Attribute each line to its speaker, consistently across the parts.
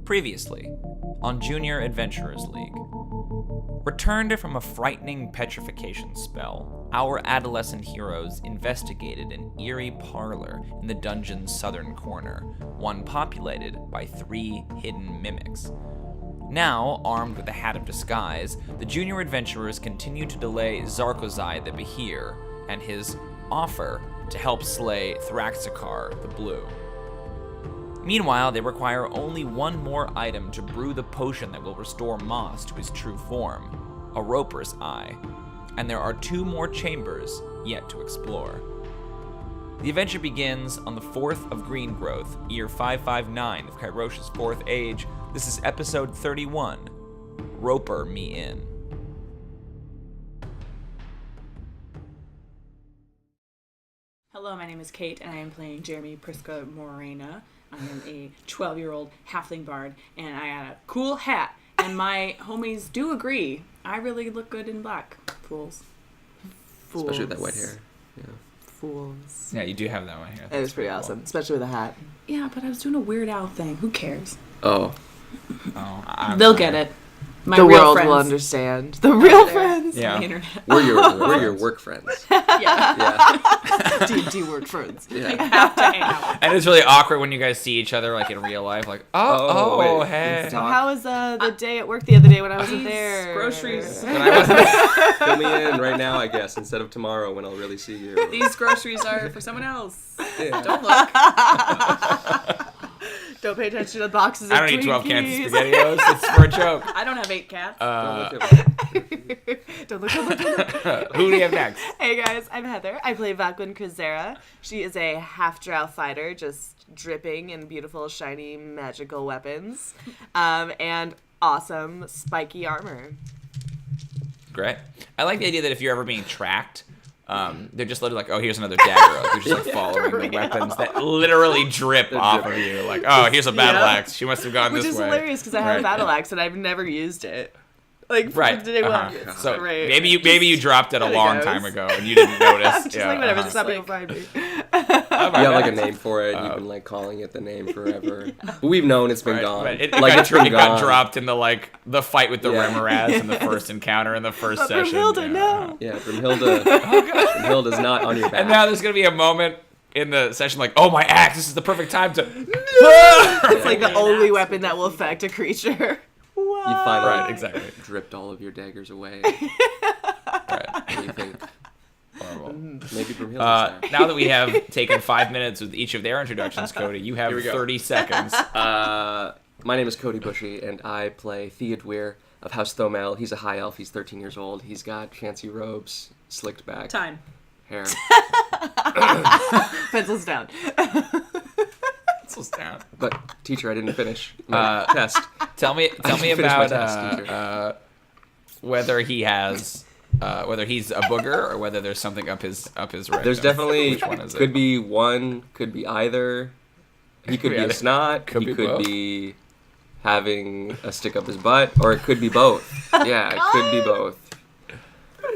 Speaker 1: Previously, on Junior Adventurers League. Returned from a frightening petrification spell, our adolescent heroes investigated an eerie parlor in the dungeon's southern corner, one populated by 3 hidden mimics. Now, armed with a hat of disguise, the junior adventurers continue to delay Zarkozai the Behir and his offer to help slay Thraxikar the Blue. Meanwhile, they require only one more item to brew the potion that will restore Moss to his true form, a Roper's Eye, and there are 2 more chambers yet to explore. The adventure begins on the 4th of Green Growth, year 559 of Kairosh's 4th Age. This is episode 31, Roper Me In.
Speaker 2: Hello, my name is Kate, and I am playing Jrmi Priska Morena. I am a 12-year-old halfling bard, and I got a cool hat. And my homies do agree. I really look good in black. Fools.
Speaker 3: Especially with that white hair. Yeah.
Speaker 4: Fools.
Speaker 1: Yeah, you do have that one here.
Speaker 4: It was pretty awesome, especially with a hat.
Speaker 2: Yeah, but I was doing a Weird Al thing. Who cares?
Speaker 3: Oh.
Speaker 2: They'll get it. My
Speaker 4: the
Speaker 2: real
Speaker 4: world
Speaker 2: friends.
Speaker 4: will understand. The real friends.
Speaker 1: Yeah.
Speaker 2: On the internet.
Speaker 3: We're your work friends.
Speaker 2: Yeah.
Speaker 4: D&D work friends.
Speaker 2: I
Speaker 3: Yeah.
Speaker 2: have to hang out.
Speaker 1: And it's really awkward when you guys see each other like in real life, like,
Speaker 3: wait.
Speaker 1: hey.
Speaker 4: So how was the day at work the other day when I wasn't there?
Speaker 2: Groceries.
Speaker 3: When I wasn't fill me in right now, I guess, instead of tomorrow when I'll really see you.
Speaker 2: These groceries are for someone else.
Speaker 3: Yeah.
Speaker 2: Don't look.
Speaker 4: Don't pay attention to the boxes of
Speaker 1: I don't eat 12 cans
Speaker 4: Twinkies.
Speaker 1: of SpaghettiOs. It's for a joke.
Speaker 2: I don't have 8 cats.
Speaker 4: Don't look.
Speaker 1: Who do you have next?
Speaker 4: Hey guys, I'm Heather. I play Valqwyn Krizera. She is a half-drow fighter, just dripping in beautiful, shiny, magical weapons, and awesome, spiky armor.
Speaker 1: Great. I like the idea that if you're ever being tracked, they're just literally like, oh, here's another dagger. Like, you're just like following the weapons that literally drip off of you. Like, oh, here's a battle axe. She must have gone
Speaker 4: Which
Speaker 1: this
Speaker 4: is
Speaker 1: way.
Speaker 4: hilarious because I have a battle axe and I've never used it. Like, from day one. It's
Speaker 1: So
Speaker 4: great.
Speaker 1: maybe you dropped it a
Speaker 4: There it
Speaker 1: long
Speaker 4: goes.
Speaker 1: time ago and you didn't notice.
Speaker 4: Just like whatever, just not people find me.
Speaker 3: You have like a name for it, and you've been like calling it the name forever. But we've known it's been gone.
Speaker 1: But it
Speaker 3: It's been
Speaker 1: got
Speaker 3: gone.
Speaker 1: dropped in the fight with the
Speaker 3: Yeah.
Speaker 1: Remoraz in the first encounter in the first
Speaker 4: But
Speaker 1: session.
Speaker 4: Brunhilde, no.
Speaker 3: Yeah, Brunhilde's not on your back.
Speaker 1: And now there's gonna be a moment in the session like, oh, my axe! This is the perfect time to.
Speaker 4: It's like the only weapon that will affect a creature. Wow.
Speaker 3: You finally
Speaker 1: Right, exactly.
Speaker 3: dripped all of your daggers away.
Speaker 1: Right.
Speaker 3: And you think,
Speaker 1: Horrible.
Speaker 3: maybe Brunhilde's there.
Speaker 1: Now that we have taken 5 minutes with each of their introductions, Cody, you have
Speaker 3: Here we go.
Speaker 1: 30 seconds.
Speaker 3: My name is Cody Bushee, and I play Theodûir of House Thomel. He's a high elf. He's 13 years old. He's got fancy robes, slicked back
Speaker 2: Time.
Speaker 3: hair.
Speaker 4: Pencils down.
Speaker 1: Pencils down.
Speaker 3: But teacher, I didn't finish my test.
Speaker 1: Tell me
Speaker 3: Finish my
Speaker 1: about
Speaker 3: test, teacher.
Speaker 1: whether he has whether he's a booger or whether there's something up his rectum.
Speaker 3: There's definitely
Speaker 1: Which one is
Speaker 3: could
Speaker 1: it?
Speaker 3: be one, could be either. He could
Speaker 1: be
Speaker 3: be a
Speaker 1: either.
Speaker 3: snot.
Speaker 1: Could
Speaker 3: he
Speaker 1: be
Speaker 3: could
Speaker 1: both.
Speaker 3: be having a stick up his butt, or it could be both. Yeah, it could be both.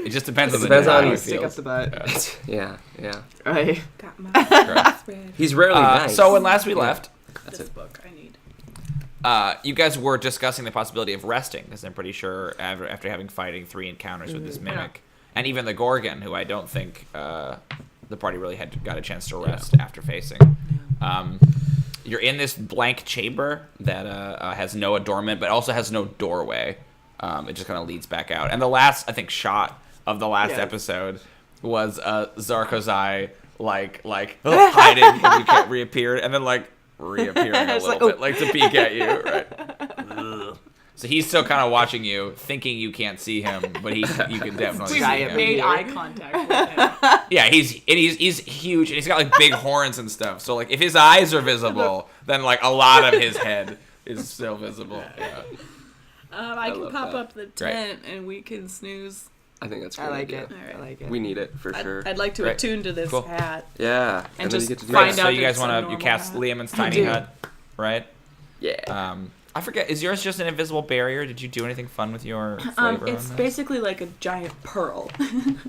Speaker 1: It just depends on the
Speaker 3: Depends
Speaker 1: day,
Speaker 3: on
Speaker 1: how
Speaker 3: you
Speaker 1: he
Speaker 4: Stick up
Speaker 1: feels.
Speaker 4: the butt.
Speaker 3: Yeah.
Speaker 4: Right.
Speaker 2: Got my
Speaker 1: Great.
Speaker 3: He's rarely nice.
Speaker 1: So when last we left,
Speaker 3: That's
Speaker 2: this
Speaker 3: it.
Speaker 2: book I need.
Speaker 1: you guys were discussing the possibility of resting, because I'm pretty sure after having fighting 3 encounters with this mimic, and even the Gorgon, who I don't think the party really got a chance to rest after facing. You're in this blank chamber that has no adornment, but also has no doorway. It just kind of leads back out. And the last, I think, shot of the last episode was Zarkozai hiding and you can't reappeared, and then reappearing a
Speaker 4: It's
Speaker 1: little
Speaker 4: like,
Speaker 1: bit, to peek at you, right? So he's still kind of watching you, thinking you can't see him, but you can definitely see
Speaker 4: giant
Speaker 1: him.
Speaker 2: Made eye contact with him.
Speaker 1: Yeah, he's huge, and he's got big horns and stuff. So if his eyes are visible, then a lot of his head is still visible. Yeah.
Speaker 2: I can
Speaker 3: love
Speaker 2: pop
Speaker 3: that.
Speaker 2: up the tent and we can snooze.
Speaker 3: I think that's a
Speaker 4: I
Speaker 3: great
Speaker 4: like
Speaker 3: idea.
Speaker 4: it.
Speaker 2: All right.
Speaker 4: I like it.
Speaker 3: We need it for sure.
Speaker 2: I'd like to
Speaker 1: Great.
Speaker 2: attune to this
Speaker 1: Cool.
Speaker 2: hat.
Speaker 3: Yeah,
Speaker 2: And
Speaker 3: then
Speaker 2: just
Speaker 3: you get to do
Speaker 2: find
Speaker 3: that.
Speaker 1: So
Speaker 2: out
Speaker 1: you
Speaker 2: that
Speaker 1: guys
Speaker 2: it's a
Speaker 1: want to
Speaker 2: normal
Speaker 1: cast
Speaker 2: hat.
Speaker 1: Liam's tiny
Speaker 4: do.
Speaker 1: hut, right?
Speaker 3: Yeah.
Speaker 1: I forget. Is yours just an invisible barrier? Did you do anything fun with your flavor?
Speaker 2: It's basically like a giant pearl.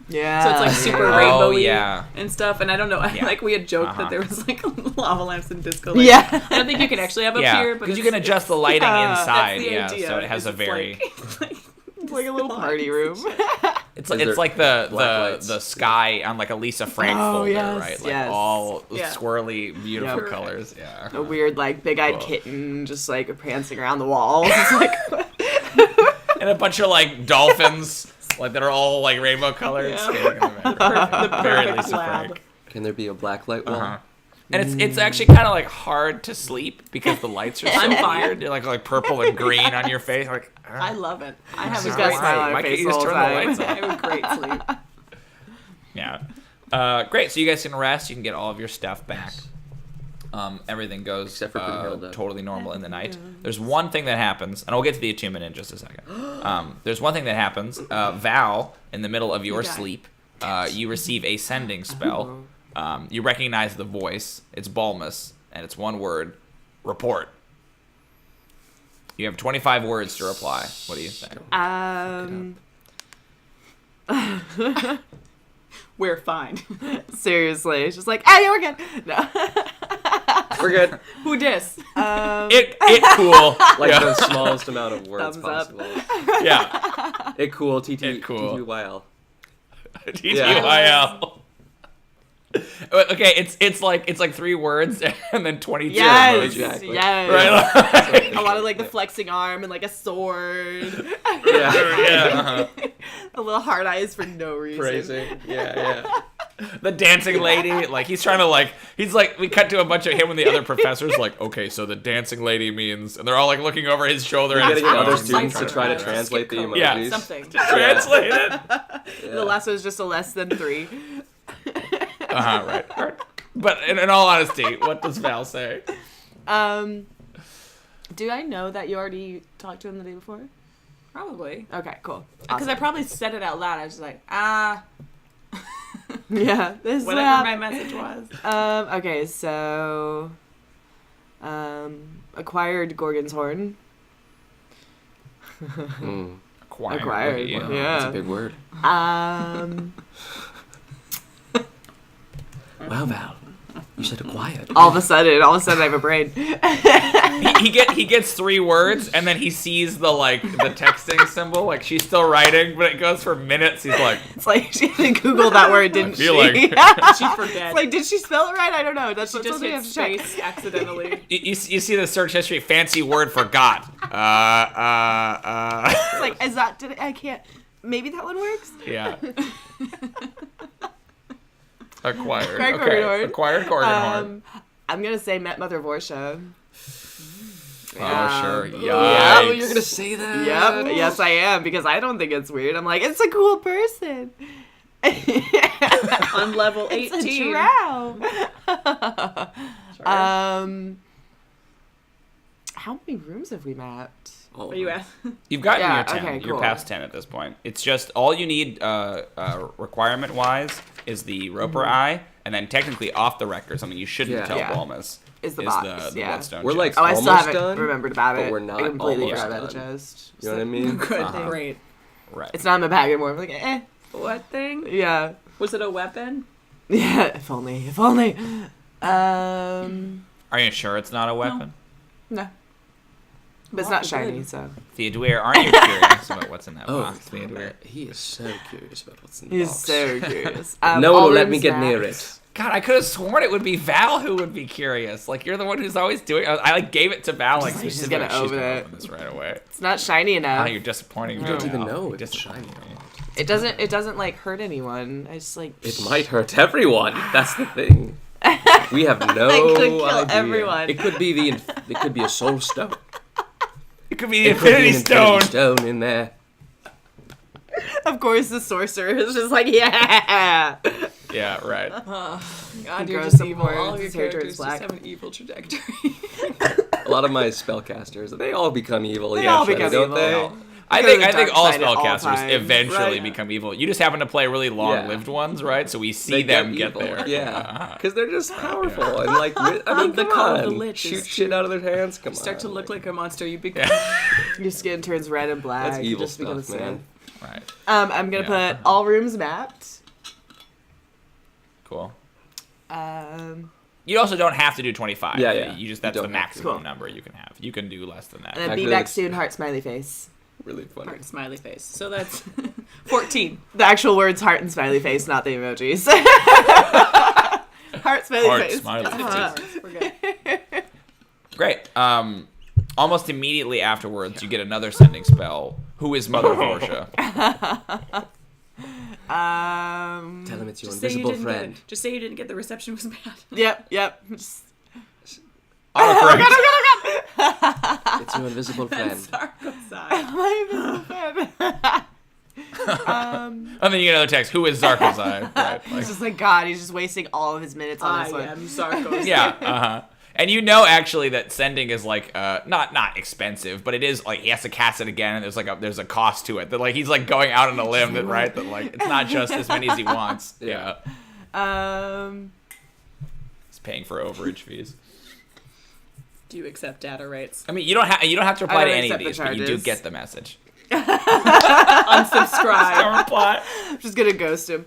Speaker 4: Yeah.
Speaker 2: So it's like super
Speaker 1: Oh,
Speaker 2: rainbowy
Speaker 1: yeah.
Speaker 2: and stuff. And I don't know,
Speaker 1: Yeah.
Speaker 2: like we had joked
Speaker 1: Uh-huh.
Speaker 2: that there was like lava lamps and disco lights.
Speaker 4: Yeah.
Speaker 2: I don't think you can actually have up
Speaker 1: Yeah,
Speaker 2: here, but
Speaker 1: because you can adjust the lighting
Speaker 4: yeah,
Speaker 1: inside.
Speaker 2: that's the
Speaker 1: Yeah,
Speaker 2: idea.
Speaker 1: so it has a
Speaker 2: It's
Speaker 1: very.
Speaker 4: It's like a little party room.
Speaker 1: It's
Speaker 3: Is there
Speaker 1: like
Speaker 3: black
Speaker 1: the
Speaker 3: lights?
Speaker 1: the sky on like a Lisa Frank
Speaker 4: Oh,
Speaker 1: folder,
Speaker 4: yes,
Speaker 1: right? Like
Speaker 4: yes.
Speaker 1: all
Speaker 2: Yeah.
Speaker 1: swirly, beautiful
Speaker 4: Yep.
Speaker 1: colors. Yeah.
Speaker 4: A weird, like, big-eyed
Speaker 1: Cool.
Speaker 4: kitten just, like, prancing around the walls. It's like,
Speaker 1: And a bunch of like dolphins, like that are all like rainbow colored.
Speaker 2: Yeah.
Speaker 1: skating in the background.
Speaker 2: The
Speaker 1: Very
Speaker 2: perfect
Speaker 1: Lisa
Speaker 2: lab.
Speaker 1: Frank.
Speaker 3: Can there be a black light wall?
Speaker 1: Uh-huh. And it's actually kind of like hard to sleep because the lights are so
Speaker 2: I'm fine.
Speaker 1: weird. You're like purple and green on your face. Like
Speaker 2: I love it. I have
Speaker 4: She's
Speaker 2: a
Speaker 4: got a
Speaker 2: great
Speaker 4: smile on
Speaker 2: sleep.
Speaker 4: her
Speaker 1: Why can't
Speaker 4: face
Speaker 1: you
Speaker 4: the
Speaker 1: just
Speaker 4: whole
Speaker 1: turn the
Speaker 4: time.
Speaker 1: lights
Speaker 2: I
Speaker 1: on?
Speaker 2: have a great sleep.
Speaker 1: Yeah. Great. So you guys can rest. You can get all of your stuff back. Everything goes
Speaker 3: Except for Brunhilde.
Speaker 1: totally normal in the night. There's one thing that happens, and I'll get to the attunement in just a second. There's one thing that happens. Val, in the middle of your
Speaker 2: die.
Speaker 1: sleep, you receive a sending spell. You recognize the voice. It's Balmus, and it's one word: report. You have 25 words to reply. What do you think?
Speaker 2: We're fine.
Speaker 4: seriously. It's just like, yeah, we're good. No.
Speaker 3: We're good.
Speaker 2: Who dis?
Speaker 1: It cool.
Speaker 3: Like
Speaker 1: Yeah.
Speaker 3: the smallest amount of words
Speaker 4: Thumbs up.
Speaker 3: possible.
Speaker 1: Yeah.
Speaker 3: It cool. TT.
Speaker 1: It cool.
Speaker 3: TTYL.
Speaker 1: TTYL. Okay, it's like 3 words and then 22
Speaker 4: Yes.
Speaker 1: emojis.
Speaker 3: Exactly.
Speaker 4: Yes.
Speaker 1: Right?
Speaker 4: A lot of like the flexing arm and like a sword.
Speaker 3: Yeah.
Speaker 1: Yeah.
Speaker 4: A little hard eyes for no reason.
Speaker 3: Praising. Yeah.
Speaker 1: The dancing lady, like he's trying to like we cut to a bunch of him and the other professors like, okay, so the dancing lady means, and they're all like looking over his shoulder
Speaker 3: We're
Speaker 1: and
Speaker 3: getting
Speaker 1: his
Speaker 3: other
Speaker 1: phone.
Speaker 3: students to try to
Speaker 2: Skip
Speaker 3: translate the
Speaker 2: code.
Speaker 3: emojis.
Speaker 1: Yeah,
Speaker 2: Something.
Speaker 1: Translate it.
Speaker 4: The last one was just a less than 3.
Speaker 1: Right. But in all honesty, what does Val say?
Speaker 4: Do I know that you already talked to him the day before?
Speaker 2: Probably.
Speaker 4: Okay, cool.
Speaker 2: Because I probably said it out loud. I was just like, ah,
Speaker 4: Yeah, this is what
Speaker 2: whatever my
Speaker 4: happened.
Speaker 2: message was.
Speaker 4: Okay, so acquired Gorgon's horn. Acquired.
Speaker 1: Yeah.
Speaker 4: Yeah.
Speaker 3: That's a big word. Wow, Val. You said acquired.
Speaker 4: All of a sudden I have a brain.
Speaker 1: He gets 3 words and then he sees the texting symbol, like she's still writing, but it goes for minutes. He's like,
Speaker 4: It's like she had to Google that word, didn't
Speaker 1: feel
Speaker 4: she?
Speaker 1: like-
Speaker 2: She forget.
Speaker 4: It's like, did she spell it right? I don't know. That's
Speaker 2: She just
Speaker 4: something I
Speaker 2: hit
Speaker 4: have to check.
Speaker 2: space accidentally.
Speaker 1: you see the search history, fancy word for God.
Speaker 4: It's like, is that? I can't. Maybe that one works.
Speaker 1: Yeah. Acquired.
Speaker 4: Acquired
Speaker 1: Okay.
Speaker 4: Gorgonhorn.
Speaker 1: Acquired Gorgonhorn.
Speaker 4: I'm gonna say met Mother Vorsha.
Speaker 1: Oh, sure.
Speaker 4: Yeah,
Speaker 1: Yikes.
Speaker 3: You're gonna say that?
Speaker 4: Yep. Yes, I am because I don't think it's weird. I'm like, it's a cool person.
Speaker 2: On level
Speaker 4: It's
Speaker 2: 18.
Speaker 4: a drow. How many rooms have we mapped?
Speaker 3: Oh,
Speaker 2: Are you at?
Speaker 1: You've gotten
Speaker 4: Yeah,
Speaker 1: your 10.
Speaker 4: okay,
Speaker 1: You're
Speaker 4: cool.
Speaker 1: past 10 at this point. It's just all you need requirement-wise is the Roper Eye, and then technically off the record, something you shouldn't
Speaker 3: Yeah.
Speaker 1: tell
Speaker 4: Yeah.
Speaker 1: Balmus
Speaker 4: Is the box,
Speaker 1: the
Speaker 4: yeah.
Speaker 1: Bloodstone
Speaker 3: We're like
Speaker 1: chest.
Speaker 4: Oh, I still
Speaker 3: Almost
Speaker 4: haven't
Speaker 3: done,
Speaker 4: remembered about
Speaker 3: but
Speaker 4: it.
Speaker 3: we're not
Speaker 4: I completely
Speaker 3: almost
Speaker 4: forgot about the
Speaker 3: done.
Speaker 4: chest.
Speaker 3: You know what I mean?
Speaker 2: Good.
Speaker 1: Uh-huh.
Speaker 2: Great.
Speaker 1: Right.
Speaker 4: It's not in my bag anymore. I'm like, eh.
Speaker 2: What thing?
Speaker 4: Yeah.
Speaker 2: Was it a weapon?
Speaker 4: Yeah, if only. If only.
Speaker 1: Are you sure it's not a weapon?
Speaker 4: No. But it's
Speaker 2: Well,
Speaker 4: not shiny,
Speaker 2: good.
Speaker 4: so.
Speaker 1: Theodûir, aren't you curious about what's in that
Speaker 3: Oh,
Speaker 1: box, Theodûir?
Speaker 3: he is so curious about what's in the
Speaker 4: He's
Speaker 3: box.
Speaker 4: so curious.
Speaker 3: No one
Speaker 4: all
Speaker 3: will let
Speaker 4: rooms
Speaker 3: me get
Speaker 4: mapped.
Speaker 3: near it.
Speaker 1: God, I could have sworn it would be Val who would be curious. Like, you're the one who's always doing it. I gave it to Val. Like,
Speaker 4: She's
Speaker 1: she's
Speaker 4: gonna open
Speaker 1: gonna
Speaker 4: it.
Speaker 1: open this right away.
Speaker 4: It's not shiny enough.
Speaker 1: You're disappointing
Speaker 3: You
Speaker 1: me.
Speaker 3: don't even
Speaker 1: Val.
Speaker 3: know
Speaker 1: You're
Speaker 3: if it's
Speaker 1: disappointing
Speaker 3: shiny.
Speaker 1: me.
Speaker 4: It doesn't like hurt anyone. I just like.
Speaker 3: It might hurt everyone. That's the thing. We have no
Speaker 4: It could kill
Speaker 3: idea.
Speaker 4: everyone.
Speaker 3: It could be it could be a soul stone.
Speaker 1: It could be the
Speaker 3: It could be
Speaker 1: Infinity
Speaker 3: an
Speaker 1: Stone.
Speaker 3: Infinity Stone in there.
Speaker 4: Of course, the sorcerer is just like, yeah.
Speaker 1: Yeah, right.
Speaker 2: God,
Speaker 4: He
Speaker 2: you're
Speaker 4: grows
Speaker 2: just
Speaker 4: some
Speaker 2: evil. All
Speaker 4: horns,
Speaker 2: of your
Speaker 4: his hair turns
Speaker 2: characters just
Speaker 4: black.
Speaker 2: have an evil trajectory.
Speaker 3: A lot of my spellcasters, they all become evil
Speaker 4: They all
Speaker 3: eventually,
Speaker 4: become
Speaker 3: don't
Speaker 4: evil.
Speaker 3: they?
Speaker 1: Well, I
Speaker 4: Go to
Speaker 1: think
Speaker 4: the
Speaker 1: I think
Speaker 4: dark
Speaker 1: all
Speaker 4: side at all
Speaker 1: spellcasters
Speaker 4: times.
Speaker 1: eventually
Speaker 3: Right.
Speaker 1: become evil. You just happen to play really long-lived ones, right? So we see
Speaker 3: They
Speaker 1: them get
Speaker 3: evil.
Speaker 1: there.
Speaker 3: Yeah, because they're just powerful and like I mean,
Speaker 2: The
Speaker 3: come
Speaker 2: call of the
Speaker 3: on,
Speaker 2: lich
Speaker 3: shoot
Speaker 2: is
Speaker 3: shit out of their hands. Come on,
Speaker 2: Start to look like a monster. You become.
Speaker 4: Your skin turns red and black.
Speaker 3: That's
Speaker 4: you
Speaker 3: evil
Speaker 4: just become a
Speaker 3: stuff, man.
Speaker 1: Right.
Speaker 4: I'm gonna
Speaker 1: Yeah.
Speaker 4: put all rooms mapped.
Speaker 1: Cool.
Speaker 4: And
Speaker 1: You also don't have to do 25.
Speaker 3: Yeah, yeah.
Speaker 1: You just
Speaker 3: You
Speaker 1: that's the
Speaker 3: don't have to.
Speaker 1: maximum
Speaker 4: Cool.
Speaker 1: number you can have. You can do less than that.
Speaker 4: then
Speaker 3: Actually,
Speaker 4: be back
Speaker 3: that's-
Speaker 4: soon, heart smiley face.
Speaker 3: Really funny.
Speaker 2: Heart smiley face. So that's 14.
Speaker 4: The actual words heart and smiley face, not the emojis. Heart smiley
Speaker 1: Heart,
Speaker 4: face.
Speaker 1: smiley face.
Speaker 2: We're good.
Speaker 1: Great. Almost immediately afterwards, you get another sending spell. Who is Mother Portia?
Speaker 3: Tell him it's your invisible friend.
Speaker 2: Just say you didn't get the reception was bad.
Speaker 4: Yep. Just-
Speaker 1: Autocorrect.
Speaker 3: It's your invisible friend.
Speaker 1: And then you get another text. Who is Zarkozai? Right.
Speaker 4: He's just like, God, he's just wasting all of his minutes on this
Speaker 2: I
Speaker 4: one.
Speaker 2: am Zarkos.
Speaker 1: Yeah. And you know actually that sending is like not expensive, but it is like he has to cast it again, and there's a cost to it. That like he's like going out on a limb that right that like it's not just as many as he wants. Yeah. He's paying for overage fees.
Speaker 2: Do you accept data rights?
Speaker 1: I mean, you don't have to reply to
Speaker 4: don't
Speaker 1: any of
Speaker 4: accept the
Speaker 1: these, but you do
Speaker 4: charges.
Speaker 1: get the message.
Speaker 2: Unsubscribe.
Speaker 1: Don't reply.
Speaker 4: I'm just gonna ghost him.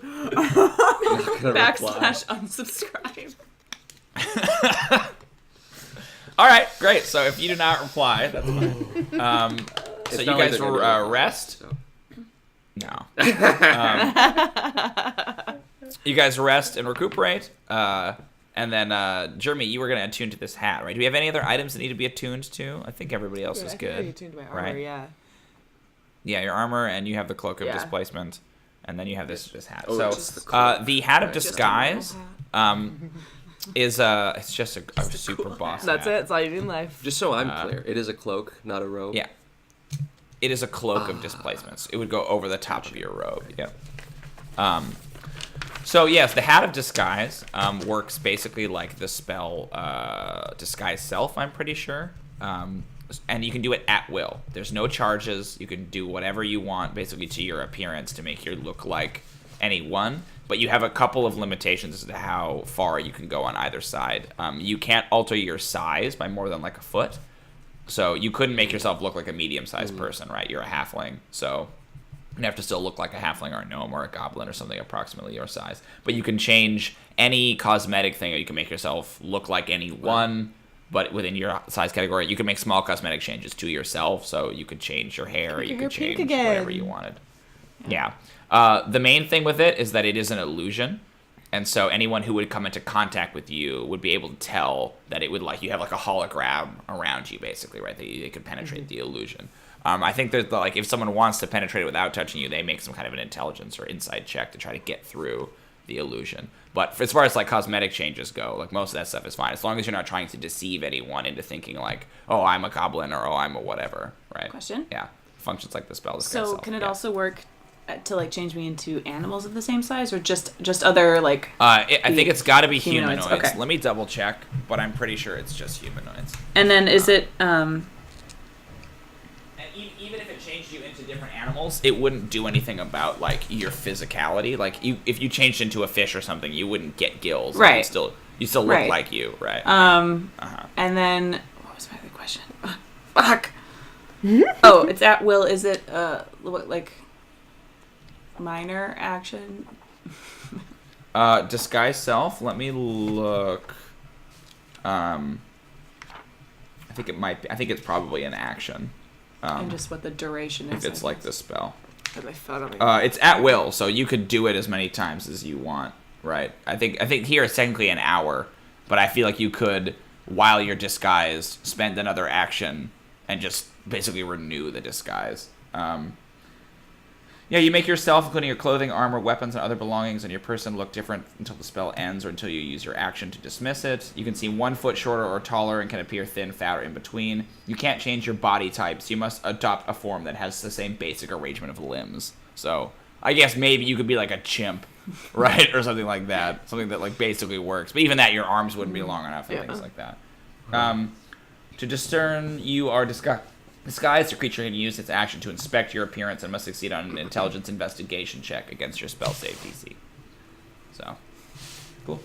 Speaker 2: Backslash unsubscribe.
Speaker 1: All right, great. So if you do not reply, that's fine. So you guys rest.
Speaker 3: So.
Speaker 1: No. You guys rest and recuperate. And then, Jrmi, you were going to attune to this hat, right? Do we have any other items that need to be attuned to? I think everybody else is
Speaker 4: I
Speaker 1: good.
Speaker 4: already tuned my armor,
Speaker 1: right?
Speaker 4: yeah.
Speaker 1: Yeah, your armor, and you have the cloak of
Speaker 4: Yeah.
Speaker 1: displacement, and then you have this hat.
Speaker 3: Oh,
Speaker 1: So,
Speaker 3: just the cloak.
Speaker 1: the hat of
Speaker 2: Just a
Speaker 1: disguise
Speaker 2: normal
Speaker 1: is it's just a super
Speaker 2: cool
Speaker 1: boss
Speaker 4: That's
Speaker 1: hat.
Speaker 4: it. That's all you do in life.
Speaker 3: Just so I'm clear, it is a cloak, not a robe.
Speaker 1: Yeah. It is a cloak of displacements. It would go over the top of your robe. Yeah. So yes, the Hat of Disguise works basically like the spell Disguise Self, I'm pretty sure. And you can do it at will. There's no charges. You can do whatever you want basically to your appearance to make you look like anyone. But you have a couple of limitations as to how far you can go on either side. You can't alter your size by more than like a foot. So you couldn't make yourself look like a medium-sized person, right? You're a halfling, so you have to still look like a halfling or a gnome or a goblin or something approximately your size. But you can change any cosmetic thing, or you can make yourself look like anyone, but within your size category. You can make small cosmetic changes to yourself, so you could change your hair, or you
Speaker 4: your
Speaker 1: could
Speaker 4: hair
Speaker 1: change
Speaker 4: pink again.
Speaker 1: whatever you wanted. Yeah. The main thing with it is that it is an illusion. And so anyone who would come into contact with you would be able to tell that it would like you have like a hologram around you, basically, right? They could penetrate the illusion. I think there's like if someone wants to penetrate it without touching you, they make some kind of an intelligence or insight check to try to get through the illusion. But as far as like cosmetic changes go, like most of that stuff is fine as long as you're not trying to deceive anyone into thinking like, oh, I'm a goblin or oh, I'm a whatever, right?
Speaker 2: Question?
Speaker 1: Yeah, functions like the spell.
Speaker 2: So can it also work to like change me into animals of the same size, or just other like?
Speaker 1: I think it's got to be
Speaker 2: humanoids,
Speaker 1: humanoids.
Speaker 2: okay.
Speaker 1: Let me double check, but I'm pretty sure it's just humanoids.
Speaker 2: And then is it
Speaker 1: And even if it changed you into different animals, it wouldn't do anything about like your physicality. Like if you changed into a fish or something, you wouldn't get gills. Like,
Speaker 2: Right.
Speaker 1: You still look
Speaker 2: Right.
Speaker 1: like you, right?
Speaker 2: and then what was my other question? Fuck. Oh, it's at will. Is it what, like minor action?
Speaker 1: Disguise self. Let me look. I think it might be. I think it's probably an action.
Speaker 2: And just what the duration is.
Speaker 1: If it's like this spell.
Speaker 4: Put my phone on me.
Speaker 1: It's at will, so you could do it as many times as you want, right? I think here it's technically an hour, but I feel like you could, while you're disguised, spend another action and just basically renew the disguise. Yeah, you make yourself, including your clothing, armor, weapons, and other belongings on your person, look different until the spell ends or until you use your action to dismiss it. You can seem 1 foot shorter or taller and can appear thin, fat, or in between. You can't change your body types. You must adopt a form that has the same basic arrangement of limbs. So I guess maybe you could be like a chimp, right? Or something like that. Something that like basically works. But even that, your arms wouldn't be long enough and things like that. To discern, you are Disguise, the creature can use its action to inspect your appearance and must succeed on an intelligence investigation check against your spell save DC. So, cool.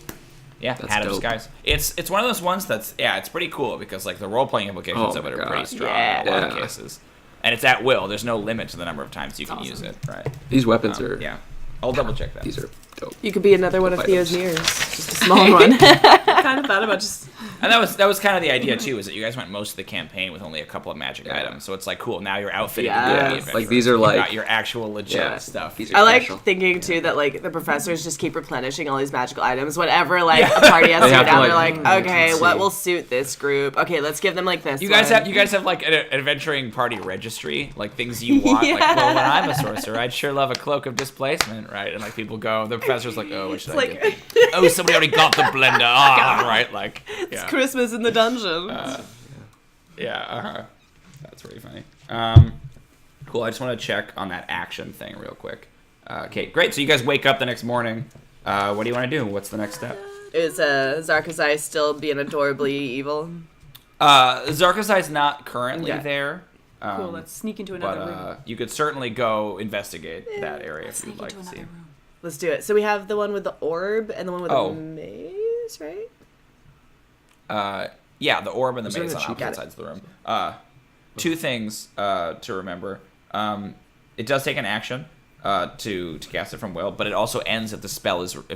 Speaker 1: Yeah,
Speaker 3: That's
Speaker 1: Hat of
Speaker 3: dope.
Speaker 1: Disguise. It's one of those ones that's, it's pretty cool because, like, the role-playing implications
Speaker 3: Oh
Speaker 1: of it
Speaker 3: my
Speaker 1: are pretty
Speaker 3: God.
Speaker 1: strong in a lot of
Speaker 3: Yeah.
Speaker 1: cases. And it's at will. There's no limit to the number of times you can use it, right?
Speaker 3: These weapons are.
Speaker 1: Yeah. I'll double check that.
Speaker 3: These are dope.
Speaker 4: You could be another one of
Speaker 3: Items.
Speaker 4: Theo's mirrors, just a small one.
Speaker 2: I kind of thought about just.
Speaker 1: And that was kind of the idea too, is that you guys went most of the campaign with only a couple of magic items. So it's like, cool, now you're outfitted to be
Speaker 4: Yes.
Speaker 1: the
Speaker 3: Like,
Speaker 1: adventurers.
Speaker 3: these are
Speaker 1: You've
Speaker 3: like-
Speaker 1: got your actual legit
Speaker 3: Yeah.
Speaker 1: stuff.
Speaker 3: These are
Speaker 4: I like
Speaker 3: special.
Speaker 4: thinking too that like the professors just keep replenishing all these magical items whenever like a party has to
Speaker 3: They
Speaker 4: go
Speaker 3: have to,
Speaker 4: down. They're
Speaker 3: like,
Speaker 4: like, okay,
Speaker 3: see.
Speaker 4: what will suit this group? Okay, let's give them like this.
Speaker 1: You guys
Speaker 4: one.
Speaker 1: have like an adventuring party registry, like things you want. Like, well, when I'm a sorcerer, I'd sure love a cloak of displacement, right? And like people go, the professor's like, oh, what should I
Speaker 4: like-
Speaker 1: get? Oh, somebody already got the blender. Ah, right? Like,
Speaker 4: It's
Speaker 1: yeah,
Speaker 4: Christmas in the dungeon.
Speaker 1: That's pretty funny. Cool. I just want to check on that action thing real quick. Okay, great. So you guys wake up the next morning. What do you want to do? What's the next step?
Speaker 4: Is Zarkazai still being adorably evil?
Speaker 1: Zarkazai's not currently
Speaker 4: Okay.
Speaker 1: there.
Speaker 2: Cool, let's sneak into another
Speaker 1: But
Speaker 2: room.
Speaker 1: you could certainly go investigate that area if you'd
Speaker 2: Sneak
Speaker 1: like
Speaker 2: into
Speaker 1: to see.
Speaker 2: another room.
Speaker 4: Let's do it. So we have the one with the orb and the one with
Speaker 1: Oh.
Speaker 4: the maze, right?
Speaker 1: Yeah, the orb and the
Speaker 3: Is there
Speaker 1: maze
Speaker 3: a
Speaker 1: on
Speaker 3: cheat?
Speaker 1: opposite
Speaker 4: Got it.
Speaker 1: sides of the room. Two things to remember. It does take an action to cast it from will, but it also ends if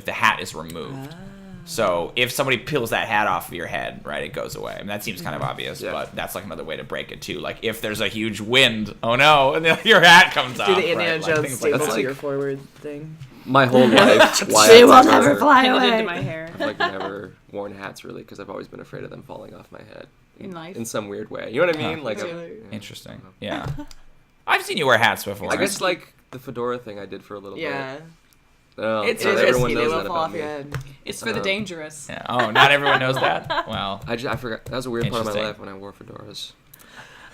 Speaker 1: the hat is removed. So if somebody peels that hat off of your head, right, it goes away. I mean, that seems kind of obvious,
Speaker 3: Yeah.
Speaker 1: but that's like another way to break it too. Like if there's a huge wind, oh no, and then your hat comes off.
Speaker 4: Do the Indiana
Speaker 1: right? Like,
Speaker 4: Jones
Speaker 1: things like
Speaker 4: stable
Speaker 1: that.
Speaker 4: to your forward thing.
Speaker 3: My whole life, why
Speaker 4: She
Speaker 3: I've
Speaker 4: will never fly
Speaker 2: Pinned it
Speaker 4: away.
Speaker 2: into my hair.
Speaker 3: I've like never worn hats really because I've always been afraid of them falling off my head
Speaker 2: In life.
Speaker 3: in some weird way. You know what I mean?
Speaker 1: Huh.
Speaker 3: Like,
Speaker 4: That's
Speaker 3: I've-
Speaker 4: really-
Speaker 1: Interesting. Yeah. I've seen you wear hats before.
Speaker 3: I guess like the fedora thing I did for a little
Speaker 4: Yeah.
Speaker 3: bit. No,
Speaker 2: It's
Speaker 3: not everyone
Speaker 4: risky. They
Speaker 3: knows
Speaker 4: will
Speaker 3: that
Speaker 4: fall
Speaker 3: about
Speaker 4: off
Speaker 3: me.
Speaker 4: your head.
Speaker 2: It's for the dangerous.
Speaker 1: Yeah. Oh, not everyone knows that? Well,
Speaker 3: I forgot. That was a weird part of my
Speaker 1: Interesting.
Speaker 3: life when I wore fedoras.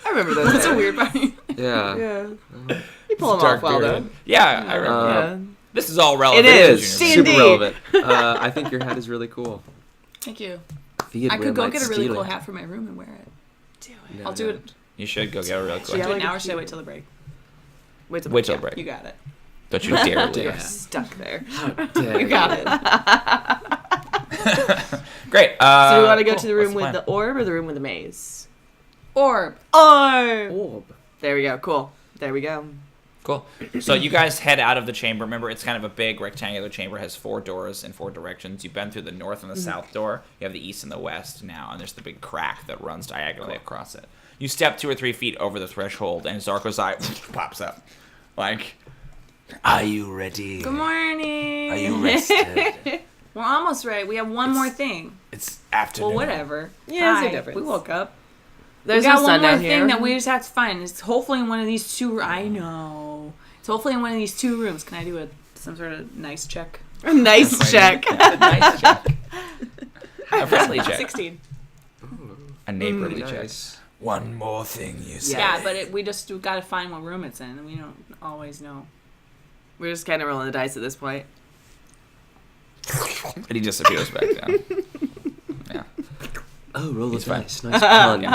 Speaker 4: I remember those.
Speaker 2: That's a weird part.
Speaker 3: Yeah.
Speaker 4: Yeah. You pull them
Speaker 1: dark
Speaker 4: off well,
Speaker 1: period.
Speaker 4: though.
Speaker 1: Yeah, I remember.
Speaker 4: Yeah.
Speaker 1: This is all relevant.
Speaker 4: It
Speaker 1: to
Speaker 4: is.
Speaker 1: Junior
Speaker 4: D&D.
Speaker 3: Super relevant. I think your hat is really cool.
Speaker 2: Thank you.
Speaker 3: Theodûir
Speaker 2: I could go
Speaker 3: might
Speaker 2: get a really
Speaker 3: steal
Speaker 2: cool
Speaker 3: it.
Speaker 2: hat from my room and wear it.
Speaker 4: Do
Speaker 3: No,
Speaker 2: I'll do
Speaker 3: no.
Speaker 2: it.
Speaker 1: You should go get a real
Speaker 2: Should I
Speaker 1: quick.
Speaker 2: do it
Speaker 4: like
Speaker 2: now
Speaker 4: a
Speaker 2: or should I
Speaker 4: cute-
Speaker 2: wait till the break?
Speaker 4: Wait till
Speaker 1: Wait till break.
Speaker 2: You got it.
Speaker 1: Don't you dare leave.
Speaker 3: Yeah.
Speaker 4: Stuck there.
Speaker 3: Dang.
Speaker 2: You got it.
Speaker 1: Great.
Speaker 4: So we want to go
Speaker 1: cool.
Speaker 4: to the room
Speaker 1: What's
Speaker 4: with
Speaker 1: plan?
Speaker 4: the orb or the room with the maze?
Speaker 2: Orb.
Speaker 4: Orb.
Speaker 3: Orb.
Speaker 4: There we go. Cool. There we go.
Speaker 1: Cool. So you guys head out of the chamber. Remember, it's kind of a big rectangular chamber. Has 4 doors in 4 directions. You've been through the north and the south door. You have the east and the west now, and there's the big crack that runs diagonally across it. You step 2 or 3 feet over the threshold, and Zarko's eye pops up. Like,
Speaker 5: Are you ready?
Speaker 2: Good morning.
Speaker 5: Are you rested?
Speaker 2: We're almost right. We have one more thing.
Speaker 5: It's afternoon.
Speaker 2: Well, whatever.
Speaker 4: Yeah, it's no
Speaker 2: Hi.
Speaker 4: difference.
Speaker 2: We woke up.
Speaker 4: There's
Speaker 2: we got
Speaker 4: no
Speaker 2: one
Speaker 4: sun
Speaker 2: more
Speaker 4: down
Speaker 2: thing
Speaker 4: here.
Speaker 2: that we just have to find. It's hopefully in one of these 2. I know. It's hopefully in one of these 2 rooms. Can I do some sort of nice check?
Speaker 4: Nice check.
Speaker 1: a nice check. A friendly check.
Speaker 2: 16.
Speaker 1: A neighborly
Speaker 3: Nice.
Speaker 1: check.
Speaker 5: One more thing you say.
Speaker 2: Yeah, but we got to find what room it's in, and we don't always know.
Speaker 4: We're just kind of rolling the dice at this point.
Speaker 1: And he disappears back down. Yeah.
Speaker 3: Oh, roll the
Speaker 1: He's fine.
Speaker 3: dice. Nice pun.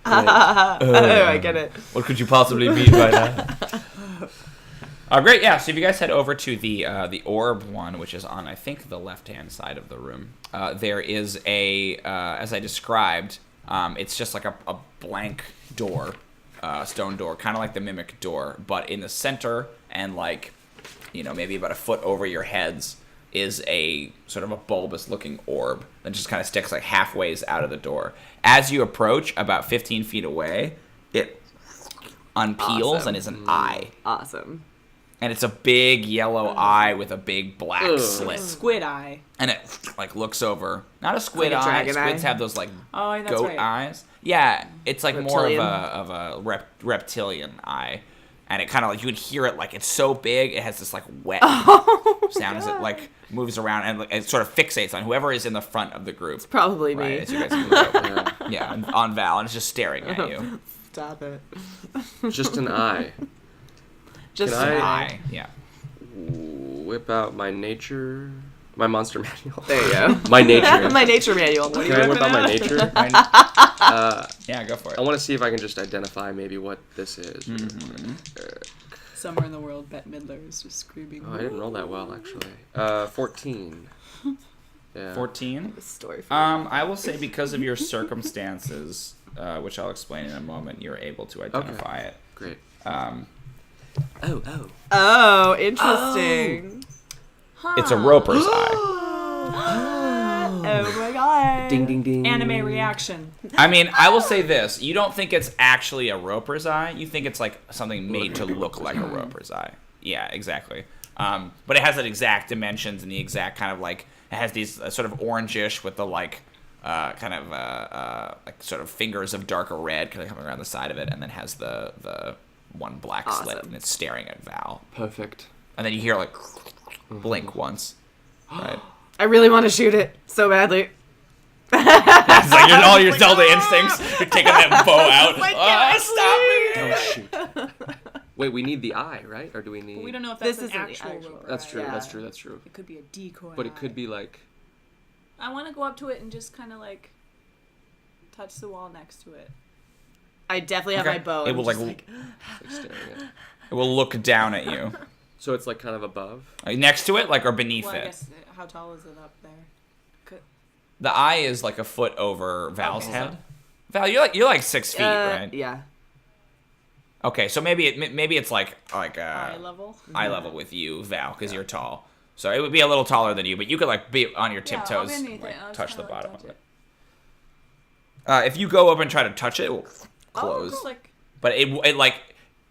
Speaker 4: Oh, I get it.
Speaker 1: What could you possibly mean by that? Great, yeah. So if you guys head over to the orb one, which is on, I think, the left-hand side of the room, there is as I described, it's just like a blank door, stone door, kind of like the mimic door, but in the center and like, maybe about a foot over your heads is a sort of a bulbous-looking orb that just kind of sticks like halfways out of the door. As you approach, about 15 feet away, it unpeels
Speaker 4: Awesome.
Speaker 1: and is an eye.
Speaker 4: Awesome.
Speaker 1: And it's a big yellow eye with a big black slit.
Speaker 2: Squid eye.
Speaker 1: And it like looks over. Not a squid
Speaker 4: Like a
Speaker 1: eye.
Speaker 4: dragon
Speaker 1: Squids
Speaker 4: eye?
Speaker 1: have those like
Speaker 2: Oh, that's
Speaker 1: goat
Speaker 2: right.
Speaker 1: eyes. Yeah, it's like
Speaker 4: Reptilian.
Speaker 1: more of a reptilian eye. And it kind of like, you would hear it like, it's so big, it has this like wet sound as it like moves around and like, it sort of fixates on whoever is in the front of the group.
Speaker 4: Probably me.
Speaker 1: Right, as you guys move over. Yeah, and on Val, and it's just staring at you.
Speaker 4: Stop it.
Speaker 3: Just an eye.
Speaker 4: Just
Speaker 3: Can
Speaker 4: an
Speaker 3: I-
Speaker 4: eye.
Speaker 1: Eye, yeah.
Speaker 3: Whip out my nature My monster manual.
Speaker 4: There you go.
Speaker 3: My nature.
Speaker 4: My nature manual. What are you
Speaker 3: Can I whip
Speaker 4: whipping
Speaker 3: out my
Speaker 4: out?
Speaker 3: nature?
Speaker 1: Yeah, go for it.
Speaker 3: I want to see if I can just identify maybe what this is.
Speaker 2: Somewhere in the world, Bette Midler is just screaming.
Speaker 3: Oh, I didn't roll that well, actually. 14. Yeah.
Speaker 1: 14.
Speaker 4: The story for
Speaker 1: I will say because of your circumstances, which I'll explain in a moment, you're able to identify it.
Speaker 3: Great.
Speaker 1: Um,
Speaker 4: Oh, interesting.
Speaker 1: It's a roper's eye.
Speaker 4: Oh my god.
Speaker 3: Ding, ding, ding.
Speaker 2: Anime reaction.
Speaker 1: I mean, I will say this. You don't think it's actually a roper's eye. You think it's like something made to look like a roper's eye. Yeah, exactly. But it has the exact dimensions and the exact kind of like, it has these sort of orangish with the like, kind of like sort of fingers of darker red kind of coming around the side of it, and then has the one black slit, and it's staring at Val.
Speaker 3: Perfect.
Speaker 1: And then you hear like blink once, right?
Speaker 4: I really want to shoot it so badly.
Speaker 1: It's like all your Zelda instincts. You're taking that bow out. Stop me!
Speaker 3: Oh, shoot. Wait, we need the eye, right? Or do we need...
Speaker 2: But we don't know if that's
Speaker 4: This
Speaker 2: an
Speaker 4: isn't the
Speaker 2: actual
Speaker 4: actual
Speaker 2: roper.
Speaker 3: That's true,
Speaker 4: Yeah.
Speaker 3: that's true, that's true.
Speaker 2: It could be a decoy.
Speaker 3: But it could be like...
Speaker 2: I want to go up to it and just kind of like touch the wall next to it.
Speaker 4: I definitely have
Speaker 1: Okay.
Speaker 4: my bow.
Speaker 1: It
Speaker 4: and
Speaker 1: will
Speaker 4: I'm
Speaker 1: like,
Speaker 4: just
Speaker 3: like staring at...
Speaker 1: it will look down at you.
Speaker 3: So it's like kind of above?
Speaker 1: Like, next to it, like, or beneath
Speaker 2: Well, I
Speaker 1: it.
Speaker 2: guess how tall is it up there?
Speaker 1: The eye is like a foot over Val's head. Val, you're like 6 feet, right?
Speaker 4: Yeah.
Speaker 1: Okay, so maybe it's like
Speaker 2: Eye level.
Speaker 1: eye level with you, Val, because you're tall. So it would be a little taller than you, but you could like be on your tiptoes,
Speaker 2: Yeah, I'll be underneath
Speaker 1: like,
Speaker 2: it. I'll just
Speaker 1: touch the
Speaker 2: kinda, like,
Speaker 1: bottom
Speaker 2: touch
Speaker 1: of
Speaker 2: it.
Speaker 1: it. If you go up and try to touch it, it will close.
Speaker 2: I'll like,
Speaker 1: But it like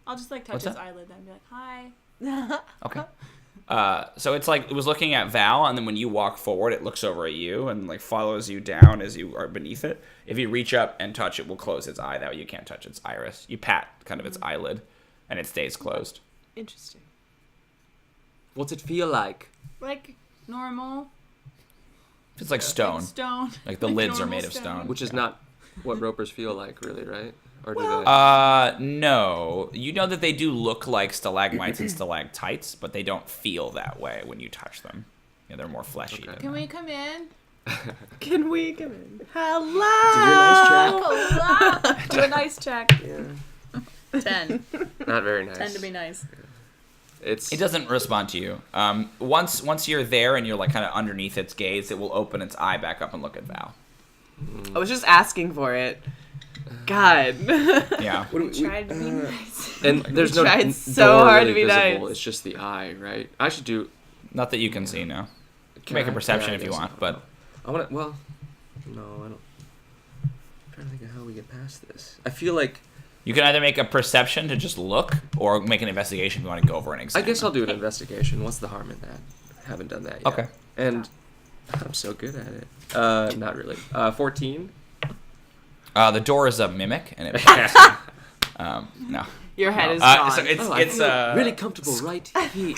Speaker 2: I'll just like touch
Speaker 1: What's
Speaker 2: his
Speaker 1: that?
Speaker 2: eyelid and be like, hi.
Speaker 1: okay. So it's like it was looking at Val, and then when you walk forward, it looks over at you and like follows you down as you are beneath it. If you reach up and touch it, will close its eye. That way you can't touch its iris. You pat kind of its eyelid, and it stays closed.
Speaker 4: Interesting.
Speaker 3: What's it feel like?
Speaker 2: Like normal.
Speaker 1: It's like stone.
Speaker 2: Stone.
Speaker 1: Like the lids are
Speaker 2: normal
Speaker 1: made of stone.
Speaker 3: Which is not what ropers feel like, really, right? Or do
Speaker 2: Well,
Speaker 3: they...
Speaker 1: No. You know that they do look like stalagmites and stalactites, but they don't feel that way when you touch them. Yeah, they're more fleshy.
Speaker 3: Okay.
Speaker 1: than
Speaker 2: Can
Speaker 1: that.
Speaker 2: we come in?
Speaker 4: Can we come in? Hello.
Speaker 2: Do a nice check.
Speaker 3: Yeah.
Speaker 2: 10.
Speaker 3: Not very nice.
Speaker 2: 10 to be nice.
Speaker 3: It's...
Speaker 1: It doesn't respond to you. Once you're there and you're like kind of underneath its gaze, it will open its eye back up and look at Val.
Speaker 4: I was just asking for it. God.
Speaker 1: Yeah.
Speaker 3: What do we-
Speaker 2: Tried to be nice.
Speaker 3: And there's no
Speaker 4: tried
Speaker 3: n-
Speaker 4: so
Speaker 3: door
Speaker 4: hard
Speaker 3: really
Speaker 4: to be
Speaker 3: visible.
Speaker 4: nice.
Speaker 3: It's just the eye, right? I should do...
Speaker 1: Not that you can see now. You can make a
Speaker 3: I?
Speaker 1: perception
Speaker 3: Yeah,
Speaker 1: if
Speaker 3: I
Speaker 1: you
Speaker 3: guess
Speaker 1: want,
Speaker 3: so.
Speaker 1: but
Speaker 3: I want to... Well, no, I don't... I'm trying to think of how we get past this. I feel like...
Speaker 1: you can either make a perception to just look, or make an investigation if you want to go over and
Speaker 3: I
Speaker 1: examine.
Speaker 3: guess I'll do an investigation. What's the harm in that? I haven't done that yet.
Speaker 1: Okay.
Speaker 3: And I'm so good at it. Not really. 14?
Speaker 1: The door is a mimic, and it. No.
Speaker 4: Your head is
Speaker 1: So
Speaker 4: gone.
Speaker 1: it's
Speaker 3: Oh, I
Speaker 1: it's
Speaker 3: feel really comfortable right here.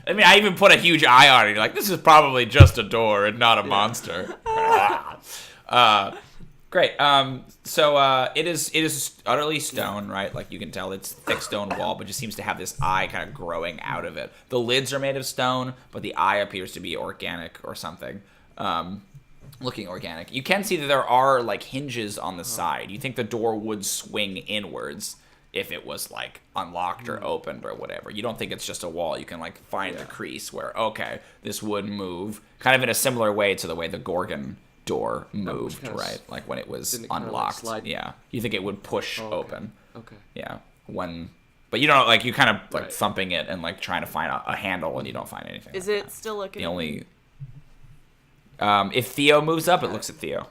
Speaker 1: I mean, I even put a huge eye on it. You're like, this is probably just a door and not a monster. Great. So it is utterly stone, right? Like you can tell it's thick stone wall, but just seems to have this eye kind of growing out of it. The lids are made of stone, but the eye appears to be organic or something. Looking organic. You can see that there are like hinges on the side. You think the door would swing inwards if it was like unlocked or opened or whatever. You don't think it's just a wall. You can like find the crease where, okay, this would move kind of in a similar way to the way the Gorgon door moved,
Speaker 3: kind of
Speaker 1: right? Like when it was
Speaker 3: didn't it kind of, like,
Speaker 1: unlocked.
Speaker 3: slide?
Speaker 1: Yeah. You think it would push
Speaker 3: Oh, okay.
Speaker 1: open.
Speaker 3: Okay.
Speaker 1: Yeah. But you don't like, you kind of like
Speaker 3: Right.
Speaker 1: thumping it and like trying to find a handle and you don't find anything.
Speaker 4: Is
Speaker 1: like
Speaker 4: it
Speaker 1: that.
Speaker 4: still looking
Speaker 1: The
Speaker 4: at me?
Speaker 1: only... if Theo moves up, it looks at Theo.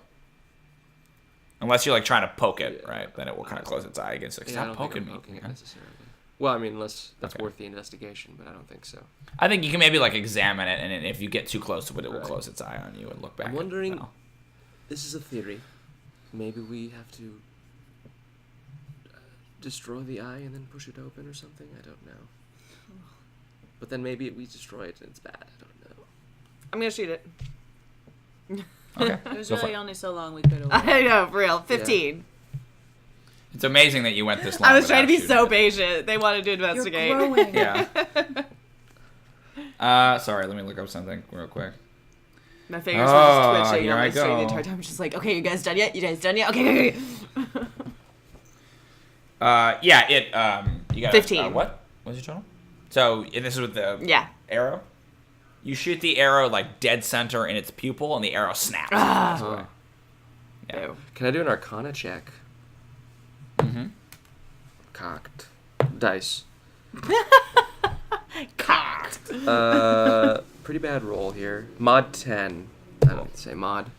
Speaker 1: Unless you're like trying to poke it, right? Then it will kind of close its eye against it.
Speaker 3: Yeah, I
Speaker 1: Stop
Speaker 3: don't
Speaker 1: poking
Speaker 3: think
Speaker 1: me.
Speaker 3: I'm poking it
Speaker 1: Huh?
Speaker 3: necessarily. Well, I mean, unless that's
Speaker 1: Okay.
Speaker 3: worth the investigation, but I don't think so.
Speaker 1: I think you can maybe like examine it, and if you get too close to it, it will
Speaker 3: Right.
Speaker 1: close its eye on you and look back.
Speaker 3: I'm
Speaker 1: at
Speaker 3: wondering,
Speaker 1: Val.
Speaker 3: this is a theory. Maybe we have to destroy the eye and then push it open or something? I don't know. But then maybe we destroy it and it's bad. I don't know.
Speaker 4: I'm gonna shoot it.
Speaker 1: Okay.
Speaker 2: It was
Speaker 1: Go for
Speaker 2: really
Speaker 1: it.
Speaker 2: only so long we could have.
Speaker 4: I know, for real. 15.
Speaker 1: It's amazing that you went this long.
Speaker 4: I was trying to be
Speaker 1: without
Speaker 4: so
Speaker 1: shooting
Speaker 4: patient. They wanted to
Speaker 2: You're
Speaker 4: investigate.
Speaker 2: growing.
Speaker 1: it. Yeah. Sorry, let me look up something real quick.
Speaker 4: My fingers were just twitching
Speaker 1: here
Speaker 4: on
Speaker 1: I
Speaker 4: my screen the
Speaker 1: go.
Speaker 4: entire time. Just like, okay, you guys done yet? Okay.
Speaker 1: Yeah, you got
Speaker 4: 15.
Speaker 1: What? What's your total? So, and this is with the arrow? You shoot the arrow, like, dead center in its pupil, and the arrow snaps. And flies away. Yeah.
Speaker 4: Ew.
Speaker 3: Can I do an Arcana check?
Speaker 1: Mm-hmm.
Speaker 3: Cocked. Dice.
Speaker 4: Cocked.
Speaker 3: Pretty bad roll here. Mod 10. I don't say mod.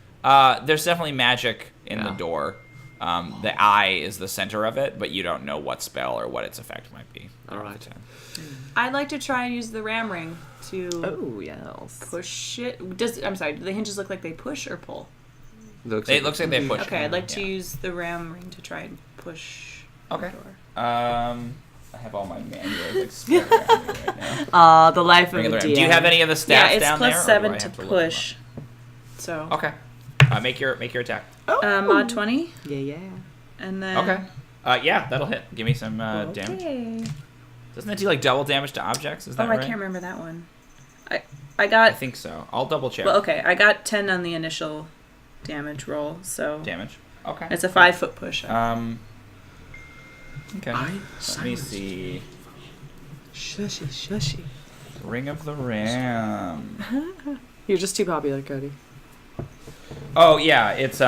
Speaker 1: There's definitely magic in the door. The eye is the center of it, but you don't know what spell or what its effect might be.
Speaker 3: All right.
Speaker 2: I'd like to try and use the ram ring to
Speaker 4: Oh, yes.
Speaker 2: push it. I'm sorry, do the hinges look like they push or pull?
Speaker 1: It looks like they push.
Speaker 2: Okay, I'd like to use the ram ring to try and push
Speaker 1: Okay.
Speaker 2: the door.
Speaker 1: I have all my manuals like spread around me right now.
Speaker 4: The life of
Speaker 1: Bring
Speaker 4: a
Speaker 1: it around.
Speaker 4: DM.
Speaker 1: Do you have any of the stats
Speaker 2: Yeah, it's
Speaker 1: down
Speaker 2: plus
Speaker 1: there? or do
Speaker 2: 7
Speaker 1: I
Speaker 2: to
Speaker 1: have look
Speaker 2: push.
Speaker 1: them
Speaker 2: So
Speaker 1: up? Okay. Make your attack.
Speaker 2: mod 20,
Speaker 4: Yeah.
Speaker 2: and then
Speaker 1: Okay. Yeah, that'll hit. Give me some damage. Doesn't it do like double damage to objects? Is that right?
Speaker 2: I can't remember that one. I
Speaker 1: I
Speaker 2: got
Speaker 1: think so. I'll double check.
Speaker 2: well, okay. I got 10 on the initial damage roll, so
Speaker 1: Damage. Okay.
Speaker 2: it's a 5-foot push.
Speaker 1: Okay. Let me see.
Speaker 4: Shushy.
Speaker 1: Ring of the Ram.
Speaker 4: You're just too popular, Cody.
Speaker 1: Oh yeah, it's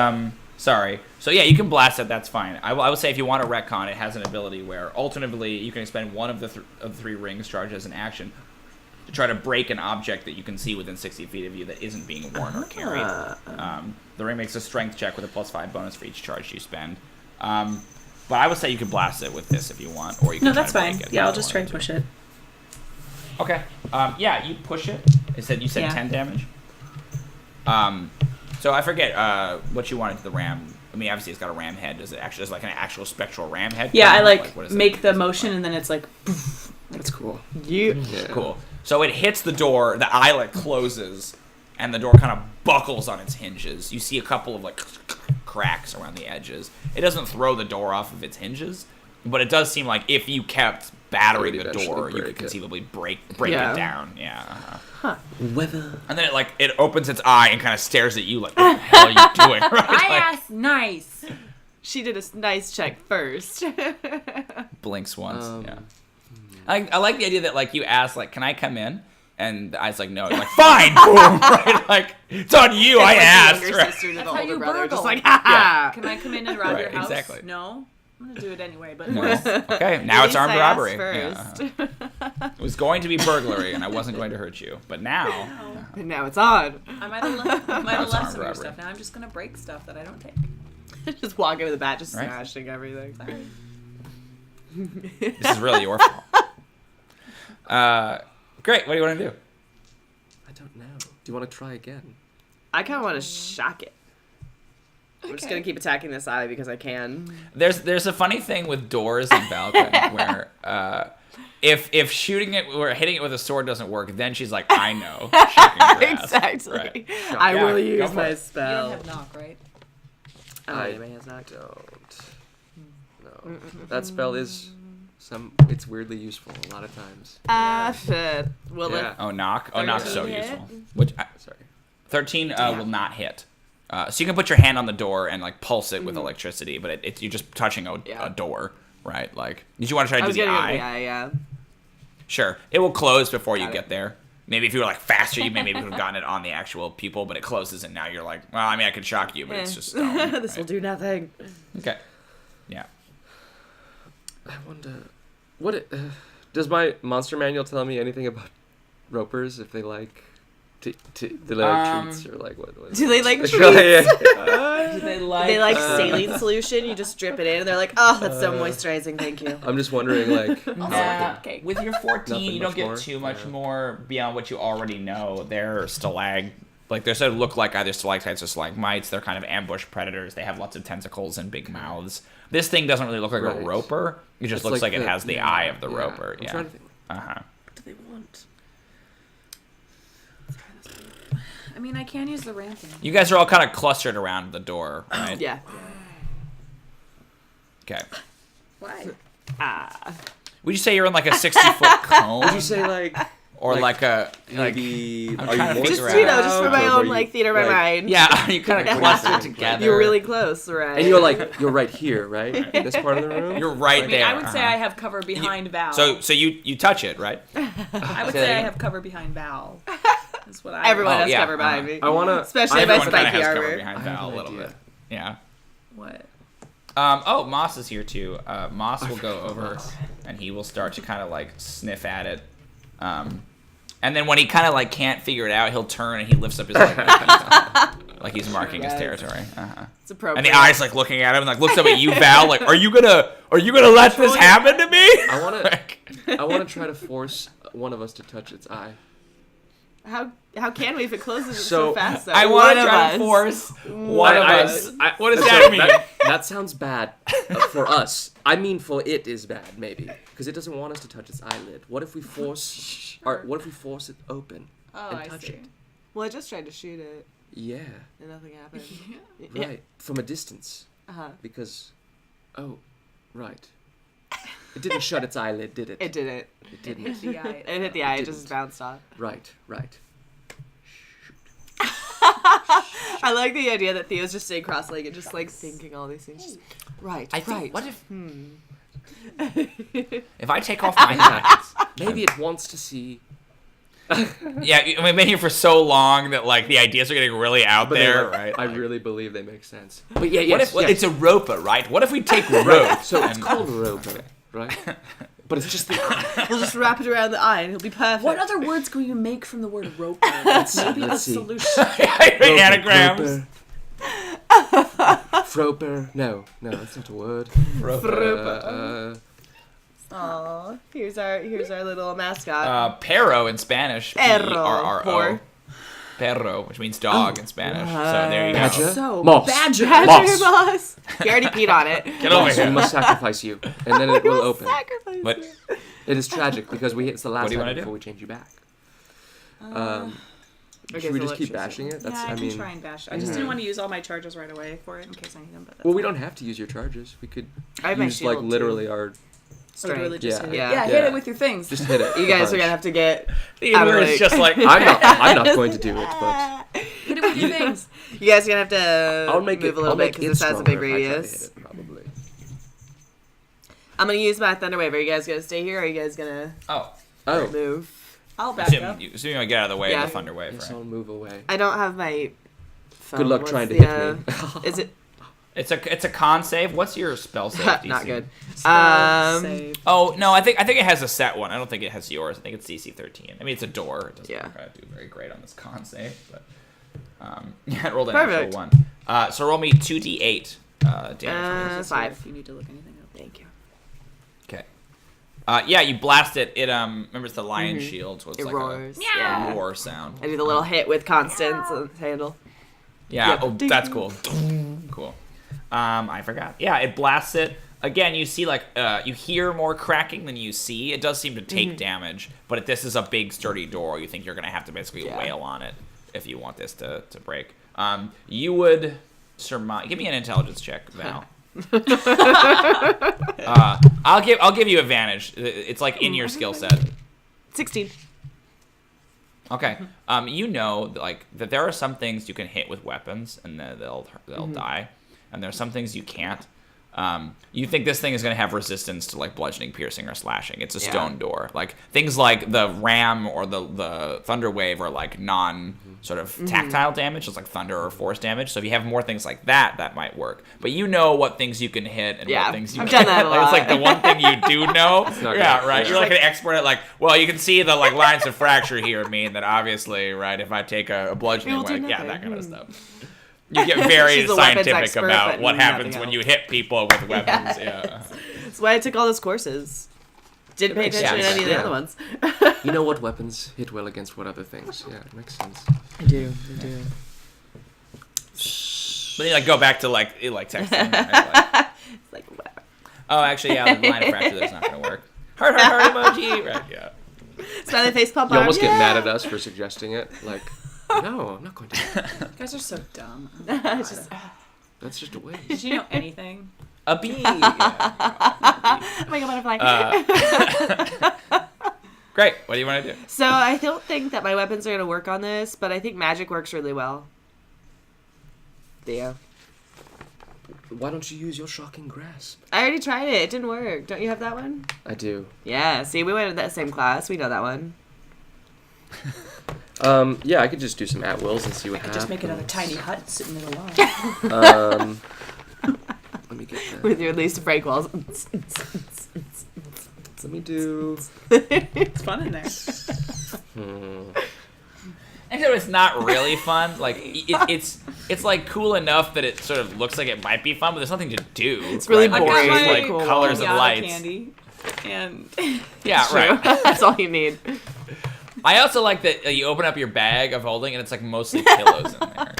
Speaker 1: sorry. So yeah, you can blast it. That's fine. I would say if you want to retcon, it has an ability where alternatively you can expend one of the three rings charged as an action to try to break an object that you can see within 60 feet of you that isn't being worn or carried. The ring makes a strength check with a +5 bonus for each charge you spend. But I would say you can blast it with this if you want, or you can
Speaker 2: No,
Speaker 1: try
Speaker 2: that's
Speaker 1: to break
Speaker 2: fine.
Speaker 1: it.
Speaker 2: Yeah, I'll just try and push it.
Speaker 1: Okay. Yeah, you push it. You said
Speaker 2: Yeah.
Speaker 1: 10 damage. So I forget what you wanted to the ram. I mean, obviously it's got a ram head. Does it actually is like an actual spectral ram head?
Speaker 2: Yeah, I
Speaker 1: what is
Speaker 2: make
Speaker 1: it?
Speaker 2: the motion, and then it's like.
Speaker 3: That's cool.
Speaker 4: Yeah.
Speaker 1: Cool. So it hits the door, the eyelet closes, and the door kind of buckles on its hinges. You see a couple of like cracks around the edges. It doesn't throw the door off of its hinges, but it does seem like if you kept battering
Speaker 3: It would
Speaker 1: the door,
Speaker 3: eventually
Speaker 1: you
Speaker 3: break
Speaker 1: could
Speaker 3: it.
Speaker 1: conceivably break
Speaker 4: Yeah.
Speaker 1: it down. Yeah.
Speaker 3: Weather.
Speaker 1: And then it opens its eye and kind of stares at you like, what the hell are you doing? Right?
Speaker 2: I
Speaker 1: Like,
Speaker 2: asked nice.
Speaker 4: She did a nice check first.
Speaker 1: blinks once. Yeah. I like the idea that like you ask like, can I come in? And the eye's like, no. You're like, fine, boom, right? Like, it's on you. I asked.
Speaker 4: Younger
Speaker 1: Right?
Speaker 4: sister to the
Speaker 2: That's how
Speaker 4: older
Speaker 2: you
Speaker 4: brother,
Speaker 2: burgle.
Speaker 4: just like, ha ha.
Speaker 2: Can I come in and rob
Speaker 1: Right,
Speaker 2: your house?
Speaker 1: exactly.
Speaker 2: No. I'm gonna do it anyway, but
Speaker 1: No. Okay, now it's armed robbery.
Speaker 4: First.
Speaker 1: Yeah. It was going to be burglary, and I wasn't going to hurt you. But now,
Speaker 4: And now it's on.
Speaker 2: I might have left
Speaker 1: armed
Speaker 2: some of your
Speaker 1: robbery.
Speaker 2: stuff. Now I'm just gonna break stuff that I don't take.
Speaker 4: Just walking with the bat, just
Speaker 1: Right.
Speaker 4: smashing everything.
Speaker 2: Sorry.
Speaker 1: this is really your fault. Great. What do you want to do?
Speaker 3: I don't know. Do you want to try again?
Speaker 4: I kind of want to shock it. We're just gonna keep attacking this eye because I can.
Speaker 1: There's a funny thing with doors in Valqwyn where if shooting it or hitting it with a sword doesn't work, then she's like, I know. Shocking grass.
Speaker 4: Exactly.
Speaker 1: Right.
Speaker 4: I
Speaker 1: Yeah,
Speaker 4: will
Speaker 1: go
Speaker 4: use
Speaker 1: for
Speaker 4: my
Speaker 1: it.
Speaker 2: You
Speaker 4: spell.
Speaker 2: don't have knock, right?
Speaker 3: I
Speaker 4: Anime has not.
Speaker 3: don't. No. That spell is it's weirdly useful a lot of times.
Speaker 4: Shit. Will
Speaker 3: Yeah.
Speaker 4: it?
Speaker 1: Oh, knock. Oh, knock's so
Speaker 4: 13 hit?
Speaker 1: useful. Which
Speaker 3: Sorry.
Speaker 1: 13 will not hit. So you can put your hand on the door and like pulse it with electricity, but you're just touching a door, right? Like, did you want to try to
Speaker 4: I
Speaker 1: do
Speaker 4: was
Speaker 1: the
Speaker 4: getting
Speaker 1: eye?
Speaker 4: the eye, yeah.
Speaker 1: Sure. It will close before you
Speaker 4: Got
Speaker 1: get
Speaker 4: it.
Speaker 1: there. Maybe if you were like faster, you maybe could have gotten it on the actual pupil, but it closes and now you're like, well, I mean, I could shock you, but it's just stone.
Speaker 4: This will
Speaker 1: right?
Speaker 4: do nothing.
Speaker 1: Okay. Yeah.
Speaker 3: I wonder does my monster manual tell me anything about ropers if they like treats or like what
Speaker 4: Do they like treats?
Speaker 3: Yeah.
Speaker 2: Do they like?
Speaker 4: They like saline solution. You just drip it in, and they're like, "Oh, that's so moisturizing. Thank you."
Speaker 3: I'm just wondering like
Speaker 2: cake.
Speaker 1: With your 14,
Speaker 3: Nothing
Speaker 1: you don't
Speaker 3: much
Speaker 1: get
Speaker 3: more?
Speaker 1: too much
Speaker 3: Yeah.
Speaker 1: more beyond what you already know. They're they're sort of look like either stalactites or stalagmites. They're kind of ambush predators. They have lots of tentacles and big mouths. This thing doesn't really look like a
Speaker 3: Right.
Speaker 1: roper. It just
Speaker 3: It's
Speaker 1: looks like it
Speaker 3: the-
Speaker 1: has the eye of the
Speaker 3: yeah.
Speaker 1: roper.
Speaker 3: I'm
Speaker 1: Yeah.
Speaker 3: trying to think,
Speaker 1: Uh-huh.
Speaker 3: what do they want?
Speaker 2: I mean, I can use the ramping.
Speaker 1: You guys are all kind of clustered around the door, right?
Speaker 4: Yeah.
Speaker 1: Okay.
Speaker 2: Why?
Speaker 1: Would you say you're in like a 60-foot cone?
Speaker 3: Would you say like
Speaker 1: or like a
Speaker 3: maybe.
Speaker 1: I'm
Speaker 3: Are
Speaker 1: trying to
Speaker 3: you
Speaker 1: figure
Speaker 3: more
Speaker 1: out.
Speaker 4: Just for my
Speaker 3: Or
Speaker 4: own
Speaker 3: were
Speaker 4: like
Speaker 3: you,
Speaker 4: theater of my mind.
Speaker 1: Yeah, you kind of cluster together.
Speaker 4: You're really close, right?
Speaker 3: And you're right here, right? In this part of the room.
Speaker 1: You're right
Speaker 2: I mean,
Speaker 1: there.
Speaker 2: I would say I have cover behind Val.
Speaker 1: So you touch it, right?
Speaker 2: I would
Speaker 1: Say
Speaker 2: say
Speaker 1: that
Speaker 2: I
Speaker 1: again?
Speaker 2: have cover behind Val. That's what I.
Speaker 4: Everyone
Speaker 1: Oh,
Speaker 4: has
Speaker 1: yeah,
Speaker 4: cover behind me.
Speaker 3: I wanna.
Speaker 4: Especially
Speaker 3: I
Speaker 4: my
Speaker 1: Everyone kind of
Speaker 4: spiky
Speaker 1: has cover
Speaker 4: armor.
Speaker 1: behind
Speaker 3: I have
Speaker 1: Val a
Speaker 3: an
Speaker 1: little
Speaker 3: idea.
Speaker 1: bit. Yeah.
Speaker 2: What?
Speaker 1: Moss is here too. Moss will go over and he will start to kind of like sniff at it. And then when he kind of like can't figure it out, he'll turn and he lifts up his like he's marking his territory.
Speaker 4: It's appropriate.
Speaker 1: And the eyes like looking at him and like looks up at you, Val, like, are you gonna let this happen to me?
Speaker 3: I wanna try to force one of us to touch its eye.
Speaker 4: How can we if it closes
Speaker 3: So,
Speaker 4: so fast? Though?
Speaker 1: I want
Speaker 4: One
Speaker 1: to
Speaker 4: of
Speaker 1: try to
Speaker 4: us.
Speaker 1: force one of us. What does
Speaker 3: so
Speaker 1: that mean?
Speaker 3: That sounds bad for us. I mean, for it is bad, maybe, because it doesn't want us to touch its eyelid. What if we force? What if we force it open and
Speaker 2: I
Speaker 3: touch
Speaker 2: see.
Speaker 3: it?
Speaker 4: Well, I just tried to shoot it
Speaker 3: Yeah,
Speaker 4: and nothing happened.
Speaker 3: right. From a distance,
Speaker 4: Uh-huh.
Speaker 3: because, right. It didn't shut its eyelid, did it?
Speaker 4: It didn't.
Speaker 3: It didn't.
Speaker 2: Hit the eye.
Speaker 4: It hit the eye. It
Speaker 3: didn't.
Speaker 4: just bounced off.
Speaker 3: Right.
Speaker 4: I like the idea that Theo's just staying cross-legged, just like thinking all these things. Just, right.
Speaker 1: I think.
Speaker 4: right.
Speaker 1: What if I take off my hat?
Speaker 3: Maybe it wants to see.
Speaker 1: Yeah, we've been here for so long that like the ideas are getting really out
Speaker 3: But
Speaker 1: there,
Speaker 3: they,
Speaker 1: right?
Speaker 3: I really believe they make sense. But yeah,
Speaker 1: What
Speaker 3: yes,
Speaker 1: if
Speaker 3: yes.
Speaker 1: it's a roper, right? What if we take rope?
Speaker 3: So it's called a roper, right? But it's just the eye.
Speaker 4: We'll just wrap it around the eye and he'll be perfect.
Speaker 2: What other words can you make from the word roper? Maybe a
Speaker 3: let's see.
Speaker 2: solution.
Speaker 1: Anagrams.
Speaker 3: Froper. No, that's not a word.
Speaker 4: Aw, here's our little mascot.
Speaker 1: Perro in Spanish.
Speaker 4: Perro.
Speaker 1: P-R-R-O.
Speaker 4: Por.
Speaker 1: Perro, which means dog in Spanish. So there you go.
Speaker 3: Badger.
Speaker 2: So
Speaker 3: Moss.
Speaker 2: badger.
Speaker 4: Badger boss. He already peed on it.
Speaker 1: Get over
Speaker 3: We
Speaker 1: here.
Speaker 3: must sacrifice you, and then it will open.
Speaker 4: Sacrifice
Speaker 1: What?
Speaker 4: it.
Speaker 3: It is tragic because it's the
Speaker 1: What
Speaker 3: last
Speaker 1: do you
Speaker 3: time
Speaker 1: wanna do?
Speaker 3: before we change you back.
Speaker 4: Okay,
Speaker 3: Should we
Speaker 4: so
Speaker 3: just
Speaker 4: what
Speaker 3: keep
Speaker 4: should
Speaker 3: bashing it?
Speaker 2: Yeah, I
Speaker 3: I
Speaker 2: can
Speaker 3: mean,
Speaker 2: try and bash it. I just didn't want to use all my charges right away for it in case I need them. But that's
Speaker 3: well, we
Speaker 2: fine.
Speaker 3: don't have to use your charges. We could
Speaker 4: I have my
Speaker 3: use like
Speaker 4: shield,
Speaker 3: literally
Speaker 4: too.
Speaker 3: our.
Speaker 2: Or really just
Speaker 3: Yeah.
Speaker 2: hit it.
Speaker 4: Yeah.
Speaker 2: Yeah, hit
Speaker 3: Yeah.
Speaker 2: it with your things.
Speaker 3: Just hit it.
Speaker 4: You guys are
Speaker 3: Punch.
Speaker 4: gonna have to get.
Speaker 1: Theodûir is just like,
Speaker 3: I'm not going to do it, but
Speaker 2: Hit it with your things.
Speaker 4: You guys are gonna have to
Speaker 3: I'll make
Speaker 4: move
Speaker 3: it.
Speaker 4: a little
Speaker 3: I'll
Speaker 4: bit
Speaker 3: make
Speaker 4: because
Speaker 3: it
Speaker 4: this has a
Speaker 3: stronger
Speaker 4: big
Speaker 3: if I try to
Speaker 4: radius.
Speaker 3: hit it, probably.
Speaker 4: I'm gonna use my thunder wave. Are you guys gonna stay here? Or are you guys gonna
Speaker 1: oh.
Speaker 3: Oh,
Speaker 4: move?
Speaker 2: I'll back up.
Speaker 1: Assuming I get out of the way
Speaker 4: Yeah.
Speaker 1: of the thunder wave,
Speaker 3: yes,
Speaker 1: right?
Speaker 3: I'll move away.
Speaker 4: I don't have my. Phone.
Speaker 3: Good luck
Speaker 4: What's
Speaker 3: trying to
Speaker 4: the,
Speaker 3: hit me.
Speaker 4: Is it
Speaker 1: It's a con save. What's your spell save DC?
Speaker 4: not good?
Speaker 2: Save.
Speaker 1: Oh no, I think it has a set one. I don't think it has yours. I think it's DC 13. I mean, it's a door. It doesn't
Speaker 4: Yeah.
Speaker 1: do very great on this con save, but yeah, it rolled an actual
Speaker 4: Perfect.
Speaker 1: one. So roll me 2d8 damage.
Speaker 4: 5.
Speaker 2: If you need to look anything up.
Speaker 4: Thank you.
Speaker 1: Okay. Yeah, you blast it. It remember it's the lion shield, so it's
Speaker 4: It
Speaker 1: like
Speaker 4: roars.
Speaker 1: a
Speaker 4: Yeah.
Speaker 1: roar sound.
Speaker 4: I do the little hit with Constance on the handle.
Speaker 1: Yeah.
Speaker 4: Yep.
Speaker 1: Oh, that's cool. Cool. I forgot. Yeah, it blasts it. Again, you see like you hear more cracking than you see. It does seem to take damage, but if this is a big sturdy door, you think you're gonna have to basically wail on it if you want this to break. You would surmise. Give me an intelligence check, Val. I'll give you advantage. It's like in your skill set.
Speaker 4: 16.
Speaker 1: Okay. You know like that there are some things you can hit with weapons and they'll die, and there are some things you can't. You think this thing is going to have resistance to like bludgeoning, piercing, or slashing. It's a stone door. Like things like the ram or the thunder wave are like non sort of tactile damage. It's like thunder or force damage. So if you have more things like that, that might work. But you know what things you can hit and what things you
Speaker 4: I've
Speaker 1: can't.
Speaker 4: done that a lot.
Speaker 1: It's like the one thing you do know.
Speaker 3: not
Speaker 1: Yeah,
Speaker 3: good.
Speaker 1: right.
Speaker 3: Yeah.
Speaker 1: You're like an expert at like, well, you can see the like lines of fracture here mean that obviously, right, if I take a bludgeoning,
Speaker 4: It will do
Speaker 1: like, yeah,
Speaker 4: nothing.
Speaker 1: that kind of stuff. You get very
Speaker 4: She's a weapons
Speaker 1: scientific
Speaker 4: expert,
Speaker 1: about
Speaker 4: but
Speaker 1: what happens
Speaker 4: nothing
Speaker 1: when
Speaker 4: else.
Speaker 1: you hit people with weapons. Yeah.
Speaker 4: That's why I took all those courses. Didn't pay
Speaker 1: makes
Speaker 4: attention to
Speaker 1: sense.
Speaker 4: any of the
Speaker 3: Yeah.
Speaker 4: other ones.
Speaker 3: You know what weapons hit well against what other things? Yeah, it makes sense.
Speaker 4: I do.
Speaker 1: But then you like go back to like texting. Right? Like,
Speaker 4: It's like, whatever.
Speaker 1: oh, actually, yeah, the line of fracture there's not going to work. Heart emoji. Right. Yeah.
Speaker 4: Smiley face pump
Speaker 3: You
Speaker 4: arm.
Speaker 3: almost get
Speaker 4: yeah.
Speaker 3: mad at us for suggesting it. Like, no, I'm not going to.
Speaker 2: You guys are so dumb.
Speaker 4: It's just,
Speaker 3: That's just a waste.
Speaker 2: Did you know anything?
Speaker 1: A bee. Yeah.
Speaker 4: oh my god, butterfly.
Speaker 1: Great. What do you want to do?
Speaker 4: So I don't think that my weapons are going to work on this, but I think magic works really well. Theo.
Speaker 3: Why don't you use your shocking grasp?
Speaker 4: I already tried it. It didn't work. Don't you have that one?
Speaker 3: I do.
Speaker 4: Yeah. See, we went to that same class. We know that one.
Speaker 3: Yeah, I could just do some at wills and see what happens.
Speaker 2: Just make another tiny hut sitting in the lawn.
Speaker 3: Let me get that.
Speaker 4: With your least break walls.
Speaker 3: Let me do.
Speaker 2: It's fun in there.
Speaker 1: Except it's not really fun. Like it's like cool enough that it sort of looks like it might be fun, but there's nothing to do.
Speaker 4: It's really
Speaker 1: right?
Speaker 4: boring.
Speaker 1: Like, it's like
Speaker 4: Cool.
Speaker 1: colors and
Speaker 2: Miata
Speaker 1: lights.
Speaker 2: candy. And
Speaker 1: Yeah, right.
Speaker 4: That's all you need.
Speaker 1: I also like that you open up your bag of holding and it's like mostly pillows in there.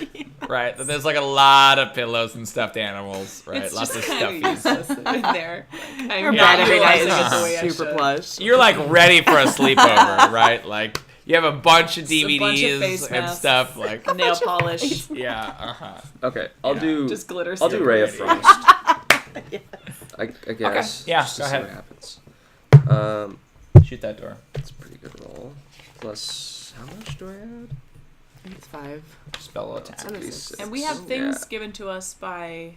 Speaker 1: Right? There's like a lot of pillows and stuffed animals, right?
Speaker 2: it's
Speaker 1: Lots
Speaker 2: just
Speaker 1: of
Speaker 2: kind
Speaker 1: stuffies.
Speaker 2: of useless in there.
Speaker 4: Her
Speaker 2: I'm
Speaker 4: bed
Speaker 2: not
Speaker 4: every night
Speaker 2: realizing
Speaker 4: is
Speaker 2: it the way I
Speaker 4: super
Speaker 2: should.
Speaker 4: plush.
Speaker 1: You're like ready for a sleepover, right? Like you have a bunch of DVDs
Speaker 2: a bunch of face
Speaker 1: and
Speaker 2: masks.
Speaker 1: stuff like
Speaker 2: Nail polish.
Speaker 1: yeah, uh-huh.
Speaker 3: Okay, I'll do.
Speaker 2: Just glitter.
Speaker 3: I'll do
Speaker 2: silver.
Speaker 3: Ray of Frost. I guess.
Speaker 1: Yeah,
Speaker 3: just to
Speaker 1: go
Speaker 3: see
Speaker 1: ahead.
Speaker 3: what happens.
Speaker 1: Shoot that door.
Speaker 3: That's a pretty good roll. Plus, how much do I add?
Speaker 4: I think it's 5.
Speaker 1: Spell attack.
Speaker 3: D6.
Speaker 2: And we have things
Speaker 3: Yeah.
Speaker 2: given to us by.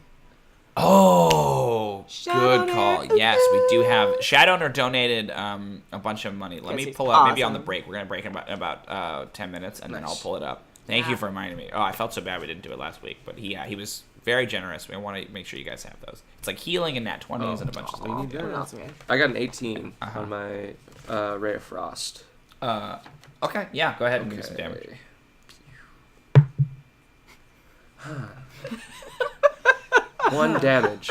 Speaker 1: Oh, good
Speaker 4: Shadowner.
Speaker 1: call. Yes, we do have Shadowner donated a bunch of money. Let
Speaker 4: Yes,
Speaker 1: me
Speaker 4: he's
Speaker 1: pull up maybe on the
Speaker 4: awesome.
Speaker 1: break. We're gonna break in about 10 minutes, and then I'll
Speaker 3: Nice.
Speaker 1: pull it up. Thank you for reminding me. Oh, I felt so bad we didn't do it last week, but he was very generous. We want to make sure you guys have those. It's like healing and nat 20s and a bunch of
Speaker 3: we
Speaker 1: stuff.
Speaker 3: need
Speaker 4: What
Speaker 3: that.
Speaker 4: else we have?
Speaker 3: I got an 18
Speaker 1: Uh-huh.
Speaker 3: on my Ray of Frost.
Speaker 1: Okay, yeah, go ahead and give me some damage.
Speaker 3: One damage.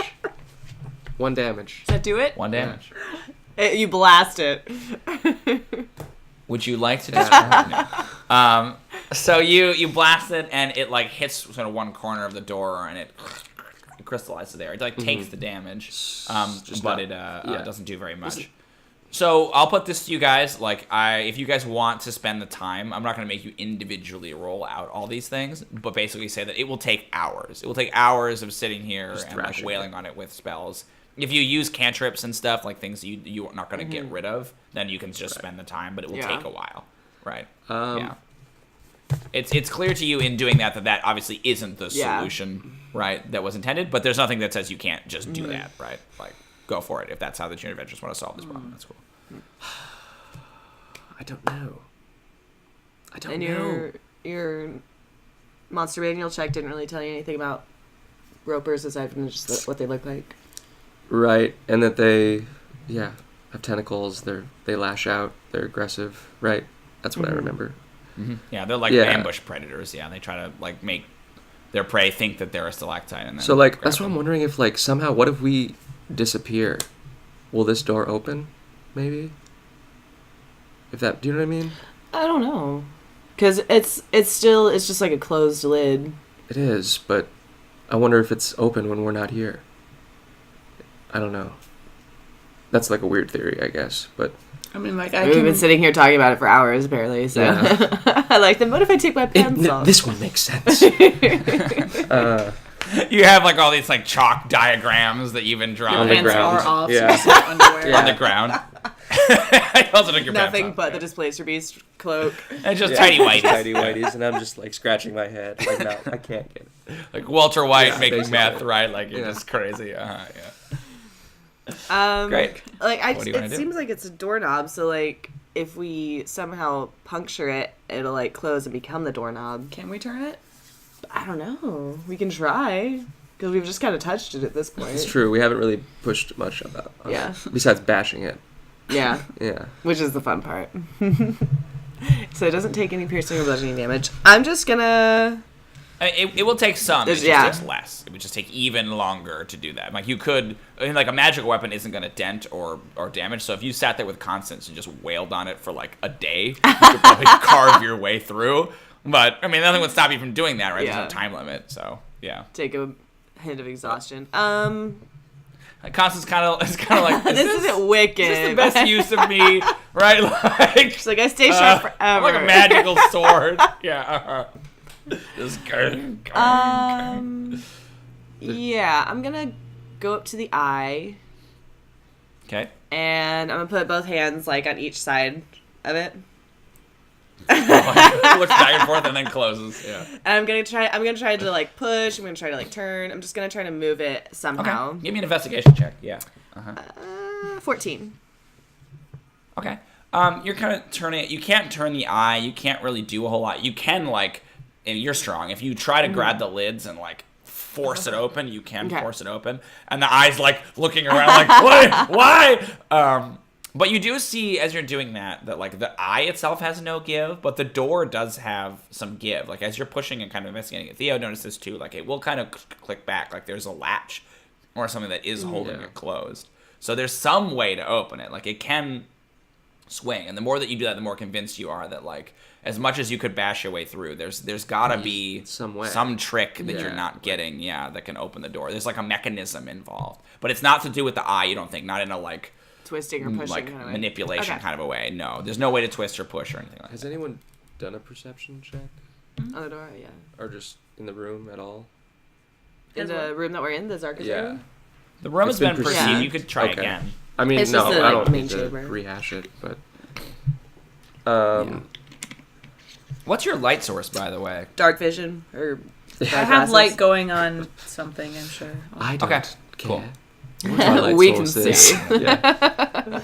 Speaker 3: One damage.
Speaker 2: Does that do it?
Speaker 1: One damage.
Speaker 4: You blast it.
Speaker 1: Would you like to describe? No. So you blast it and it like hits sort of one corner of the door and it crystallizes there. It like takes the damage,
Speaker 3: Just
Speaker 1: but
Speaker 3: not-
Speaker 1: it
Speaker 3: yeah.
Speaker 1: doesn't do very much. So I'll put this to you guys. Like if you guys want to spend the time, I'm not going to make you individually roll out all these things, but basically say that it will take hours. It will take hours of sitting here and like
Speaker 3: thrashing
Speaker 1: wailing on it with spells. If you use cantrips and stuff, like things you're not going to get rid of, then you can just spend the time, but it will
Speaker 4: Yeah.
Speaker 1: take a while. Right.
Speaker 3: Um,
Speaker 1: Yeah. It's clear to you in doing that obviously isn't the
Speaker 4: Yeah.
Speaker 1: solution, right, that was intended, but there's nothing that says you can't just do that, right? Like, go for it if that's how the Junior Adventurers want to solve this problem. That's cool.
Speaker 3: I don't know. I don't
Speaker 4: And
Speaker 3: know.
Speaker 4: your monster manual check didn't really tell you anything about ropers aside from just what they look like.
Speaker 3: Right, and that they, have tentacles. They lash out. They're aggressive. Right, that's what I remember.
Speaker 1: Yeah, they're like
Speaker 3: Yeah.
Speaker 1: ambush predators. Yeah, they try to like make their prey think that they're a stalactite. And then
Speaker 3: So like
Speaker 1: grab
Speaker 3: that's what
Speaker 1: them.
Speaker 3: I'm wondering if like somehow what if we disappear? Will this door open? Maybe. If that, do you know what I mean?
Speaker 4: I don't know, because it's just like a closed lid.
Speaker 3: It is, but I wonder if it's open when we're not here. I don't know. That's like a weird theory, I guess, but
Speaker 2: I mean, like,
Speaker 4: We've been sitting here talking about it for hours, apparently. So
Speaker 3: Yeah.
Speaker 4: I like them. What if I take my pants off?
Speaker 3: this one makes sense.
Speaker 1: You have like all these like chalk diagrams that you've been drawing
Speaker 3: On the
Speaker 2: Pants
Speaker 3: ground.
Speaker 2: are off.
Speaker 3: Yeah.
Speaker 2: So just underwear.
Speaker 3: Yeah.
Speaker 1: on the ground. I also took your
Speaker 4: Nothing
Speaker 1: pants
Speaker 4: but
Speaker 1: off.
Speaker 4: the Displacer Beast cloak.
Speaker 1: And just
Speaker 3: Yeah.
Speaker 1: tiny white.
Speaker 3: Tidy whities, and I'm just like scratching my head. Like, no, I can't get it.
Speaker 1: Like Walter White
Speaker 3: Yeah,
Speaker 1: making
Speaker 3: basically.
Speaker 1: meth, right? Like you're
Speaker 3: Yeah.
Speaker 1: just crazy. Yeah.
Speaker 4: Great. Like
Speaker 1: What do you wanna
Speaker 4: it
Speaker 1: do?
Speaker 4: seems like it's a doorknob. So like if we somehow puncture it, it'll like close and become the doorknob.
Speaker 2: Can we turn it?
Speaker 4: I don't know. We can try because we've just kind of touched it at this point.
Speaker 3: It's true. We haven't really pushed much about.
Speaker 4: Yeah.
Speaker 3: Besides bashing it.
Speaker 4: Yeah,
Speaker 3: Yeah.
Speaker 4: which is the fun part. So it doesn't take any piercing or bludgeoning damage. I'm just gonna.
Speaker 1: It will take some. It
Speaker 4: There's-
Speaker 1: just
Speaker 4: yeah.
Speaker 1: takes less. It would just take even longer to do that. Like you could, I mean, like a magical weapon isn't going to dent or damage. So if you sat there with constants and just wailed on it for like a day, you could probably carve your way through. But I mean, nothing would stop you from doing that, right?
Speaker 4: Yeah.
Speaker 1: There's no time limit. So yeah,
Speaker 4: Take a hint of exhaustion.
Speaker 1: like, Constance it's kind of like
Speaker 4: This isn't wicked.
Speaker 1: Is this the best use of me, right? Like,
Speaker 4: She's like, I stay sharp forever.
Speaker 1: I'm like a magical sword. Yeah. Just
Speaker 4: Yeah, I'm gonna go up to the eye,
Speaker 1: Okay.
Speaker 4: and I'm gonna put both hands like on each side of it.
Speaker 1: Looks back and forth and then closes. Yeah.
Speaker 4: And I'm gonna try to like push. I'm gonna try to like turn. I'm just gonna try to move it somehow.
Speaker 1: Okay. Give me an investigation check. Yeah.
Speaker 4: 14.
Speaker 1: Okay. You're kind of turning it. You can't turn the eye. You can't really do a whole lot. You can like, and you're strong. If you try to grab the lids and like force it open, you can force it open. And the eye's like looking around like, what? Why? But you do see as you're doing that like the eye itself has no give, but the door does have some give. Like as you're pushing and kind of investigating it, Theo notices too. Like it will kind of click back. Like there's a latch or something that is holding it closed. So there's some way to open it. Like it can swing, and the more that you do that, the more convinced you are that like as much as you could bash your way through, there's gotta be some trick that you're not getting, that can open the door. There's like a mechanism involved, but it's not to do with the eye. You don't think, not in a like
Speaker 4: twisting or pushing
Speaker 1: like
Speaker 4: kind of way.
Speaker 1: manipulation kind of a way. No, there's no way to twist or push or anything like
Speaker 3: Has
Speaker 1: that.
Speaker 3: anyone done a perception check,
Speaker 4: On the door, yeah.
Speaker 3: or just in the room at all?
Speaker 4: In the room that we're in, the Zarkus room.
Speaker 1: The room has
Speaker 3: It's
Speaker 1: been
Speaker 3: been
Speaker 1: perceived.
Speaker 4: perceived.
Speaker 1: You could try
Speaker 3: Okay.
Speaker 1: again.
Speaker 3: I mean,
Speaker 4: It's
Speaker 3: no,
Speaker 4: just the,
Speaker 3: I
Speaker 4: like,
Speaker 3: don't
Speaker 4: main
Speaker 3: need to
Speaker 4: chamber.
Speaker 3: rehash it, but
Speaker 1: What's your light source, by the way?
Speaker 4: Dark vision or
Speaker 2: I have light going on something, I'm sure.
Speaker 3: I don't
Speaker 1: Okay,
Speaker 3: care.
Speaker 1: cool.
Speaker 3: What my light
Speaker 4: We can
Speaker 3: source is.
Speaker 4: see.
Speaker 3: Yeah.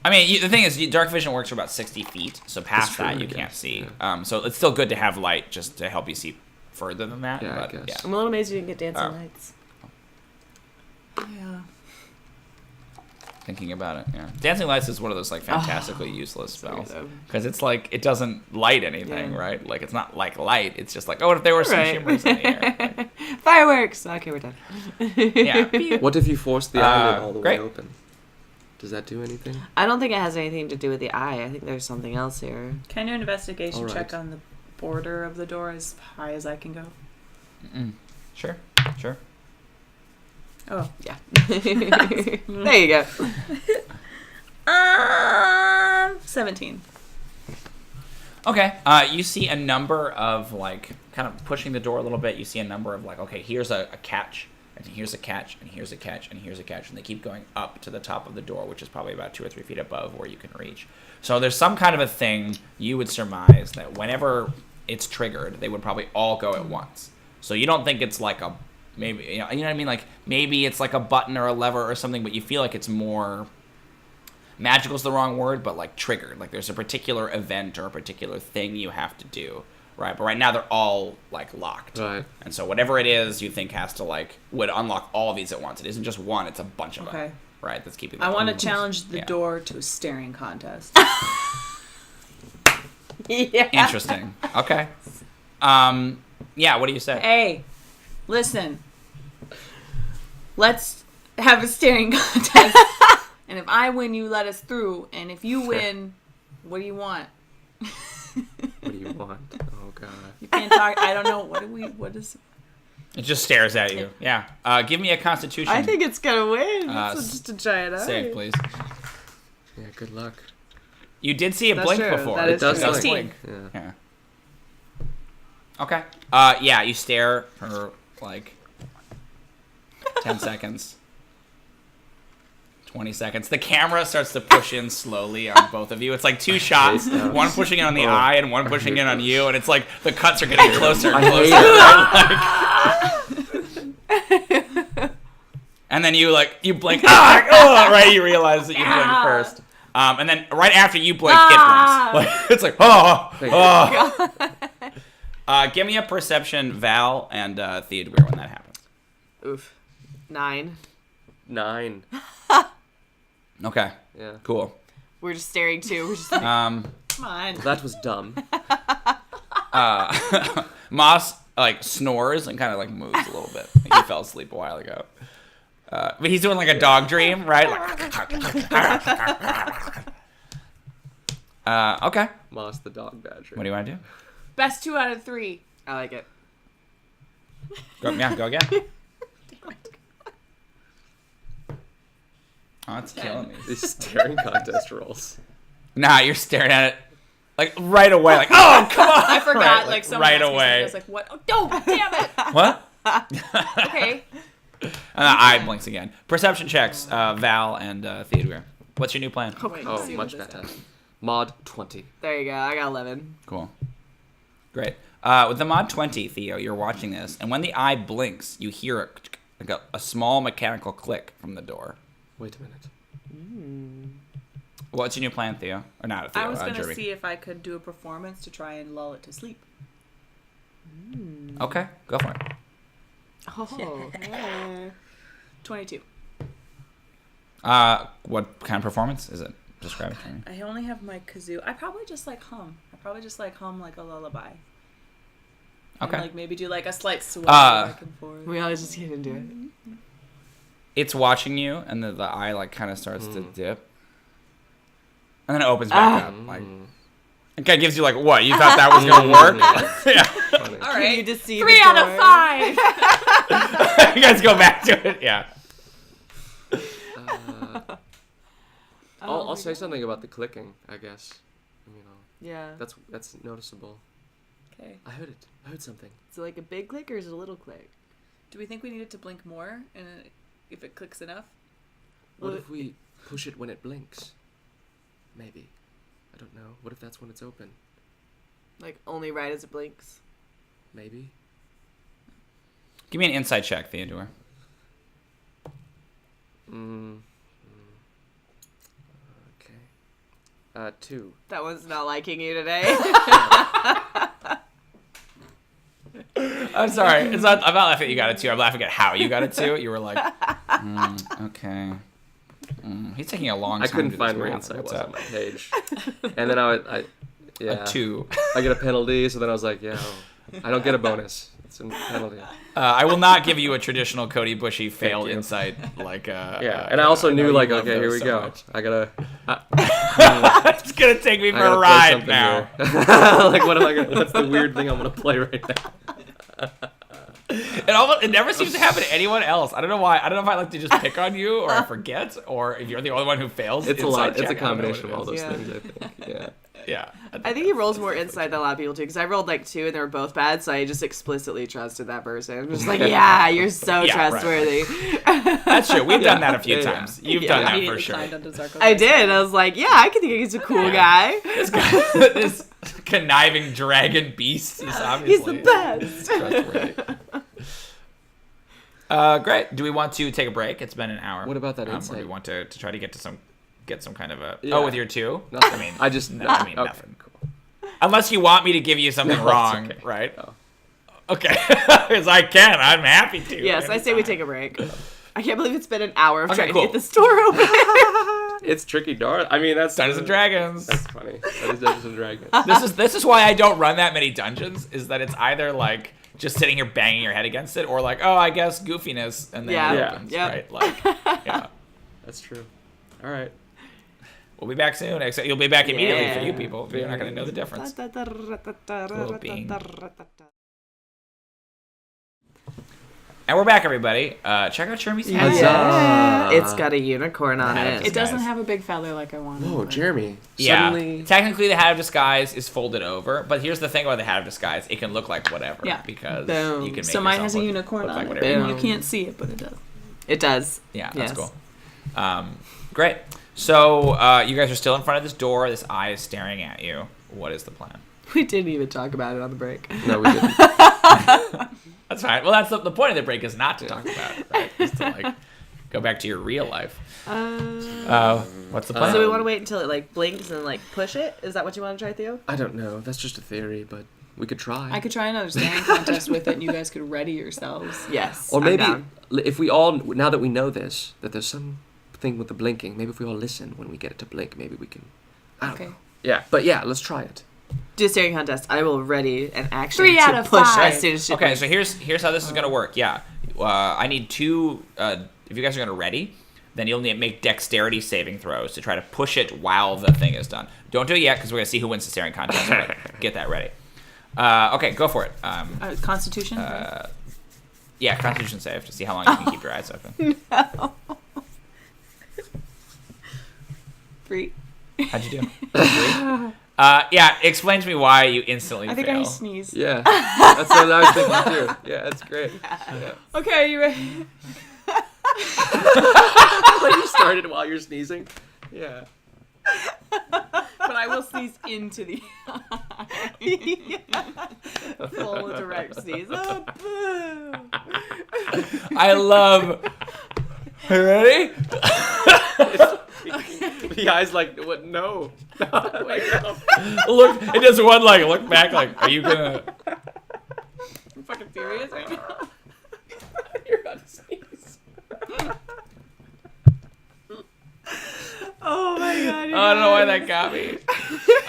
Speaker 1: I mean, the thing is, dark vision works for about 60 feet, so past
Speaker 3: That's
Speaker 1: that
Speaker 3: true,
Speaker 1: you
Speaker 3: I
Speaker 1: can't
Speaker 3: guess,
Speaker 1: see. So it's still good to have light just to help you see further than that.
Speaker 3: Yeah, I
Speaker 1: but,
Speaker 3: guess.
Speaker 4: I'm a little amazed you didn't get dancing
Speaker 1: Oh.
Speaker 4: lights.
Speaker 2: Yeah.
Speaker 1: Thinking about it, Dancing lights is one of those like fantastically useless spells
Speaker 4: weirdo.
Speaker 1: because it's like it doesn't light anything,
Speaker 4: Yeah.
Speaker 1: right? Like it's not like light. It's just like, oh, what if there were some
Speaker 4: Right.
Speaker 1: shimmers in the air? Like,
Speaker 4: Fireworks! Okay, we're done.
Speaker 1: yeah.
Speaker 3: What if you force the eyelid all the
Speaker 1: great.
Speaker 3: way open? Does that do anything?
Speaker 4: I don't think it has anything to do with the eye. I think there's something else here.
Speaker 2: Can I do an investigation
Speaker 3: All right.
Speaker 2: check on the border of the door as high as I can go?
Speaker 1: Sure.
Speaker 2: Oh.
Speaker 4: Yeah. There you go.
Speaker 2: 17.
Speaker 1: Okay. You see a number of like kind of pushing the door a little bit. You see a number of like, okay, here's a catch, and here's a catch, and here's a catch, and here's a catch, and they keep going up to the top of the door, which is probably about 2 or 3 feet above where you can reach. So there's some kind of a thing you would surmise that whenever it's triggered, they would probably all go at once. So you don't think it's like a maybe you know what I mean? Like maybe it's like a button or a lever or something, but you feel like it's more magical's the wrong word, but like triggered. Like there's a particular event or a particular thing you have to do, right? But right now they're all like locked,
Speaker 3: Right.
Speaker 1: and so whatever it is you think has to like would unlock all of these at once. It isn't just one; it's a bunch of
Speaker 2: Okay.
Speaker 1: them, right? That's keeping.
Speaker 2: I
Speaker 1: them
Speaker 2: want to
Speaker 1: open.
Speaker 2: challenge the
Speaker 1: Yeah.
Speaker 2: door to a staring contest.
Speaker 4: Yeah.
Speaker 1: Interesting. Okay. Yeah. What do you say?
Speaker 2: Hey, listen. Let's have a staring contest. And if I win, you let us through. And if you win, what do you want?
Speaker 3: What do you want? Oh god.
Speaker 2: You can't talk. I don't know. What is...
Speaker 1: It just stares at you. Yeah. Give me a Constitution
Speaker 4: I think it's gonna win.
Speaker 1: Uh,
Speaker 4: It's just a giant eye.
Speaker 1: save, please.
Speaker 3: Yeah. Good luck.
Speaker 1: You did see it
Speaker 4: That's
Speaker 1: blink
Speaker 4: true.
Speaker 1: before.
Speaker 4: That is
Speaker 3: It does
Speaker 4: true.
Speaker 3: blink.
Speaker 2: 16.
Speaker 3: Yeah.
Speaker 1: Yeah. Okay. Yeah, you stare for like 10 seconds. 20 seconds. The camera starts to push in slowly on both of you. It's like two shots,
Speaker 3: Face down.
Speaker 1: one pushing in on the
Speaker 3: Oh.
Speaker 1: eye and one pushing in on you, and it's like the cuts are getting closer and
Speaker 3: I
Speaker 1: closer.
Speaker 3: hate it.
Speaker 1: And then you blink, right? You realize that you blinked first. And then right after you blink, it blinks. Like, it's like, give me a perception, Val and Theodûir, when that happens.
Speaker 4: Oof. 9.
Speaker 3: 9.
Speaker 1: Okay,
Speaker 3: Yeah.
Speaker 1: cool.
Speaker 4: We're just staring too. We're just like,
Speaker 2: Come on.
Speaker 3: That was dumb.
Speaker 1: Moss like snores and kind of like moves a little bit. Like he fell asleep a while ago. But he's doing like a dog dream, right? Like, okay.
Speaker 3: Moss the dog badger.
Speaker 1: What do you want to do?
Speaker 2: Best 2 out of 3.
Speaker 4: I like it.
Speaker 1: Go again. Oh, it's killing me.
Speaker 3: These staring contest rolls.
Speaker 1: Nah, you're staring at it like right away. Like, oh, come on!
Speaker 2: I forgot.
Speaker 1: Right,
Speaker 2: like someone
Speaker 1: right
Speaker 2: asked me something,
Speaker 1: away.
Speaker 2: I was like, what? Oh, no, damn it.
Speaker 1: What?
Speaker 2: Okay.
Speaker 1: And the eye blinks again. Perception checks, Val and Theodûir. What's your new plan?
Speaker 3: Oh, much better. Mod 20.
Speaker 4: There you go. I got 11.
Speaker 1: Cool. Great. With the mod 20, Theo, you're watching this, and when the eye blinks, you hear a small mechanical click from the door.
Speaker 3: Wait a minute.
Speaker 1: What's your new plan, Theo? Or not, Theo?
Speaker 2: I was going to
Speaker 1: Jrmi.
Speaker 2: see if I could do a performance to try and lull it to sleep.
Speaker 1: Okay, go for it.
Speaker 4: Oh.
Speaker 2: 22.
Speaker 1: What kind of performance is it? Describe it to me.
Speaker 2: I only have my kazoo. I probably just like hum. Like a lullaby.
Speaker 1: Okay.
Speaker 2: And like maybe do like a slight sway back and forth.
Speaker 4: We always just get into it.
Speaker 1: It's watching you, and the eye like kind of starts to dip, and then it opens back up. Like, it kind of gives you like, what? You thought that was gonna work? Yeah.
Speaker 3: Funny.
Speaker 2: All right.
Speaker 4: You just see
Speaker 2: 3 out of 5.
Speaker 1: You guys go back to it. Yeah.
Speaker 3: I'll say something about the clicking, I guess. You know,
Speaker 4: Yeah.
Speaker 3: that's noticeable.
Speaker 2: Okay.
Speaker 3: I heard it. I heard something.
Speaker 4: Is it like a big click or is it a little click?
Speaker 2: Do we think we need it to blink more, and if it clicks enough?
Speaker 3: What
Speaker 4: Well,
Speaker 3: if we push it when it blinks? Maybe. I don't know. What if that's when it's open?
Speaker 4: Like only right as it blinks?
Speaker 3: Maybe.
Speaker 1: Give me an insight check, Theodûir.
Speaker 3: Okay. 2.
Speaker 4: That one's not liking you today.
Speaker 1: I'm sorry. It's not. I'm not laughing at you got a 2. I'm laughing at how you got a 2. You were like, okay. He's taking a long time.
Speaker 3: I couldn't
Speaker 1: to do
Speaker 3: find
Speaker 1: this
Speaker 3: where
Speaker 1: math.
Speaker 3: insight
Speaker 1: What's
Speaker 3: was
Speaker 1: up?
Speaker 3: on my page. And then yeah.
Speaker 1: A 2.
Speaker 3: I get a penalty, so then I was like, yeah, I don't get a bonus. It's a penalty.
Speaker 1: I will not give you a traditional Cody Bushee failed
Speaker 3: you.
Speaker 1: insight like.
Speaker 3: Yeah, and I also
Speaker 1: know
Speaker 3: knew
Speaker 1: you
Speaker 3: like,
Speaker 1: love
Speaker 3: okay, here
Speaker 1: those
Speaker 3: we
Speaker 1: so
Speaker 3: go.
Speaker 1: much.
Speaker 3: I gotta.
Speaker 1: It's gonna take me for
Speaker 3: I gotta
Speaker 1: a
Speaker 3: play
Speaker 1: ride
Speaker 3: something
Speaker 1: now.
Speaker 3: here. Like, what am I gonna? What's the weird thing I'm gonna play right now?
Speaker 1: It never seems to happen to anyone else. I don't know why. I don't know if I like to just pick on you, or I forget, or if you're the only one who fails.
Speaker 3: It's a
Speaker 1: insight
Speaker 3: lot. It's
Speaker 1: check.
Speaker 3: a
Speaker 1: I don't know
Speaker 3: combination of
Speaker 1: what
Speaker 3: all
Speaker 1: it
Speaker 3: those
Speaker 4: Yeah.
Speaker 3: things. I think. Yeah.
Speaker 1: is. Yeah.
Speaker 4: I think he rolls more insight than a lot of people do because I rolled like 2 and they were both bad, so I just explicitly trusted that person. I'm just like, yeah, you're so
Speaker 1: Yeah, right.
Speaker 4: trustworthy.
Speaker 1: That's true. We've done that a few
Speaker 3: Yeah, yeah.
Speaker 1: times. You've
Speaker 4: Yeah.
Speaker 1: done that for
Speaker 2: Immediately
Speaker 1: sure.
Speaker 2: climbed onto Zarko's
Speaker 4: I
Speaker 2: desk.
Speaker 4: did. I was like, yeah, I can think he's a cool guy.
Speaker 1: This guy, this conniving dragon beast is obviously
Speaker 4: He's the best.
Speaker 1: trustworthy. Great. Do we want to take a break? It's been an hour.
Speaker 3: What about that
Speaker 1: Or do
Speaker 3: insight?
Speaker 1: we want to try to get some kind of a?
Speaker 3: Yeah.
Speaker 1: Oh, with your 2?
Speaker 3: Nothing.
Speaker 1: I mean,
Speaker 3: I just.
Speaker 1: no, I mean
Speaker 3: okay,
Speaker 1: nothing.
Speaker 3: Cool.
Speaker 1: Unless you want me to give you something
Speaker 3: No, it's
Speaker 1: wrong,
Speaker 3: okay.
Speaker 1: right?
Speaker 3: Oh.
Speaker 1: Okay, because I can. I'm happy to.
Speaker 4: Yes, I say we take a break. I can't believe it's been an hour of
Speaker 1: Okay,
Speaker 4: trying
Speaker 1: cool.
Speaker 4: to get the store open.
Speaker 3: It's tricky, darn. I mean, that's
Speaker 1: Dungeons and Dragons.
Speaker 3: That's funny. That is Dungeons and Dragons.
Speaker 1: This is why I don't run that many dungeons. Is that it's either like just sitting here banging your head against it, or like, oh, I guess goofiness, and then
Speaker 4: Yeah.
Speaker 1: it
Speaker 3: Yeah.
Speaker 1: opens,
Speaker 4: Yep.
Speaker 1: right? Like, yeah.
Speaker 3: That's true. All right.
Speaker 1: We'll be back soon. Except you'll be back immediately
Speaker 4: Yeah.
Speaker 1: for you people. You're not going to know the difference. And we're back, everybody. Check out Jrmi's hat.
Speaker 4: Yeah.
Speaker 3: Huzzah.
Speaker 4: It's got a unicorn on
Speaker 1: Hat of
Speaker 4: it.
Speaker 1: disguise.
Speaker 2: It doesn't have a big feather like I wanted.
Speaker 3: Whoa,
Speaker 2: but-
Speaker 3: Jrmi.
Speaker 1: Yeah.
Speaker 3: Suddenly.
Speaker 1: Technically, the hat of disguise is folded over, but here's the thing about the hat of disguise: it can look like whatever.
Speaker 2: Yeah.
Speaker 1: Because
Speaker 4: Boom.
Speaker 1: you can make
Speaker 2: So mine
Speaker 1: yourself
Speaker 2: has a
Speaker 1: look
Speaker 2: unicorn
Speaker 1: like
Speaker 2: on it.
Speaker 1: whatever.
Speaker 4: Boom.
Speaker 2: And you can't see it, but it does.
Speaker 4: It does.
Speaker 1: Yeah, that's
Speaker 4: Yes.
Speaker 1: cool. Great. So you guys are still in front of this door. This eye is staring at you. What is the plan?
Speaker 4: We didn't even talk about it on the break.
Speaker 3: No, we didn't.
Speaker 1: That's fine. Well, that's the point of the break is not to talk about it, right? Is to like go back to your real life. What's the plan?
Speaker 4: So we want to wait until it like blinks and like push it? Is that what you want to try, Theo?
Speaker 3: I don't know. That's just a theory, but we could try.
Speaker 2: I could try another staring contest with it, and you guys could ready yourselves.
Speaker 4: Yes.
Speaker 3: Or
Speaker 4: I'm
Speaker 3: maybe
Speaker 4: down.
Speaker 3: if we all, now that we know this, that there's some thing with the blinking, maybe if we all listen when we get it to blink, maybe we can. I don't
Speaker 2: Okay.
Speaker 3: know. Yeah, but yeah, let's try it.
Speaker 4: Do a staring contest. I will ready an action
Speaker 2: 3
Speaker 4: to
Speaker 2: out of
Speaker 4: push
Speaker 2: 5.
Speaker 4: as soon as she
Speaker 1: Okay,
Speaker 4: blinks.
Speaker 1: so here's how this is gonna work. Yeah, I need 2. If you guys are gonna ready, then you'll need to make dexterity saving throws to try to push it while the thing is done. Don't do it yet because we're gonna see who wins the staring contest. But get that ready. Okay, go for it.
Speaker 2: Constitution?
Speaker 1: Yeah, Constitution save to see how long you can keep your eyes open.
Speaker 2: 3.
Speaker 1: How'd you do? 3? Yeah, explain to me why you instantly
Speaker 2: I think
Speaker 1: fail.
Speaker 2: I sneezed.
Speaker 3: Yeah, that's what I was thinking too. Yeah, that's great. Yeah.
Speaker 2: Okay, are you ready?
Speaker 3: Like you started while you're sneezing. Yeah.
Speaker 2: But but I will sneeze into the
Speaker 4: Full direct sneeze. Oh, boo.
Speaker 1: I love. Are you ready?
Speaker 3: The eyes like, what? No.
Speaker 1: Look, it does one like look back like, are you gonna?
Speaker 2: I'm fucking serious right now.
Speaker 3: You're about to sneeze.
Speaker 4: Oh my god.
Speaker 1: Oh, I don't know why that got me.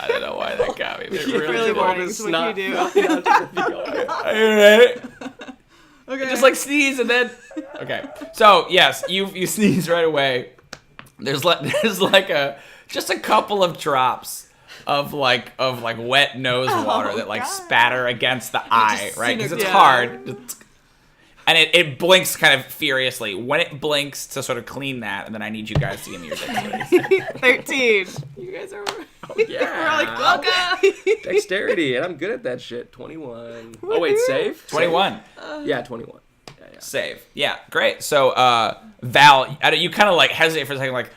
Speaker 1: I don't know why that got me. But it
Speaker 4: It's really
Speaker 1: did.
Speaker 4: boring. It's what you do.
Speaker 1: Are you ready?
Speaker 2: Okay.
Speaker 1: Just like sneeze and then. Okay. So yes, you sneeze right away. There's like just a couple of drops of like wet nose water that like spatter against the eye, right? Because it's hard. And it blinks kind of furiously. When it blinks to sort of clean that, and then I need you guys to give me your dexterity.
Speaker 4: 13.
Speaker 2: You guys are.
Speaker 3: Yeah.
Speaker 4: We're like, welcome.
Speaker 3: Dexterity, and I'm good at that shit. 21. Oh, wait, save?
Speaker 1: 21.
Speaker 3: Yeah, 21. Yeah.
Speaker 1: Save. Yeah, great. So, Val, you kind of like hesitate for a second, like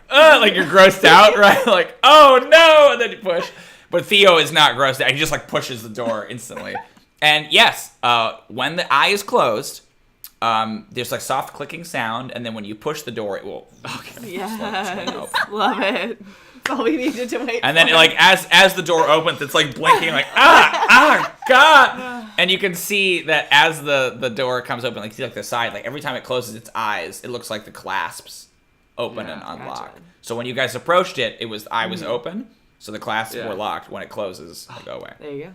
Speaker 1: you're grossed out, right? Like, oh no, and then you push. But Theo is not grossed out. He just like pushes the door instantly. And yes, when the eye is closed, there's like soft clicking sound, and then when you push the door, it will swing open.
Speaker 4: Love it. That's all we needed to wait
Speaker 1: And then
Speaker 4: for.
Speaker 1: like as the door opens, it's like blinking, like God. And you can see that as the door comes open, like see like the side, like every time it closes its eyes, it looks like the clasps open and unlock.
Speaker 4: Gotcha.
Speaker 1: So when you guys approached it, the eye was open, so the clasps were locked. When it closes, they go away.
Speaker 4: There you go.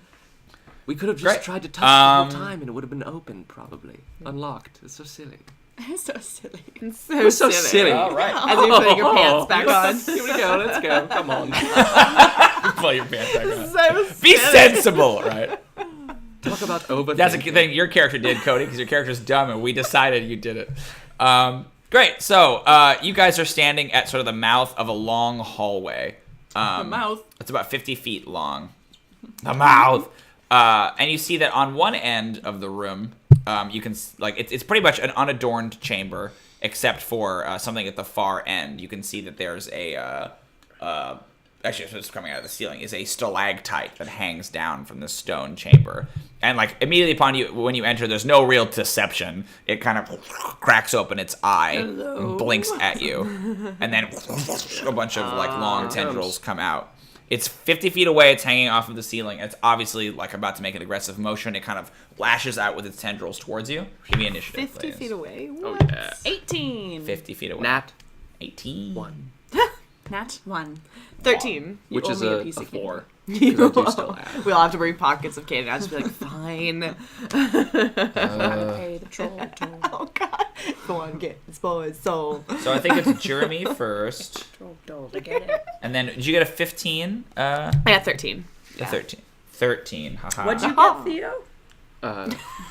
Speaker 3: We could have just
Speaker 1: Great.
Speaker 3: tried to touch it the whole time, and it would have been open, probably. Unlocked. It's so silly.
Speaker 2: It's so silly.
Speaker 4: It's
Speaker 3: so silly.
Speaker 1: All right.
Speaker 4: As you're putting your pants back on.
Speaker 3: Here we go. Let's go. Come on.
Speaker 1: Pull your pants back on.
Speaker 4: So
Speaker 1: Be
Speaker 4: silly.
Speaker 1: sensible, right?
Speaker 3: Talk about overthinking.
Speaker 1: That's a thing your character did, Cody, because your character's dumb, and we decided you did it. Great. So you guys are standing at sort of the mouth of a long hallway.
Speaker 2: The mouth.
Speaker 1: It's about 50 feet long. The mouth. And you see that on one end of the room, you can like it's pretty much an unadorned chamber, except for something at the far end. You can see that there's a actually, what's coming out of the ceiling is a stalactite that hangs down from the stone chamber. And like immediately upon you, when you enter, there's no real deception. It kind of cracks open its eye, and blinks at you, and then a bunch of like long tendrils come out. It's 50 feet away. It's hanging off of the ceiling. It's obviously like about to make an aggressive motion. It kind of lashes out with its tendrils towards you. Give me initiative,
Speaker 2: 50
Speaker 1: please.
Speaker 2: feet away.
Speaker 3: Oh,
Speaker 2: What?
Speaker 3: yeah.
Speaker 2: 18.
Speaker 1: 50 feet away.
Speaker 3: Nat
Speaker 1: 18.
Speaker 3: 1.
Speaker 2: Nat 1.
Speaker 4: 13.
Speaker 2: You
Speaker 3: Which
Speaker 2: owe
Speaker 3: is
Speaker 2: me
Speaker 3: a
Speaker 2: piece of
Speaker 3: 4.
Speaker 4: You
Speaker 3: Because I do still have.
Speaker 4: we all have to bring pockets of candy. I'll just be like, fine.
Speaker 2: Gotta pay the troll toll.
Speaker 4: Oh god. Go on, get this boy's soul.
Speaker 1: So I think it's Jrmi first.
Speaker 2: Troll toll to get it.
Speaker 1: And then, did you get a 15?
Speaker 4: I got 13.
Speaker 1: A 13. 13. Haha.
Speaker 2: What'd you get, Theo?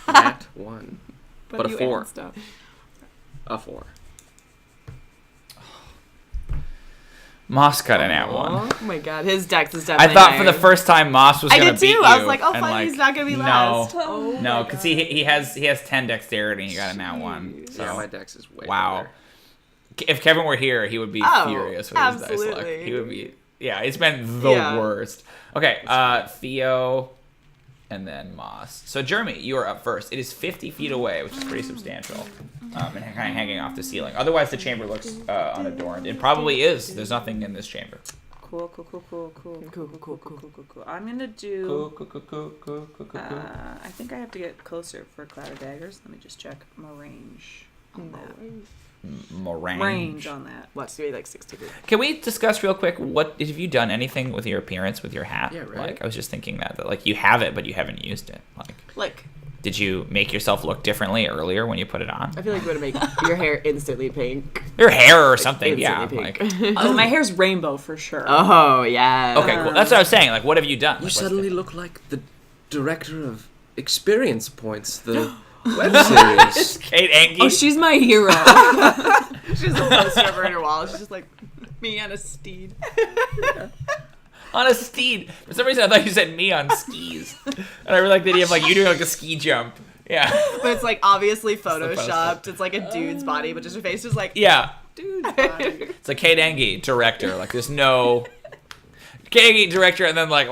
Speaker 3: Nat 1. But a
Speaker 2: you
Speaker 3: 4.
Speaker 2: add stuff.
Speaker 3: A 4.
Speaker 1: Moss got an at one.
Speaker 4: Oh my god, his dex is
Speaker 1: I
Speaker 4: definitely
Speaker 1: thought for the
Speaker 4: higher.
Speaker 1: first time Moss was
Speaker 4: I
Speaker 1: gonna
Speaker 4: did
Speaker 1: beat
Speaker 4: too.
Speaker 1: you.
Speaker 4: I was like, oh,
Speaker 1: and,
Speaker 4: fine, he's not gonna be
Speaker 1: no,
Speaker 4: last.
Speaker 2: Oh
Speaker 1: no, because he has 10 dexterity and he got an at one. So.
Speaker 3: Yeah, my dex is way
Speaker 1: Wow.
Speaker 3: better.
Speaker 1: If Kevin were here, he would be
Speaker 4: Oh,
Speaker 1: furious with his dice luck.
Speaker 4: absolutely.
Speaker 1: He would be. Yeah, it's been the
Speaker 4: Yeah.
Speaker 1: worst. Okay, Theo, and then Moss. So Jrmi, you are up first. It is 50 feet away, which is pretty substantial, and kind of hanging off the ceiling. Otherwise, the chamber looks unadorned. It probably is. There's nothing in this chamber.
Speaker 2: Cool. I'm gonna do. I think I have to get closer for Cloud of Daggers. Let me just check my range on that. Range on that.
Speaker 4: What's gonna be like 60 feet?
Speaker 1: Can we discuss real quick what have you done anything with your appearance with your hat?
Speaker 3: Yeah, right.
Speaker 1: Like I was just thinking that like you have it but you haven't used it. Like did you make yourself look differently earlier when you put it on?
Speaker 4: I feel like we're gonna make your hair instantly pink.
Speaker 1: Your hair or something, yeah.
Speaker 4: Instantly
Speaker 1: Like
Speaker 4: pink.
Speaker 2: Oh, my hair's rainbow for sure.
Speaker 4: Oh yeah.
Speaker 1: okay, cool. That's what I was saying. Like what have you done?
Speaker 3: You
Speaker 1: Like,
Speaker 3: suddenly look like the director of Experience Points, the web series.
Speaker 1: Kate Enge.
Speaker 2: Oh, she's my hero.
Speaker 4: She's a poster of her on her wall. She's just like,
Speaker 2: Me on a steed.
Speaker 1: on a steed. For some reason I thought you said me on skis. And I really like the idea of like you doing like a ski jump. Yeah.
Speaker 4: but it's like obviously
Speaker 1: the poster.
Speaker 4: photoshopped. It's like a dude's body, but just her face is like,
Speaker 1: Yeah.
Speaker 2: Dude's body.
Speaker 1: It's like Kate Enge, director. Like there's no Kagi director, and then like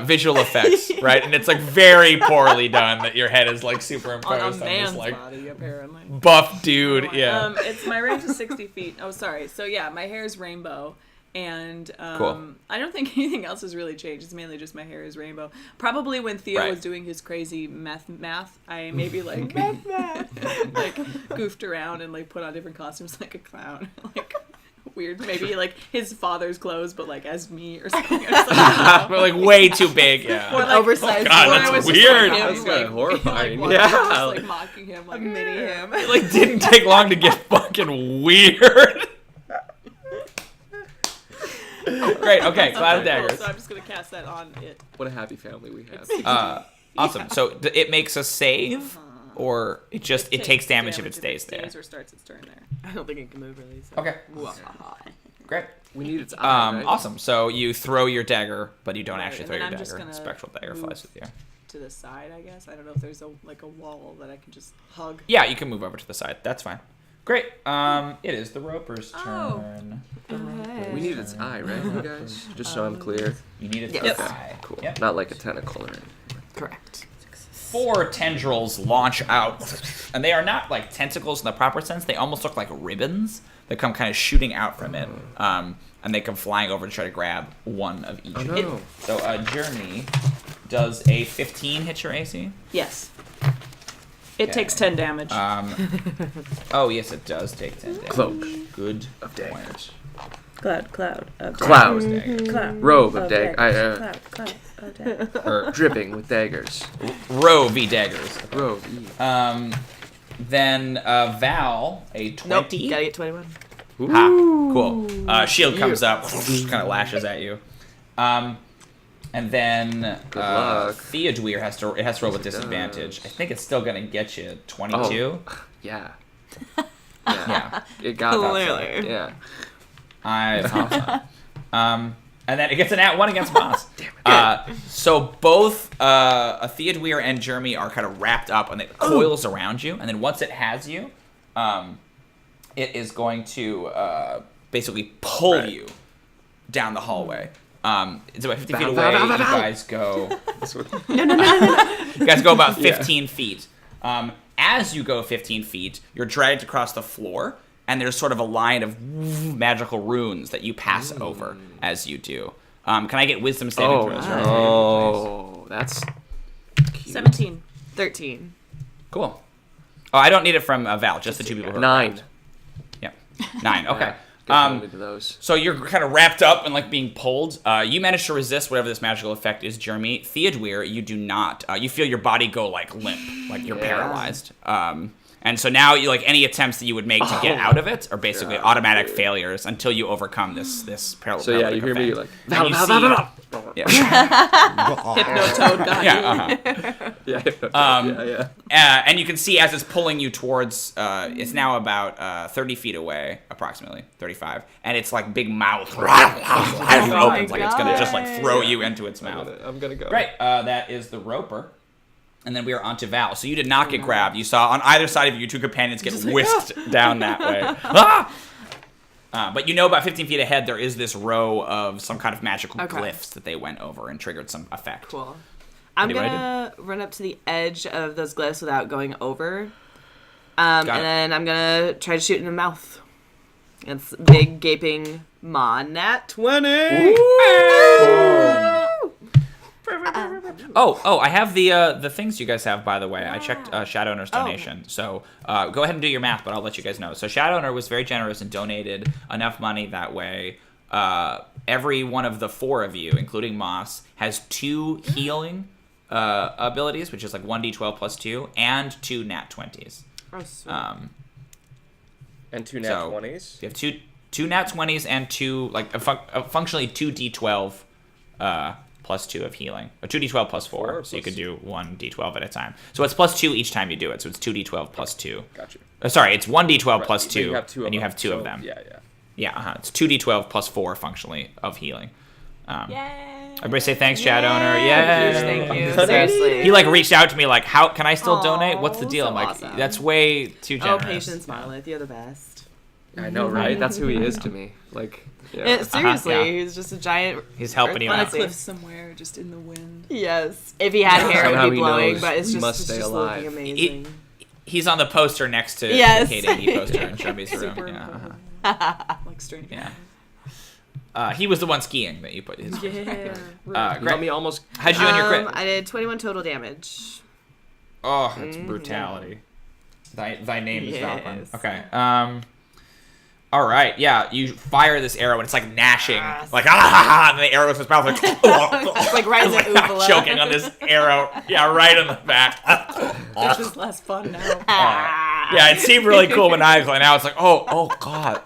Speaker 1: visual effects, right? And it's like very poorly done that your head is like
Speaker 2: On
Speaker 1: superimposed
Speaker 2: a
Speaker 1: on
Speaker 2: man's
Speaker 1: this like
Speaker 2: body, apparently.
Speaker 1: buff dude. Yeah.
Speaker 2: It's my range is 60 feet. Oh, sorry. So yeah, my hair is rainbow, and
Speaker 1: Cool.
Speaker 2: I don't think anything else has really changed. It's mainly just my hair is rainbow. Probably when Theo
Speaker 1: Right.
Speaker 2: was doing his crazy math, I maybe like like goofed around and like put on different costumes like a clown, like weird. Maybe like his father's clothes, but like as me or something.
Speaker 1: But like way too big. Yeah.
Speaker 2: Or like
Speaker 4: Oversized.
Speaker 1: God,
Speaker 2: or
Speaker 1: that's
Speaker 2: I was
Speaker 1: weird.
Speaker 2: Just, like, him,
Speaker 3: That's kinda
Speaker 2: like,
Speaker 3: horrifying.
Speaker 2: Like,
Speaker 3: Yeah.
Speaker 2: just, like mocking him, like
Speaker 4: Mini him.
Speaker 1: It like didn't take long to get fucking weird. Great. Okay. Cloud of
Speaker 2: Cool,
Speaker 1: daggers.
Speaker 2: so I'm just gonna cast that on it.
Speaker 3: What a happy family we have.
Speaker 1: Awesome. So it makes a save, or it takes damage if it stays there.
Speaker 2: Or starts its turn there.
Speaker 4: I don't think it can move really. So.
Speaker 1: Okay. Great.
Speaker 3: We need its eye, right?
Speaker 1: Awesome. So you throw your dagger, but you don't
Speaker 2: Right,
Speaker 1: actually
Speaker 2: and
Speaker 1: throw
Speaker 2: then
Speaker 1: your
Speaker 2: I'm just
Speaker 1: dagger.
Speaker 2: gonna
Speaker 1: Spectral dagger
Speaker 2: move.
Speaker 1: flies with you.
Speaker 2: To the side, I guess. I don't know if there's a wall that I can just hug.
Speaker 1: Yeah, you can move over to the side. That's fine. Great. It is the Roper's
Speaker 2: Oh.
Speaker 1: turn.
Speaker 3: We need its eye, right, you guys? Just so I'm clear.
Speaker 1: You need its
Speaker 4: Yes.
Speaker 1: eye.
Speaker 3: Cool.
Speaker 1: Yep.
Speaker 3: Not like a tentacle or anything.
Speaker 4: Correct.
Speaker 1: 4 tendrils launch out, and they are not like tentacles in the proper sense. They almost look like ribbons that come kind of shooting out from it, and they come flying over to try to grab one of each.
Speaker 3: Oh, no.
Speaker 1: So Jrmi does a 15 hit your AC.
Speaker 2: Yes. It
Speaker 1: Okay.
Speaker 2: takes 10 damage.
Speaker 1: Oh yes, it does take 10 damage.
Speaker 3: Cloak
Speaker 1: Good
Speaker 3: of
Speaker 1: point.
Speaker 3: daggers.
Speaker 2: Cloud.
Speaker 3: Cloud.
Speaker 2: Cloud.
Speaker 3: Robe of daggers.
Speaker 2: Cloud.
Speaker 1: Or
Speaker 3: Dripping with daggers.
Speaker 1: row v daggers.
Speaker 3: Robe.
Speaker 1: Then Val, a 20.
Speaker 4: Nope. Gotta get 21.
Speaker 1: Ha, cool. Shield comes up, kind of lashes at you. And then
Speaker 3: Good luck.
Speaker 1: Theodûir has to roll with disadvantage. I think it's still gonna get you 22.
Speaker 3: Yeah.
Speaker 1: Yeah,
Speaker 3: It got
Speaker 4: Clearly.
Speaker 3: that. Yeah.
Speaker 1: I thought so. And then it gets an @1 against Moss. So both Theodûir and Jrmi are kind of wrapped up, and it coils around you. And then once it has you, it is going to basically pull you down the hallway. It's about 50 feet away. You guys go. You guys go about 15 feet. As you go 15 feet, you're dragged across the floor, and there's sort of a line of magical runes that you pass over as you do. Can I get wisdom saving throws? Right?
Speaker 3: Oh, that's cute.
Speaker 2: 17.
Speaker 4: 13.
Speaker 1: Cool. Oh, I don't need it from Val, just the two people who are
Speaker 3: 9.
Speaker 1: grabbed. Yeah. 9, okay.
Speaker 3: Yeah, good to those.
Speaker 1: So you're kind of wrapped up and like being pulled. You manage to resist whatever this magical effect is, Jrmi. Theodûir, you do not. You feel your body go like limp, like you're paralyzed. And so now you like any attempts that you would make to get out of it are basically automatic failures until you overcome this paralysis.
Speaker 3: So yeah, you hear me like
Speaker 1: And you see- yeah.
Speaker 2: Hypnotoad got you.
Speaker 1: Yeah. And you can see as it's pulling you towards, it's now about 30 feet away, approximately 35, and it's like big mouth opens like it's gonna just like throw you into its mouth.
Speaker 3: I'm gonna go.
Speaker 1: Right, that is the Roper. And then we are on to Val. So you did not get grabbed. You saw on either side of you, 2 companions get whisked down that way. But you know about 15 feet ahead, there is this row of some kind of magical glyphs that they went over and triggered some effect.
Speaker 4: Cool. I'm
Speaker 1: Anybody
Speaker 4: gonna run up to the edge of those glyphs without going over. And then I'm gonna try to shoot in the mouth. It's big gaping maw. Nat 20!
Speaker 1: Oh, I have the things you guys have, by the way. I checked Shadowowner's donation. So go ahead and do your math, but I'll let you guys know. So Shadowowner was very generous and donated enough money that way. Every one of the 4 of you, including Moss, has 2 healing abilities, which is like 1d12 plus 2, and 2 nat 20s.
Speaker 4: Oh, sweet.
Speaker 3: And 2 nat 20s?
Speaker 1: You have two nat 20s and 2, like functionally 2d12 plus 2 of healing. Or 2d12 plus 4, so you could do 1d12 at a time. So it's plus 2 each time you do it, so it's 2d12 plus 2.
Speaker 3: Gotcha.
Speaker 1: Sorry, it's 1d12 plus
Speaker 3: But
Speaker 1: 2,
Speaker 3: you have 2
Speaker 1: and you have 2
Speaker 3: so,
Speaker 1: of them.
Speaker 3: Yeah.
Speaker 1: Yeah, it's 2d12 plus 4 functionally of healing.
Speaker 2: Yay.
Speaker 1: Everybody say thanks, Shadowowner. Yay!
Speaker 4: Thank you. Seriously.
Speaker 1: He like reached out to me like, how can I still donate? What's the deal?
Speaker 4: so
Speaker 1: I'm like,
Speaker 4: awesome.
Speaker 1: that's way too
Speaker 4: Oh,
Speaker 1: generous.
Speaker 4: Patience Monolith, you're the best.
Speaker 3: I know, right? That's who he is to me. Like, Yeah.
Speaker 4: Seriously,
Speaker 1: yeah.
Speaker 4: he's just a giant.
Speaker 1: He's helping you
Speaker 2: On a
Speaker 1: out.
Speaker 2: cliff somewhere, just in the wind.
Speaker 4: Yes. If he had hair,
Speaker 3: Somehow
Speaker 4: it'd be
Speaker 3: he
Speaker 4: blowing,
Speaker 3: knows
Speaker 4: but it's
Speaker 3: he
Speaker 4: just,
Speaker 3: must
Speaker 4: it's
Speaker 3: stay
Speaker 4: just
Speaker 3: alive.
Speaker 4: looking amazing.
Speaker 1: He's on the poster next to
Speaker 4: Yes.
Speaker 1: the Enge poster in Jrmi's room.
Speaker 2: Super
Speaker 1: Yeah.
Speaker 2: like straight.
Speaker 1: Yeah. He was the one skiing that you put his.
Speaker 2: Yeah.
Speaker 3: You
Speaker 1: Great.
Speaker 3: got me almost.
Speaker 1: How'd you do in your crit?
Speaker 4: I did 21 total damage.
Speaker 1: Oh, that's brutality. Thy name is
Speaker 4: Yes.
Speaker 1: Valqwyn. Okay. All right. Yeah, you fire this arrow and it's like gnashing, like and the arrow with his mouth
Speaker 4: Like right in the uvula.
Speaker 1: choking on this arrow. Yeah, right in the back.
Speaker 2: This is less fun now.
Speaker 1: Yeah, it seemed really cool maniacal, and now it's like, oh god,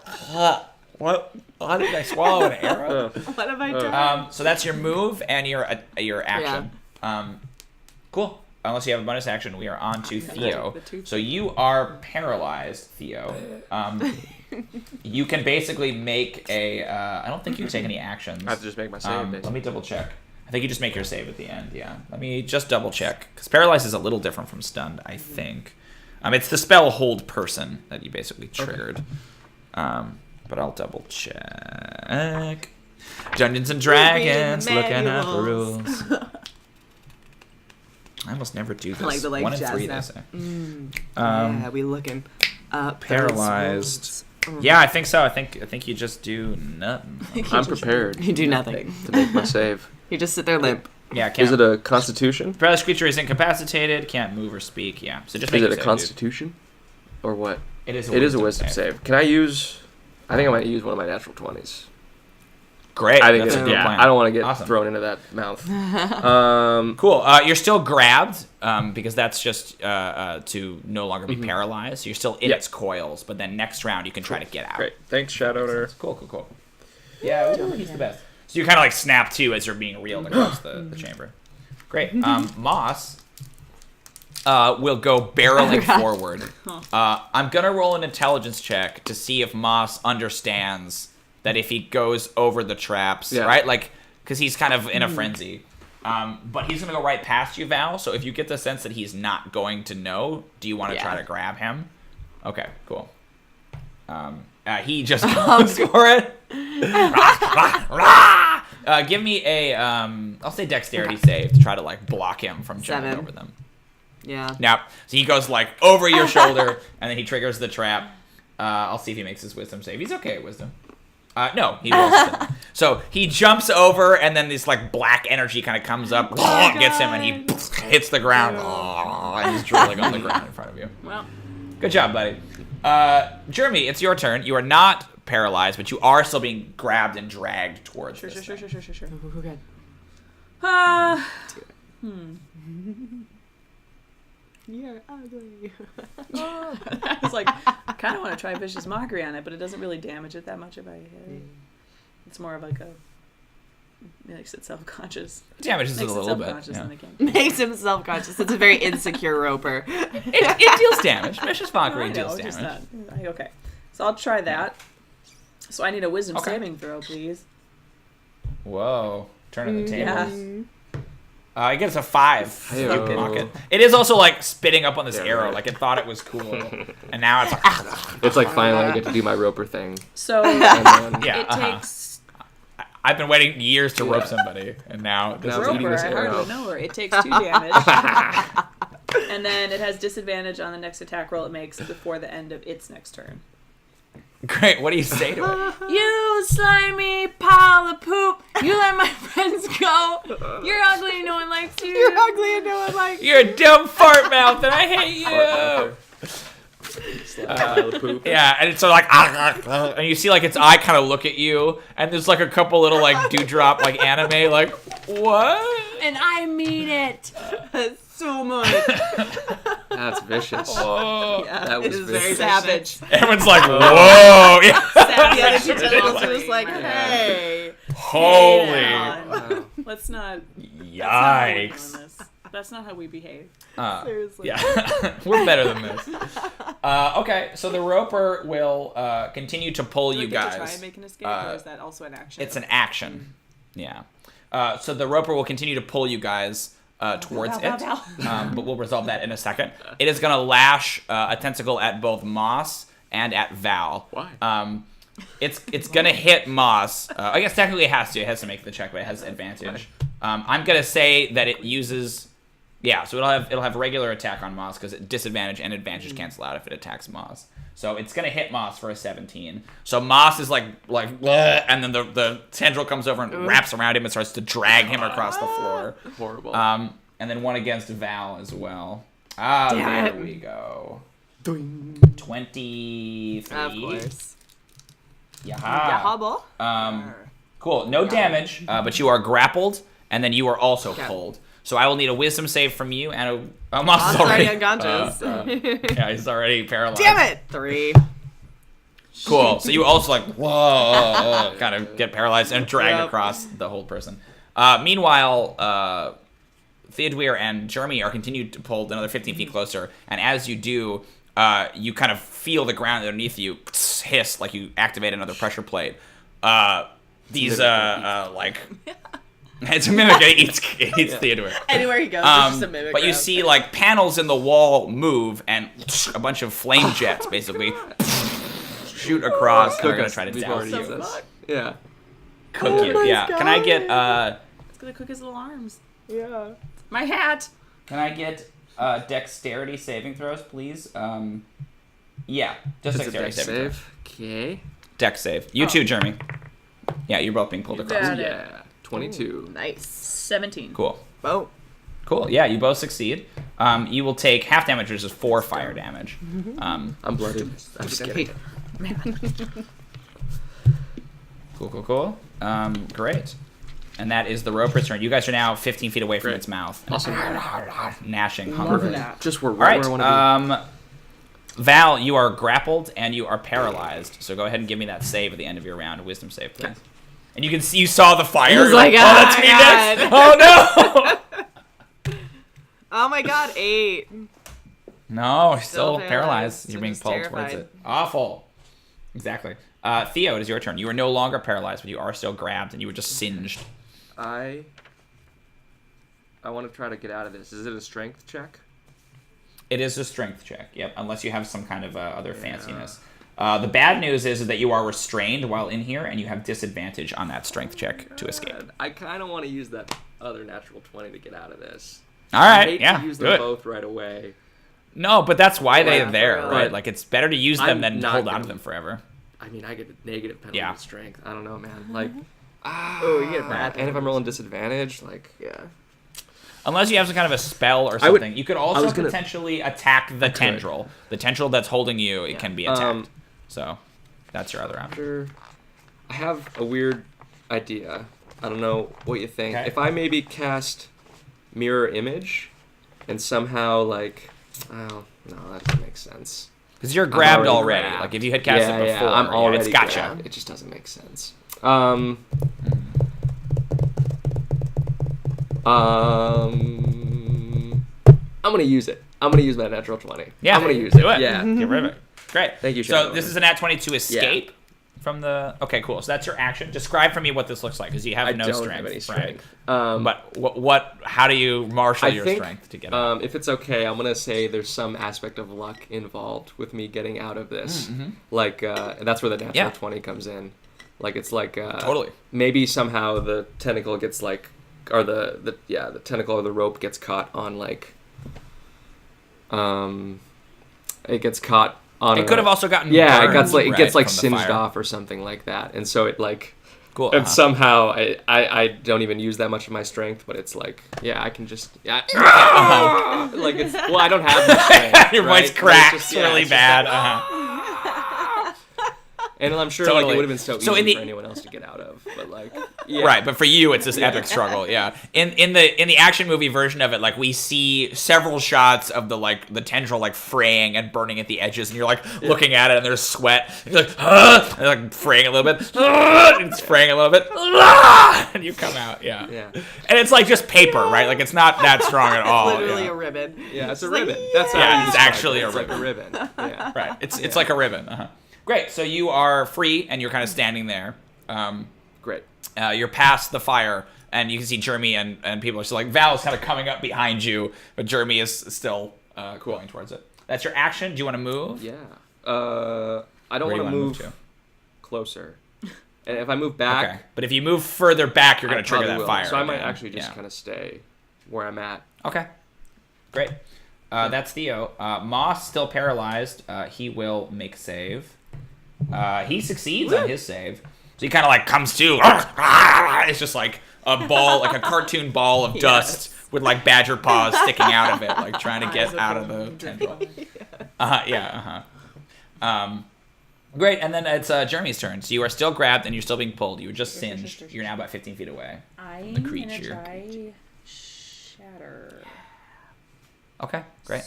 Speaker 1: what? Why did I swallow an arrow?
Speaker 4: What have I done?
Speaker 1: So that's your move and your action. Cool. Unless you have a bonus action, we are on to Theo. So you are paralyzed, Theo. You can basically make a. I don't think you can take any actions.
Speaker 3: I have to just make my save.
Speaker 1: Let me double check. I think you just make your save at the end. Yeah. Let me just double check because paralyzed is a little different from stunned. I think. It's the spell hold person that you basically triggered. But I'll double check. Dungeons and Dragons, looking at the rules. I almost never do this.
Speaker 4: Like the,
Speaker 1: 1 and
Speaker 4: jazz
Speaker 1: 3, they
Speaker 4: now.
Speaker 1: say.
Speaker 4: Yeah, we looking up.
Speaker 1: Paralyzed. Yeah, I think so. I think you just do nothing.
Speaker 3: I'm prepared
Speaker 4: You do nothing.
Speaker 3: to make my save.
Speaker 4: You just sit there limp.
Speaker 1: Yeah,
Speaker 3: Is it a Constitution?
Speaker 1: paralyzed creature is incapacitated, can't move or speak. Yeah, so just make
Speaker 3: Is it
Speaker 1: your
Speaker 3: a
Speaker 1: save,
Speaker 3: Constitution? Or what?
Speaker 1: dude. It
Speaker 3: It is a wisdom save. Can I use? I think I might use one of my natural 20s.
Speaker 1: Great.
Speaker 3: I think
Speaker 1: that's a good plan.
Speaker 3: I don't want to get
Speaker 1: Awesome.
Speaker 3: thrown into that mouth.
Speaker 1: Cool. You're still grabbed because that's just to no longer be paralyzed. So you're still in its coils, but then next round you can try to get out.
Speaker 3: Great. Thanks, Shadowner.
Speaker 1: Cool. Yeah, he's the best. So you kind of like snap to as you're being reeled across the chamber. Great. Moss will go barreling forward. I'm going to roll an intelligence check to see if Moss understands that if he goes over the traps, right? Like, because he's kind of in a frenzy. But he's going to go right past you, Val. So if you get the sense that he's not going to know, do you want to try to grab him? Okay, cool. He just goes for it. Give me a, I'll say dexterity save to try to like block him from jumping
Speaker 4: 7.
Speaker 1: over them.
Speaker 4: Yeah.
Speaker 1: Now, so he goes like over your shoulder, and then he triggers the trap. I'll see if he makes his wisdom save. He's okay at wisdom. No, he rolls still. So he jumps over, and then this like black energy kind of comes up, gets him, and he hits the ground, and he's drooling on the ground in front of you.
Speaker 2: Well,
Speaker 1: Good job, buddy. Jrmi, it's your turn. You are not paralyzed, but you are still being grabbed and dragged towards this thing.
Speaker 2: sure.
Speaker 4: Okay. You're ugly.
Speaker 2: I was like, I kind of want to try vicious mockery on it, but it doesn't really damage it that much if I hit it. It's more of like a makes it self-conscious.
Speaker 1: Damages it
Speaker 2: Makes
Speaker 1: a
Speaker 2: it
Speaker 1: little bit.
Speaker 2: self-conscious
Speaker 1: Yeah.
Speaker 2: and it can't.
Speaker 4: Makes him self-conscious. It's a very insecure roper.
Speaker 1: It deals damage. Vicious mockery
Speaker 2: I know,
Speaker 1: deals
Speaker 2: just
Speaker 1: damage.
Speaker 2: not. Okay, so I'll try that. So I need a wisdom
Speaker 1: Okay.
Speaker 2: saving throw, please.
Speaker 1: Whoa. Turning the tables.
Speaker 2: Yeah.
Speaker 1: I guess a 5.
Speaker 3: Hey-o.
Speaker 1: You can mock it. It is also like spitting up on this
Speaker 3: Yeah,
Speaker 1: arrow.
Speaker 3: right.
Speaker 1: Like it thought it was cool, and now it's like
Speaker 3: It's like finally I get to do my roper thing.
Speaker 2: So
Speaker 3: And then,
Speaker 1: yeah.
Speaker 2: it takes
Speaker 1: I've been waiting years to rope somebody, and now this
Speaker 3: Now
Speaker 1: is
Speaker 3: I'm eating
Speaker 2: roper.
Speaker 3: this
Speaker 2: I
Speaker 3: arrow.
Speaker 2: hardly know her. It takes 2 damage, and then it has disadvantage on the next attack roll it makes before the end of its next turn.
Speaker 1: great. What do you say to it?
Speaker 2: You slimy pile of poop! You let my friends go! You're ugly, no one likes you!
Speaker 4: You're ugly and no one likes you.
Speaker 1: You're a dumb fart mouth, and I hate you.
Speaker 3: pile of poop.
Speaker 1: Yeah, and it's sort of like, and you see like its eye kind of look at you, and there's like a couple little like dewdrop like anime like what?
Speaker 2: And I mean it!
Speaker 4: So much.
Speaker 3: That's vicious.
Speaker 1: Oh.
Speaker 3: That was
Speaker 4: It is very
Speaker 3: vicious.
Speaker 4: savage.
Speaker 1: Everyone's like, whoa, yeah.
Speaker 4: The other two tentacles are just like, hey.
Speaker 1: Holy,
Speaker 3: Wow.
Speaker 2: Let's not.
Speaker 1: yikes.
Speaker 2: That's not how we behave.
Speaker 4: Seriously.
Speaker 1: Yeah, we're better than this. Okay, so the roper will continue to pull
Speaker 2: Do I
Speaker 1: you
Speaker 2: get to try
Speaker 1: guys.
Speaker 2: and make an escape, or is that also an action?
Speaker 1: It's an action. Yeah. So the roper will continue to pull you guys towards
Speaker 2: Bow,
Speaker 1: it,
Speaker 2: bow, bow.
Speaker 1: but we'll resolve that in a second. It is going to lash a tentacle at both Moss and at Val.
Speaker 3: Why?
Speaker 1: It's gonna hit Moss. I guess technically it has to. It has to make the check, but it has advantage. I'm gonna say that it uses. Yeah, so it'll have regular attack on Moss because disadvantage and advantage cancel out if it attacks Moss. So it's gonna hit Moss for a 17. So Moss is like bleh, and then the tendril comes over and wraps around him and starts to drag him across the floor.
Speaker 3: Horrible.
Speaker 1: And then one against Val as well. There we go. 23.
Speaker 4: Of course.
Speaker 1: Yaha.
Speaker 4: Yahaba.
Speaker 1: Cool. No damage, but you are grappled, and then you are also pulled. So I will need a wisdom save from you, and Moss is already
Speaker 4: unconscious.
Speaker 1: yeah, he's already paralyzed.
Speaker 4: Damn it! 3.
Speaker 1: Cool. So you also whoa, kind of get paralyzed and drag across the whole person. Meanwhile, Theodûir and Jrmi are continued to pull another 15 feet closer, and as you do, you kind of feel the ground underneath you hiss like you activate another pressure plate. These it's a mimic. It eats Theodûir.
Speaker 4: Anywhere he goes, it's just a mimic.
Speaker 1: But you see like panels in the wall move, and a bunch of flame jets basically shoot across. They're gonna try to douse you.
Speaker 3: Yeah.
Speaker 1: Cook you. Yeah. Can I get
Speaker 2: It's gonna cook his little arms.
Speaker 4: Yeah.
Speaker 2: My hat.
Speaker 1: Can I get dexterity saving throws, please? Yeah, just dexterity saving throws.
Speaker 3: Okay.
Speaker 1: Dex save. You too, Jrmi. Yeah, you're both being pulled across.
Speaker 2: got it.
Speaker 3: Yeah. 22.
Speaker 4: Ooh, nice.
Speaker 2: 17.
Speaker 1: Cool.
Speaker 4: Oh.
Speaker 1: Cool. Yeah, you both succeed. You will take half damage, which is 4 fire damage.
Speaker 3: I'm blooded. I'm just kidding.
Speaker 1: Cool. Great. And that is the roper's turn. You guys are now 15 feet away from its mouth.
Speaker 3: Awesome.
Speaker 1: Gnashing
Speaker 2: Love
Speaker 1: hunger.
Speaker 2: that.
Speaker 3: Just we're
Speaker 1: All
Speaker 3: right
Speaker 1: right.
Speaker 3: where I want to
Speaker 1: Val, you are grappled and you are paralyzed. So go ahead and give me that save at the end of your round. Wisdom save, please.
Speaker 3: Okay.
Speaker 1: And you can see, you saw the fire.
Speaker 4: He's
Speaker 1: You're
Speaker 4: like,
Speaker 1: oh, that's me
Speaker 4: God.
Speaker 1: next. Oh no.
Speaker 4: Oh my god, 8.
Speaker 1: No, you're still
Speaker 4: Still
Speaker 1: paralyzed.
Speaker 4: paralyzed.
Speaker 1: You're
Speaker 4: I'm
Speaker 1: being
Speaker 4: just
Speaker 1: pulled
Speaker 4: terrified.
Speaker 1: towards it. Awful. Exactly. Theo, it is your turn. You are no longer paralyzed, but you are still grabbed, and you were just singed.
Speaker 3: I want to try to get out of this. Is it a strength check?
Speaker 1: It is a strength check, yep, unless you have some kind of other fanciness. The bad news is that you are restrained while in here, and you have disadvantage on that strength check to escape.
Speaker 3: I kind of want to use that other natural 20 to get out of this.
Speaker 1: All
Speaker 3: I
Speaker 1: right,
Speaker 3: hate
Speaker 1: yeah,
Speaker 3: to use
Speaker 1: do
Speaker 3: them
Speaker 1: it.
Speaker 3: both right away.
Speaker 1: No, but that's why they're
Speaker 4: Yeah,
Speaker 1: there,
Speaker 4: for
Speaker 1: right?
Speaker 4: real.
Speaker 1: Like, it's better to use them
Speaker 3: I'm
Speaker 1: than
Speaker 3: not
Speaker 1: hold on
Speaker 3: gonna-
Speaker 1: to them forever.
Speaker 3: I mean, I get a negative penalty
Speaker 1: Yeah.
Speaker 3: of strength. I don't know, man. Like,
Speaker 4: Oh, you get bad.
Speaker 3: and if I'm rolling disadvantage, like,
Speaker 4: Yeah.
Speaker 1: Unless you have some kind of a spell or
Speaker 3: I would-
Speaker 1: something. You could
Speaker 3: I
Speaker 1: also
Speaker 3: was gonna-
Speaker 1: potentially attack the tendril. The tendril that's holding you, it can be attacked.
Speaker 3: Um,
Speaker 1: So, that's your other option.
Speaker 3: after I have a weird idea. I don't know what you think.
Speaker 1: Okay.
Speaker 3: If I maybe cast mirror image and somehow like, oh no, that doesn't make sense.
Speaker 1: Because you're grabbed
Speaker 3: already
Speaker 1: already.
Speaker 3: grabbed.
Speaker 1: Like, if you had cast it before,
Speaker 3: I'm already
Speaker 1: it's gotcha.
Speaker 3: grabbed. It just doesn't make sense. I'm gonna use it. I'm gonna use my natural 20.
Speaker 1: Yeah,
Speaker 3: I'm gonna use
Speaker 1: do
Speaker 3: it.
Speaker 1: it.
Speaker 3: Yeah.
Speaker 1: Get rid of it. Great.
Speaker 3: Thank you,
Speaker 1: So
Speaker 3: Shadow.
Speaker 1: this is a nat 20 to escape from the... Okay, cool. So that's your action. Describe for me what this looks like, because you have
Speaker 3: I
Speaker 1: no
Speaker 3: don't
Speaker 1: strength.
Speaker 3: have any
Speaker 1: right?
Speaker 3: strength.
Speaker 1: But how do you marshal
Speaker 3: I
Speaker 1: your
Speaker 3: think,
Speaker 1: strength to get out?
Speaker 3: if it's okay, I'm gonna say there's some aspect of luck involved with me getting out of this. Like, and that's where the natural 20 comes in. Like, it's like
Speaker 1: Totally.
Speaker 3: Maybe somehow the tentacle gets like, or the tentacle or the rope gets caught on like, it gets caught on.
Speaker 1: It could have also gotten
Speaker 3: it
Speaker 1: burned,
Speaker 3: gets like
Speaker 1: right,
Speaker 3: it gets like
Speaker 1: from the
Speaker 3: singed
Speaker 1: fire.
Speaker 3: off or something like that, and so it like.
Speaker 1: Cool.
Speaker 3: And somehow I don't even use that much of my strength, but it's like, yeah, I can just like it's well, I don't have much strength.
Speaker 1: Your
Speaker 3: right?
Speaker 1: voice
Speaker 3: But it's
Speaker 1: cracks
Speaker 3: just- yeah,
Speaker 1: really
Speaker 3: it's just
Speaker 1: bad.
Speaker 3: and I'm sure like
Speaker 1: Totally.
Speaker 3: it would have been so
Speaker 1: So
Speaker 3: easy
Speaker 1: in the-
Speaker 3: for anyone else to get out of, but like yeah.
Speaker 1: Right, but for you, it's this epic struggle. Yeah, in the action movie version of it, like we see several shots of the tendril like fraying and burning at the edges, and you're like looking at it, and there's sweat. And you're like, and like fraying a little bit, and it's fraying a little bit, and you come out. Yeah,
Speaker 3: Yeah.
Speaker 1: and it's like just paper, right? Like it's not that strong at all.
Speaker 4: Literally
Speaker 1: yeah.
Speaker 4: a ribbon.
Speaker 3: Yeah, it's a ribbon. That's how
Speaker 1: Yeah,
Speaker 3: you
Speaker 1: it's
Speaker 3: describe
Speaker 1: actually
Speaker 3: it.
Speaker 1: a
Speaker 3: It's like a ribbon. Yeah.
Speaker 1: Right, it's like a ribbon. Great, so you are free, and you're kind of standing there.
Speaker 3: Great.
Speaker 1: You're past the fire, and you can see Jrmi and people are still like, Val's kind of coming up behind you, but Jrmi is still going towards it. That's your action. Do you want to move?
Speaker 3: Yeah. I don't
Speaker 1: Where do you
Speaker 3: want to
Speaker 1: wanna
Speaker 3: move
Speaker 1: to?
Speaker 3: closer. And if I move back,
Speaker 1: Okay. But if you move further back, you're
Speaker 3: I
Speaker 1: going to trigger
Speaker 3: probably
Speaker 1: that
Speaker 3: will.
Speaker 1: fire.
Speaker 3: So I might
Speaker 1: again.
Speaker 3: actually just kind of stay where I'm at.
Speaker 1: Okay. Great. That's Theo. Moss still paralyzed. He will make a save. He succeeds on his save. So he kind of like comes to. It's just like a ball, like a cartoon ball of dust with like badger paws sticking out of it, like trying to get out of the tendril. Great, and then it's Jrmi's turn. So you are still grabbed and you're still being pulled. You were just singed. You're now about 15 feet away.
Speaker 2: I'm
Speaker 1: The
Speaker 2: gonna
Speaker 1: creature.
Speaker 2: try shatter.
Speaker 1: Okay, great.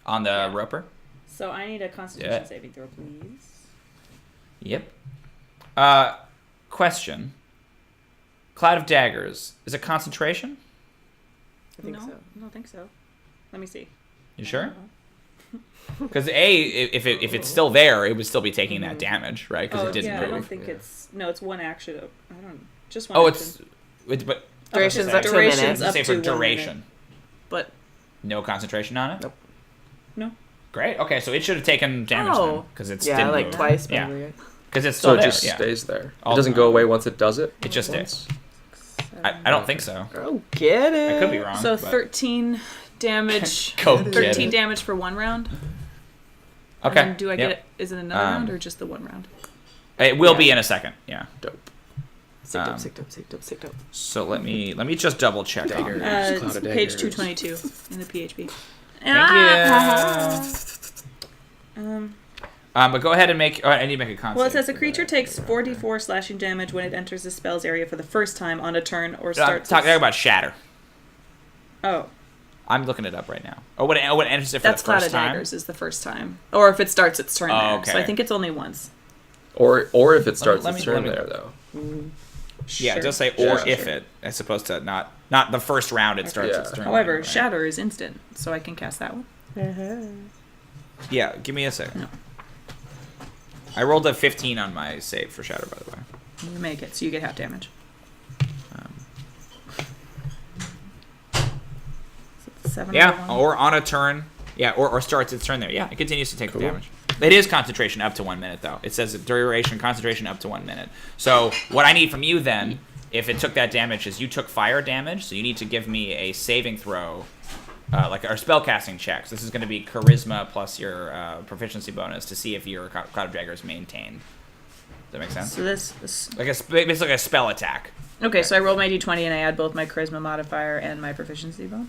Speaker 1: On the roper?
Speaker 2: So I need a Constitution saving throw, please.
Speaker 1: Yep. Question. Cloud of Daggers. Is it concentration?
Speaker 4: I think so.
Speaker 2: I don't think so. Let me see.
Speaker 1: You sure? Because if it's still there, it would still be taking that damage, right? Because it didn't
Speaker 2: I
Speaker 1: move.
Speaker 2: don't think it's... No, it's one action. I don't... Just one action.
Speaker 1: But
Speaker 4: Duration's
Speaker 1: okay.
Speaker 4: up to a minute.
Speaker 2: Duration's up
Speaker 1: say
Speaker 2: to
Speaker 1: for
Speaker 2: 1
Speaker 1: duration.
Speaker 2: minute. But...
Speaker 1: No concentration on it?
Speaker 3: Nope.
Speaker 2: No.
Speaker 1: Great. Okay, so it should have taken damage then, because it's
Speaker 4: Yeah,
Speaker 1: didn't
Speaker 4: like
Speaker 1: move.
Speaker 4: twice
Speaker 1: Yeah,
Speaker 4: maybe.
Speaker 1: because it's
Speaker 3: So
Speaker 1: still
Speaker 3: it
Speaker 1: there.
Speaker 3: just
Speaker 1: yeah.
Speaker 3: stays there.
Speaker 1: All
Speaker 3: It doesn't
Speaker 1: the
Speaker 3: go
Speaker 1: time.
Speaker 3: away once it does it?
Speaker 1: It just
Speaker 3: Once?
Speaker 1: stays. I don't think so.
Speaker 4: Oh, get it.
Speaker 1: I could be wrong.
Speaker 2: So
Speaker 1: but-
Speaker 2: 13 damage.
Speaker 1: Go get
Speaker 2: 13
Speaker 1: it.
Speaker 2: damage for 1 round.
Speaker 1: Okay.
Speaker 2: And then do I
Speaker 1: yep.
Speaker 2: get... Is it another round or just the 1 round?
Speaker 1: It will be in a second. Yeah.
Speaker 3: Dope.
Speaker 4: Sick
Speaker 1: Um,
Speaker 4: dope.
Speaker 1: So let me just double check. on
Speaker 3: Dagger.
Speaker 1: that.
Speaker 3: Cloud
Speaker 2: It's
Speaker 3: of
Speaker 2: page
Speaker 3: Daggers.
Speaker 2: 222 in the PHP.
Speaker 1: Thank but go ahead and make. I need to make a con
Speaker 2: Well, it
Speaker 1: save
Speaker 2: says a
Speaker 1: for
Speaker 2: creature
Speaker 1: that.
Speaker 2: takes 4d4 slashing damage when it enters the spell's area for the first time on a turn or
Speaker 1: Talk
Speaker 2: starts.
Speaker 1: about shatter.
Speaker 2: Oh,
Speaker 1: I'm looking it up right now. Oh, when it enters it for
Speaker 2: that's
Speaker 1: the
Speaker 2: Cloud
Speaker 1: first
Speaker 2: of
Speaker 1: time.
Speaker 2: Daggers is the first time, or if it starts its turn there.
Speaker 1: okay.
Speaker 2: So I think it's only once.
Speaker 3: Or if it starts
Speaker 1: let
Speaker 3: its
Speaker 1: me-
Speaker 3: turn
Speaker 1: let me-
Speaker 3: there, though.
Speaker 1: Yeah, it
Speaker 2: Sure.
Speaker 1: does say
Speaker 3: Yeah,
Speaker 1: or
Speaker 3: sure.
Speaker 1: if it, as opposed to not the first round it starts
Speaker 3: Yeah.
Speaker 1: its turn.
Speaker 2: However,
Speaker 1: right?
Speaker 2: Shatter is instant, so I can cast that one.
Speaker 1: Yeah, give me a second.
Speaker 2: No.
Speaker 1: I rolled a 15 on my save for shatter, by the way.
Speaker 2: You make it, so you get half damage. So it's 7
Speaker 1: Yeah,
Speaker 2: over 1.
Speaker 1: or on a turn. Yeah, or starts its turn there. Yeah, it continues to take the damage. It is concentration up to 1 minute, though. It says duration, concentration up to 1 minute. So what I need from you then, if it took that damage, is you took fire damage, so you need to give me a saving throw, like our spellcasting checks. This is going to be charisma plus your proficiency bonus to see if your Cloud of Dagger is maintained. Does that make sense?
Speaker 2: So this
Speaker 1: Like basically like a spell attack.
Speaker 2: okay. So I roll my d20 and I add both my charisma modifier and my proficiency bonus.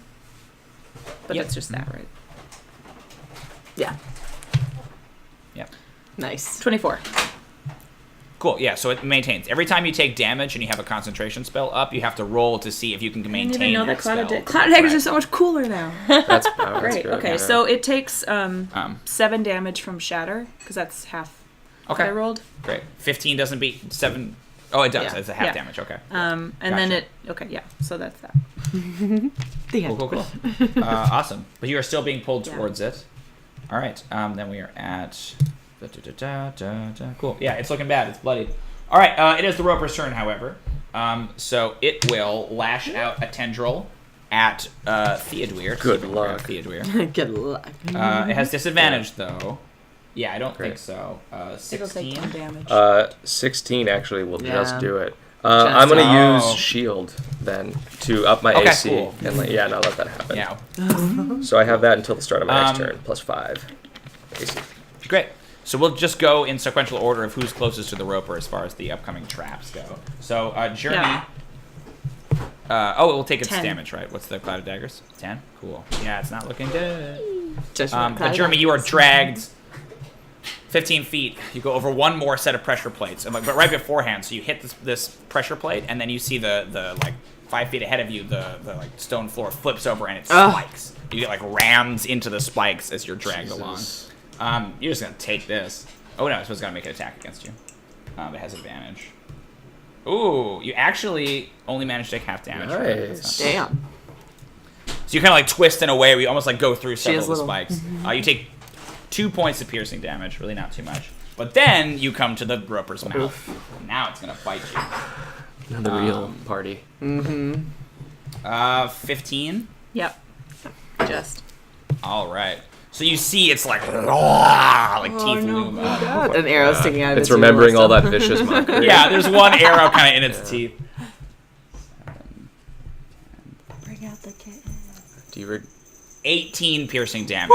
Speaker 2: But
Speaker 1: Yep.
Speaker 2: that's just that, right?
Speaker 4: Yeah.
Speaker 1: Yep.
Speaker 4: Nice.
Speaker 2: 24.
Speaker 1: Cool, yeah, so it maintains. Every time you take damage and you have a concentration spell up, you have to roll to see if you can
Speaker 2: I didn't
Speaker 1: maintain
Speaker 2: even know
Speaker 1: that
Speaker 2: that Cloud of
Speaker 1: spell.
Speaker 2: Cloud of Daggers
Speaker 1: Right.
Speaker 2: are so much cooler now.
Speaker 3: That's
Speaker 2: Great.
Speaker 3: good.
Speaker 2: Okay,
Speaker 3: Yeah.
Speaker 2: so it takes 7 damage from Shatter because that's half.
Speaker 1: Okay.
Speaker 2: That I rolled.
Speaker 1: Great. 15 doesn't beat 7. Oh, it does.
Speaker 2: Yeah.
Speaker 1: It's a half
Speaker 2: Yeah.
Speaker 1: damage. Okay.
Speaker 2: And then
Speaker 1: Gotcha.
Speaker 2: it. Okay, yeah. So that's that.
Speaker 1: Cool. Awesome. But you are still being pulled
Speaker 2: Yeah.
Speaker 1: towards it. All right. Then we are at. Cool. Yeah, it's looking bad. It's bloodied. All right. It is the Roper's turn, however. So it will lash out a tendril at Theodûir.
Speaker 3: Good luck.
Speaker 1: Theodûir.
Speaker 4: Good luck.
Speaker 1: It has disadvantage though. Yeah, I don't think
Speaker 3: Great.
Speaker 1: so.
Speaker 2: It'll
Speaker 1: 16.
Speaker 2: take 10 damage.
Speaker 3: 16 actually will
Speaker 4: Yeah.
Speaker 3: just do it. I'm
Speaker 1: Oh.
Speaker 3: gonna use shield then to up my
Speaker 1: Okay,
Speaker 3: AC
Speaker 1: cool.
Speaker 3: and not let that happen.
Speaker 1: Yeah.
Speaker 3: So I have that until the start of my next
Speaker 1: Um,
Speaker 3: turn, plus 5 AC.
Speaker 1: Great. So we'll just go in sequential order of who's closest to the Roper as far as the upcoming traps go. So Jrmi.
Speaker 2: Yeah.
Speaker 1: It will take its
Speaker 2: 10.
Speaker 1: damage, right? What's the Cloud of Daggers? 10? Cool. Yeah, it's not looking good.
Speaker 4: Judgment
Speaker 1: But
Speaker 4: Cloud.
Speaker 1: Jrmi, you are dragged 15 feet. You go over one more set of pressure plates, but right beforehand, so you hit this pressure plate, and then you see the like 5 feet ahead of you, the like stone floor flips over and it spikes. You get like rammed into the spikes as you're dragged along. You're just gonna take this. Oh no, I was gonna make an attack against you. It has advantage. Ooh, you actually only managed to take half damage. from it.
Speaker 3: Nice.
Speaker 1: That's not-
Speaker 4: Damn.
Speaker 1: So you kind of like twist in a way where you almost like go through several
Speaker 4: is
Speaker 1: of the
Speaker 4: little.
Speaker 1: spikes. You take 2 points of piercing damage, really not too much. But then you come to the Roper's mouth. Now it's gonna bite you.
Speaker 3: The real party.
Speaker 1: 15.
Speaker 2: Yep. Just.
Speaker 1: All right. So you see it's like, like teeth loom out.
Speaker 4: An arrow sticking out of
Speaker 3: It's
Speaker 4: its
Speaker 3: remembering all
Speaker 4: stuff.
Speaker 3: that vicious mockery.
Speaker 1: Yeah, there's one arrow kind of in its teeth.
Speaker 2: Bring out the kitten.
Speaker 3: Do you
Speaker 1: 18 piercing damage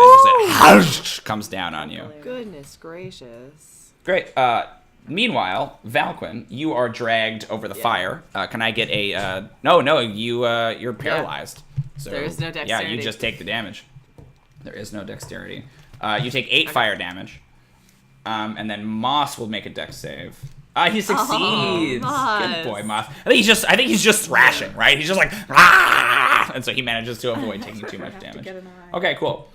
Speaker 1: as it comes down on you.
Speaker 4: Goodness gracious.
Speaker 1: Great. Meanwhile, Valqwyn, you are dragged over the fire. Can I get a? No, you're paralyzed. So
Speaker 4: There is no
Speaker 1: Yeah,
Speaker 4: dexterity.
Speaker 1: you just take the damage. There is no dexterity. You take 8 fire damage, and then Moss will make a dex save. He succeeds.
Speaker 4: Moss.
Speaker 1: Good boy, Moss. I think he's just thrashing, right? He's just like, ah! And so he manages to avoid taking too much damage.
Speaker 2: get an eye.
Speaker 1: Okay, cool.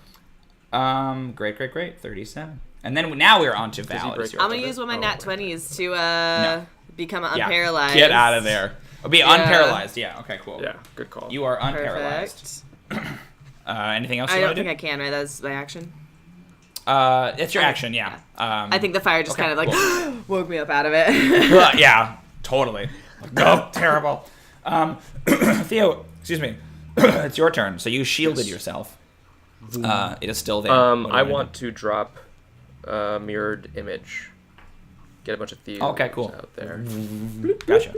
Speaker 1: Great. 37. And then now we're on to Val.
Speaker 3: break
Speaker 1: It's your
Speaker 4: I'm gonna
Speaker 1: turn.
Speaker 4: use one of my nat 20s to become
Speaker 1: Yeah,
Speaker 4: unparalyzed.
Speaker 1: get out of there. Be unparalyzed. Yeah. Okay. Cool.
Speaker 3: Yeah, good call.
Speaker 1: You are unparalyzed.
Speaker 4: Perfect.
Speaker 1: Anything else
Speaker 4: I
Speaker 1: you
Speaker 4: don't
Speaker 1: want to
Speaker 4: think
Speaker 1: do?
Speaker 4: I can, right? That's my action.
Speaker 1: It's your action. Yeah.
Speaker 4: I think the fire just
Speaker 1: okay,
Speaker 4: kind of like
Speaker 1: cool.
Speaker 4: woke me up out of it.
Speaker 1: Yeah. Totally. Oh, terrible. Theo, excuse me. It's your turn. So you shielded yourself. It is still there. What do you
Speaker 3: I
Speaker 1: wanna
Speaker 3: want to drop a mirrored image. Get a bunch of Theodûirs
Speaker 1: Okay, cool.
Speaker 3: out there.
Speaker 1: do? Gotcha.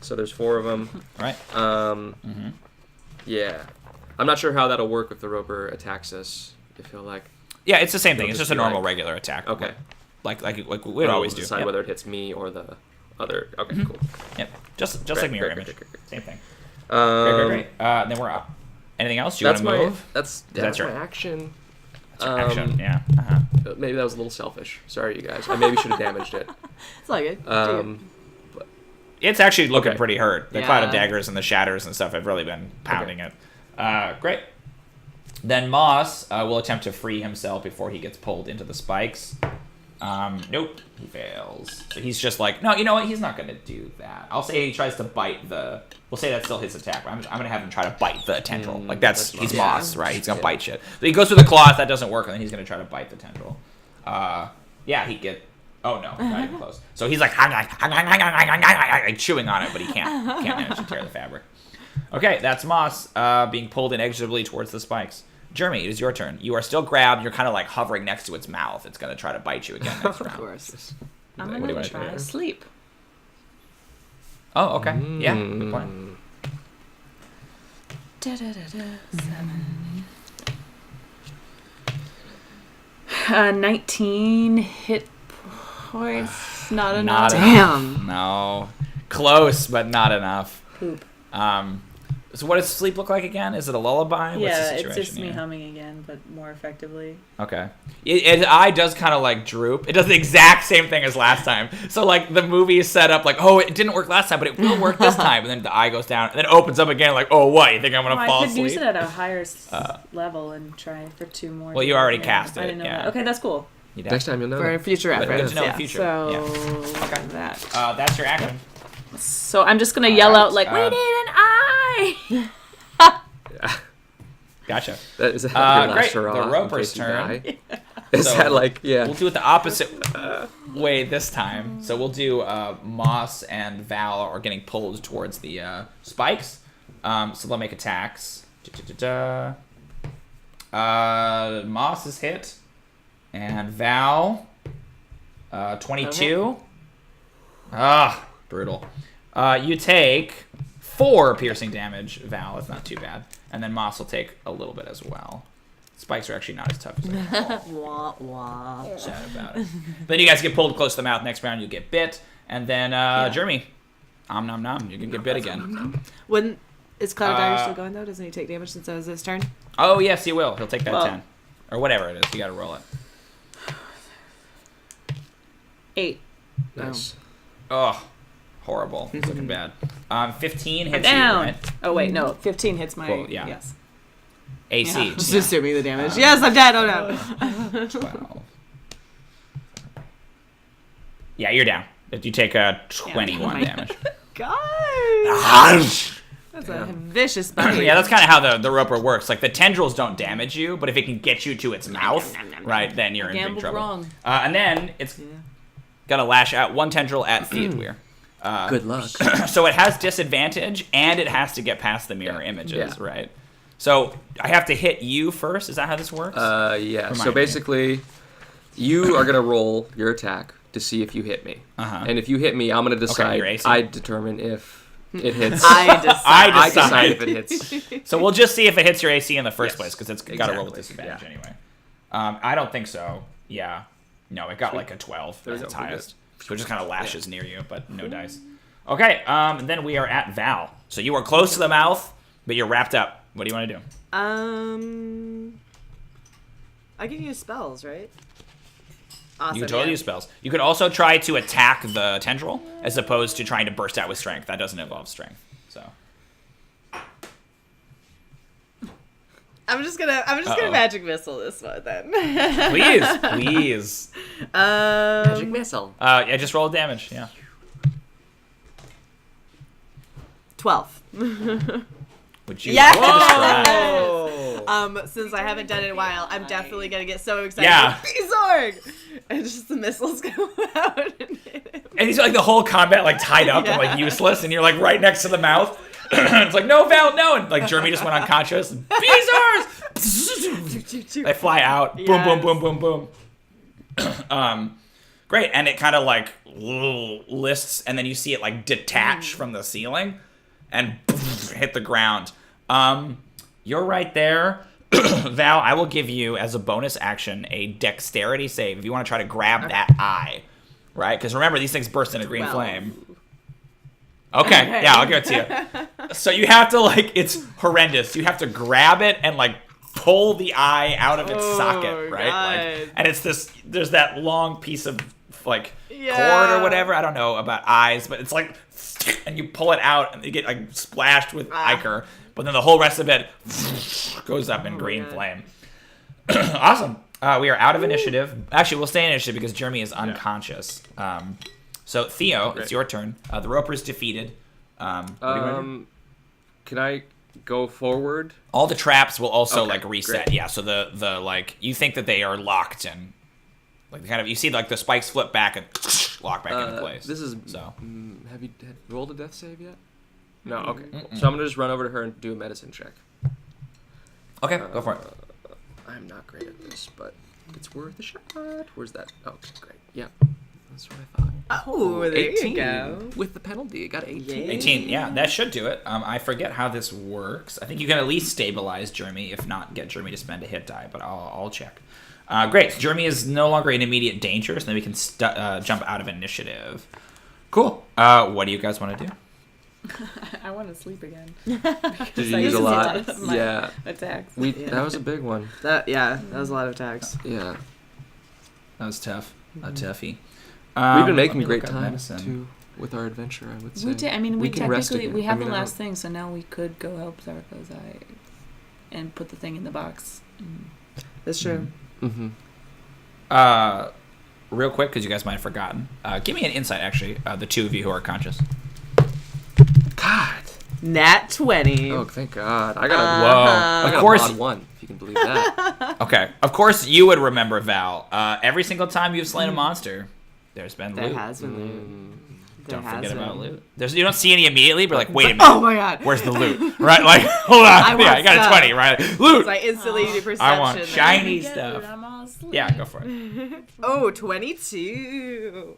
Speaker 3: So there's 4 of them.
Speaker 1: Right.
Speaker 3: Yeah. I'm not sure how that'll work if the roper attacks us. I feel like.
Speaker 1: Yeah, it's the same thing.
Speaker 3: It'll
Speaker 1: It's
Speaker 3: just
Speaker 1: just a
Speaker 3: be
Speaker 1: normal
Speaker 3: like-
Speaker 1: regular attack.
Speaker 3: Okay.
Speaker 1: Like we would
Speaker 3: We'll
Speaker 1: always do.
Speaker 3: decide
Speaker 1: Yep.
Speaker 3: whether it hits me or the other. Okay, cool.
Speaker 1: Yep. Just
Speaker 3: Great,
Speaker 1: like mirror
Speaker 3: great,
Speaker 1: image.
Speaker 3: great, great, great.
Speaker 1: Same thing.
Speaker 3: Um,
Speaker 1: Great. Then we're up. Anything else? You want
Speaker 3: That's
Speaker 1: to
Speaker 3: my.
Speaker 1: move?
Speaker 3: That's
Speaker 1: That's
Speaker 3: my
Speaker 1: your-
Speaker 3: action.
Speaker 1: That's your action. Yeah. Uh-huh.
Speaker 3: Maybe that was a little selfish. Sorry, you guys. I maybe should have damaged it.
Speaker 4: It's all good.
Speaker 1: It's actually looking
Speaker 3: Okay.
Speaker 1: pretty hurt. The cloud of
Speaker 4: Yeah.
Speaker 1: daggers and the shatters and stuff have really been pounding it. Great. Then Moss will attempt to free himself before he gets pulled into the spikes. Nope, he fails. So he's just like, no, you know what? He's not going to do that. I'll say he tries to bite the. We'll say that's still his attack. I'm going to have him try to bite the tendril. Like that's he's
Speaker 3: Moss.
Speaker 1: Moss, right? He's going to bite shit. So he goes through the claws. That doesn't work, and then he's going to try to bite the tendril. Yeah, he get. Oh no, not even close. So he's like chewing on it, but he can't manage to tear the fabric. Okay, that's Moss being pulled inexorably towards the spikes. Jrmi, it is your turn. You are still grabbed. You're kind of like hovering next to its mouth. It's going to try to bite you again next round.
Speaker 4: Of course.
Speaker 2: I'm
Speaker 1: What do you
Speaker 2: gonna
Speaker 1: wanna do
Speaker 2: try
Speaker 1: there?
Speaker 2: sleep.
Speaker 1: Oh, okay. Yeah, good plan.
Speaker 2: 19 hit points. Not
Speaker 1: Not
Speaker 2: enough.
Speaker 1: enough. No. Close, but not enough.
Speaker 2: Poop.
Speaker 1: So what does sleep look like again? Is it a lullaby? What's
Speaker 2: Yeah,
Speaker 1: the
Speaker 2: it's
Speaker 1: situation
Speaker 2: just me
Speaker 1: here?
Speaker 2: humming again, but more effectively.
Speaker 1: Okay. Its eye does kind of like droop. It does the exact same thing as last time. So like the movie is set up like, oh, it didn't work last time, but it will work this time. And then the eye goes down and then opens up again like, oh, what? You think I'm going to fall
Speaker 2: I could use
Speaker 1: asleep?
Speaker 2: it at a higher level and try for 2 more.
Speaker 1: Well, you
Speaker 2: days.
Speaker 1: already
Speaker 2: Yeah,
Speaker 1: cast
Speaker 2: I
Speaker 1: it,
Speaker 2: didn't know
Speaker 1: yeah.
Speaker 2: that. Okay, that's cool.
Speaker 1: You did.
Speaker 3: Next time you'll know.
Speaker 4: For future
Speaker 1: But good
Speaker 4: reference.
Speaker 1: to know in
Speaker 4: Yeah.
Speaker 1: the future.
Speaker 2: So
Speaker 1: Yeah.
Speaker 2: okay. That.
Speaker 1: That's your action.
Speaker 2: So I'm just gonna yell
Speaker 1: right,
Speaker 2: out like, "We need an eye!"
Speaker 1: Gotcha.
Speaker 3: That is that your last
Speaker 1: Great.
Speaker 3: hurrah
Speaker 1: The
Speaker 3: in
Speaker 1: Roper's
Speaker 3: case you
Speaker 1: turn.
Speaker 3: die? Is
Speaker 1: So,
Speaker 3: that like
Speaker 1: We'll do it the opposite way this time. So we'll do Moss and Val are getting pulled towards the spikes. So they'll make attacks. Moss is hit. And Val, 22. Ah, brutal. You take 4 piercing damage, Val. That's not too bad. And then Moss will take a little bit as well. Spikes are actually not as tough as I thought.
Speaker 4: Wah, wah.
Speaker 1: Sad about it. Then you guys get pulled close to the mouth. Next round, you get bit. And then, Jrmi. Nom nom. You can get bit again.
Speaker 4: Wouldn't is Cloud of Dagger still going though? Doesn't he take damage since it was his turn?
Speaker 1: Oh, yes, he will. He'll take that
Speaker 2: Well.
Speaker 1: 10. Or whatever it is. You gotta roll it.
Speaker 2: 8.
Speaker 3: nice?
Speaker 1: Oh, horrible. It's looking bad. 15 hits
Speaker 2: Down.
Speaker 1: you, right?
Speaker 2: Oh wait, no. 15 hits my.
Speaker 1: Well, yeah.
Speaker 2: Yes.
Speaker 1: AC.
Speaker 2: Yeah.
Speaker 4: Just assuming the damage. Yes, I'm dead. Oh no.
Speaker 1: 12. Yeah, you're down. You take 21 damage.
Speaker 4: God. That's a vicious bite.
Speaker 1: Yeah, that's kind of how the roper works. Like, the tendrils don't damage you, but if it can get you to its mouth, right, then you're in big
Speaker 2: Gambled
Speaker 1: trouble.
Speaker 2: wrong.
Speaker 1: And then it's gonna lash out 1 tendril at Theodûir.
Speaker 3: Good luck.
Speaker 1: So it has disadvantage, and it has to get past the mirror images,
Speaker 3: Yeah.
Speaker 1: right? So I have to hit you first. Is that how this works?
Speaker 3: Yeah.
Speaker 1: Remind
Speaker 3: So
Speaker 1: me.
Speaker 3: basically, you are gonna roll your attack to see if you hit me. And if you hit me, I'm gonna decide.
Speaker 1: your AC.
Speaker 3: I determine if it hits.
Speaker 4: I
Speaker 3: I decide if it hits.
Speaker 1: So we'll just see if it hits your AC in the first
Speaker 3: Yes,
Speaker 1: place, because it's got to roll with
Speaker 3: exactly,
Speaker 1: disadvantage
Speaker 3: yeah.
Speaker 1: anyway. I don't think so. Yeah. No, it got like a 12.
Speaker 3: There we
Speaker 1: That's its
Speaker 3: go, we're
Speaker 1: highest. So it just kind of lashes near you, but no dice. Okay, and then we are at Val. So you are close to the mouth, but you're wrapped up. What do you want to do?
Speaker 4: I can use spells, right? Awesome.
Speaker 1: You can totally use spells. You could also try to attack the tendril, as opposed to trying to burst out with strength. That doesn't involve strength. So.
Speaker 4: I'm just gonna magic missile this one then.
Speaker 1: Please.
Speaker 3: Magic missile.
Speaker 1: Yeah, just roll damage. Yeah.
Speaker 4: 12.
Speaker 1: Would you
Speaker 4: Yes!
Speaker 1: describe?
Speaker 4: Since I haven't done it in a while, I'm definitely gonna get so excited.
Speaker 1: Yeah.
Speaker 4: Zorg! And just the missiles go out and hit him.
Speaker 1: And he's like the whole combat like tied up and like useless, and you're like right next to the mouth. It's like, no, Val, no, and like Jrmi just went unconscious. Beezors! They fly out. Boom, boom, boom, boom, boom. Great, and it kind of like lists, and then you see it like detach from the ceiling and hit the ground. You're right there. Val, I will give you, as a bonus action, a dexterity save if you want to try to grab that eye. Right? Because remember, these things burst into green flame. Okay, yeah, I'll give it to you. So you have to, like, it's horrendous. You have to grab it and, like, pull the eye out of its socket, right? Like, and it's this, there's that long piece of, like, cord or whatever. I don't know about eyes, but it's like, and you pull it out and you get, like, splashed with ichor. But then the whole rest of it goes up in green flame. Awesome. We are out of initiative. Actually, we'll stay in initiative because Jrmi is unconscious. So, Theo, it's your turn. The Roper's defeated. What do you want to do?
Speaker 3: Can I go forward?
Speaker 1: All the traps will also,
Speaker 3: Okay,
Speaker 1: like, reset.
Speaker 3: great.
Speaker 1: Yeah, so the like, you think that they are locked and, like, kind of, you see, like, the spikes flip back and lock back into place.
Speaker 3: This is...
Speaker 1: So.
Speaker 3: Have you rolled a death save yet? No, okay. Cool. So I'm going to just run over to her and do a medicine check.
Speaker 1: Okay, go for it.
Speaker 3: I'm not great at this, but it's worth a shot. Where's that? Oh, okay, great. Yeah, that's what I thought.
Speaker 4: Oh, there
Speaker 3: 18
Speaker 4: you go.
Speaker 3: with the penalty. I got 18.
Speaker 1: 18, yeah, that should do it. I forget how this works. I think you can at least stabilize Jrmi, if not get Jrmi to spend a hit die, but I'll check. Great, so Jrmi is no longer in immediate danger, so then we can jump out of initiative. Cool. What do you guys want to do?
Speaker 2: I want to sleep again.
Speaker 3: Did you use a lot? Yeah.
Speaker 2: Attacks.
Speaker 3: That was a big one.
Speaker 4: That was a lot of attacks.
Speaker 3: Yeah.
Speaker 1: That was tough. A toughie.
Speaker 3: We've been making
Speaker 1: let me
Speaker 3: great
Speaker 1: look up
Speaker 3: time,
Speaker 1: medicine.
Speaker 3: too, with our adventure, I would say.
Speaker 2: We did. I mean, we
Speaker 3: can rest
Speaker 2: technically
Speaker 3: again.
Speaker 2: we have
Speaker 3: I mean,
Speaker 2: the
Speaker 3: I
Speaker 2: last
Speaker 3: don't-
Speaker 2: thing, so now we could go help Zarko's eye and put the thing in the box.
Speaker 4: That's true.
Speaker 3: Mm-hmm.
Speaker 1: Real quick, because you guys might have forgotten. Give me an insight, actually. The two of you who are conscious.
Speaker 3: God.
Speaker 4: Nat 20.
Speaker 3: Oh, thank God. I got a...
Speaker 1: Whoa.
Speaker 3: I got
Speaker 1: Of course.
Speaker 3: a mod 1, if you can believe that.
Speaker 1: Okay. Of course, you would remember, Val. Every single time you've slain a monster, there's been
Speaker 4: There
Speaker 1: loot.
Speaker 4: has been loot.
Speaker 1: Don't forget about loot. You don't see any immediately, but like, wait a minute.
Speaker 4: Oh my God.
Speaker 1: Where's the loot? Right? Like, hold on.
Speaker 4: I want
Speaker 1: I got
Speaker 4: stuff.
Speaker 1: a 20, right? Loot!
Speaker 4: So I instantly do perception.
Speaker 1: I want
Speaker 4: there.
Speaker 1: shiny stuff.
Speaker 2: I'm all asleep.
Speaker 1: Yeah, go for it.
Speaker 4: Oh, 22.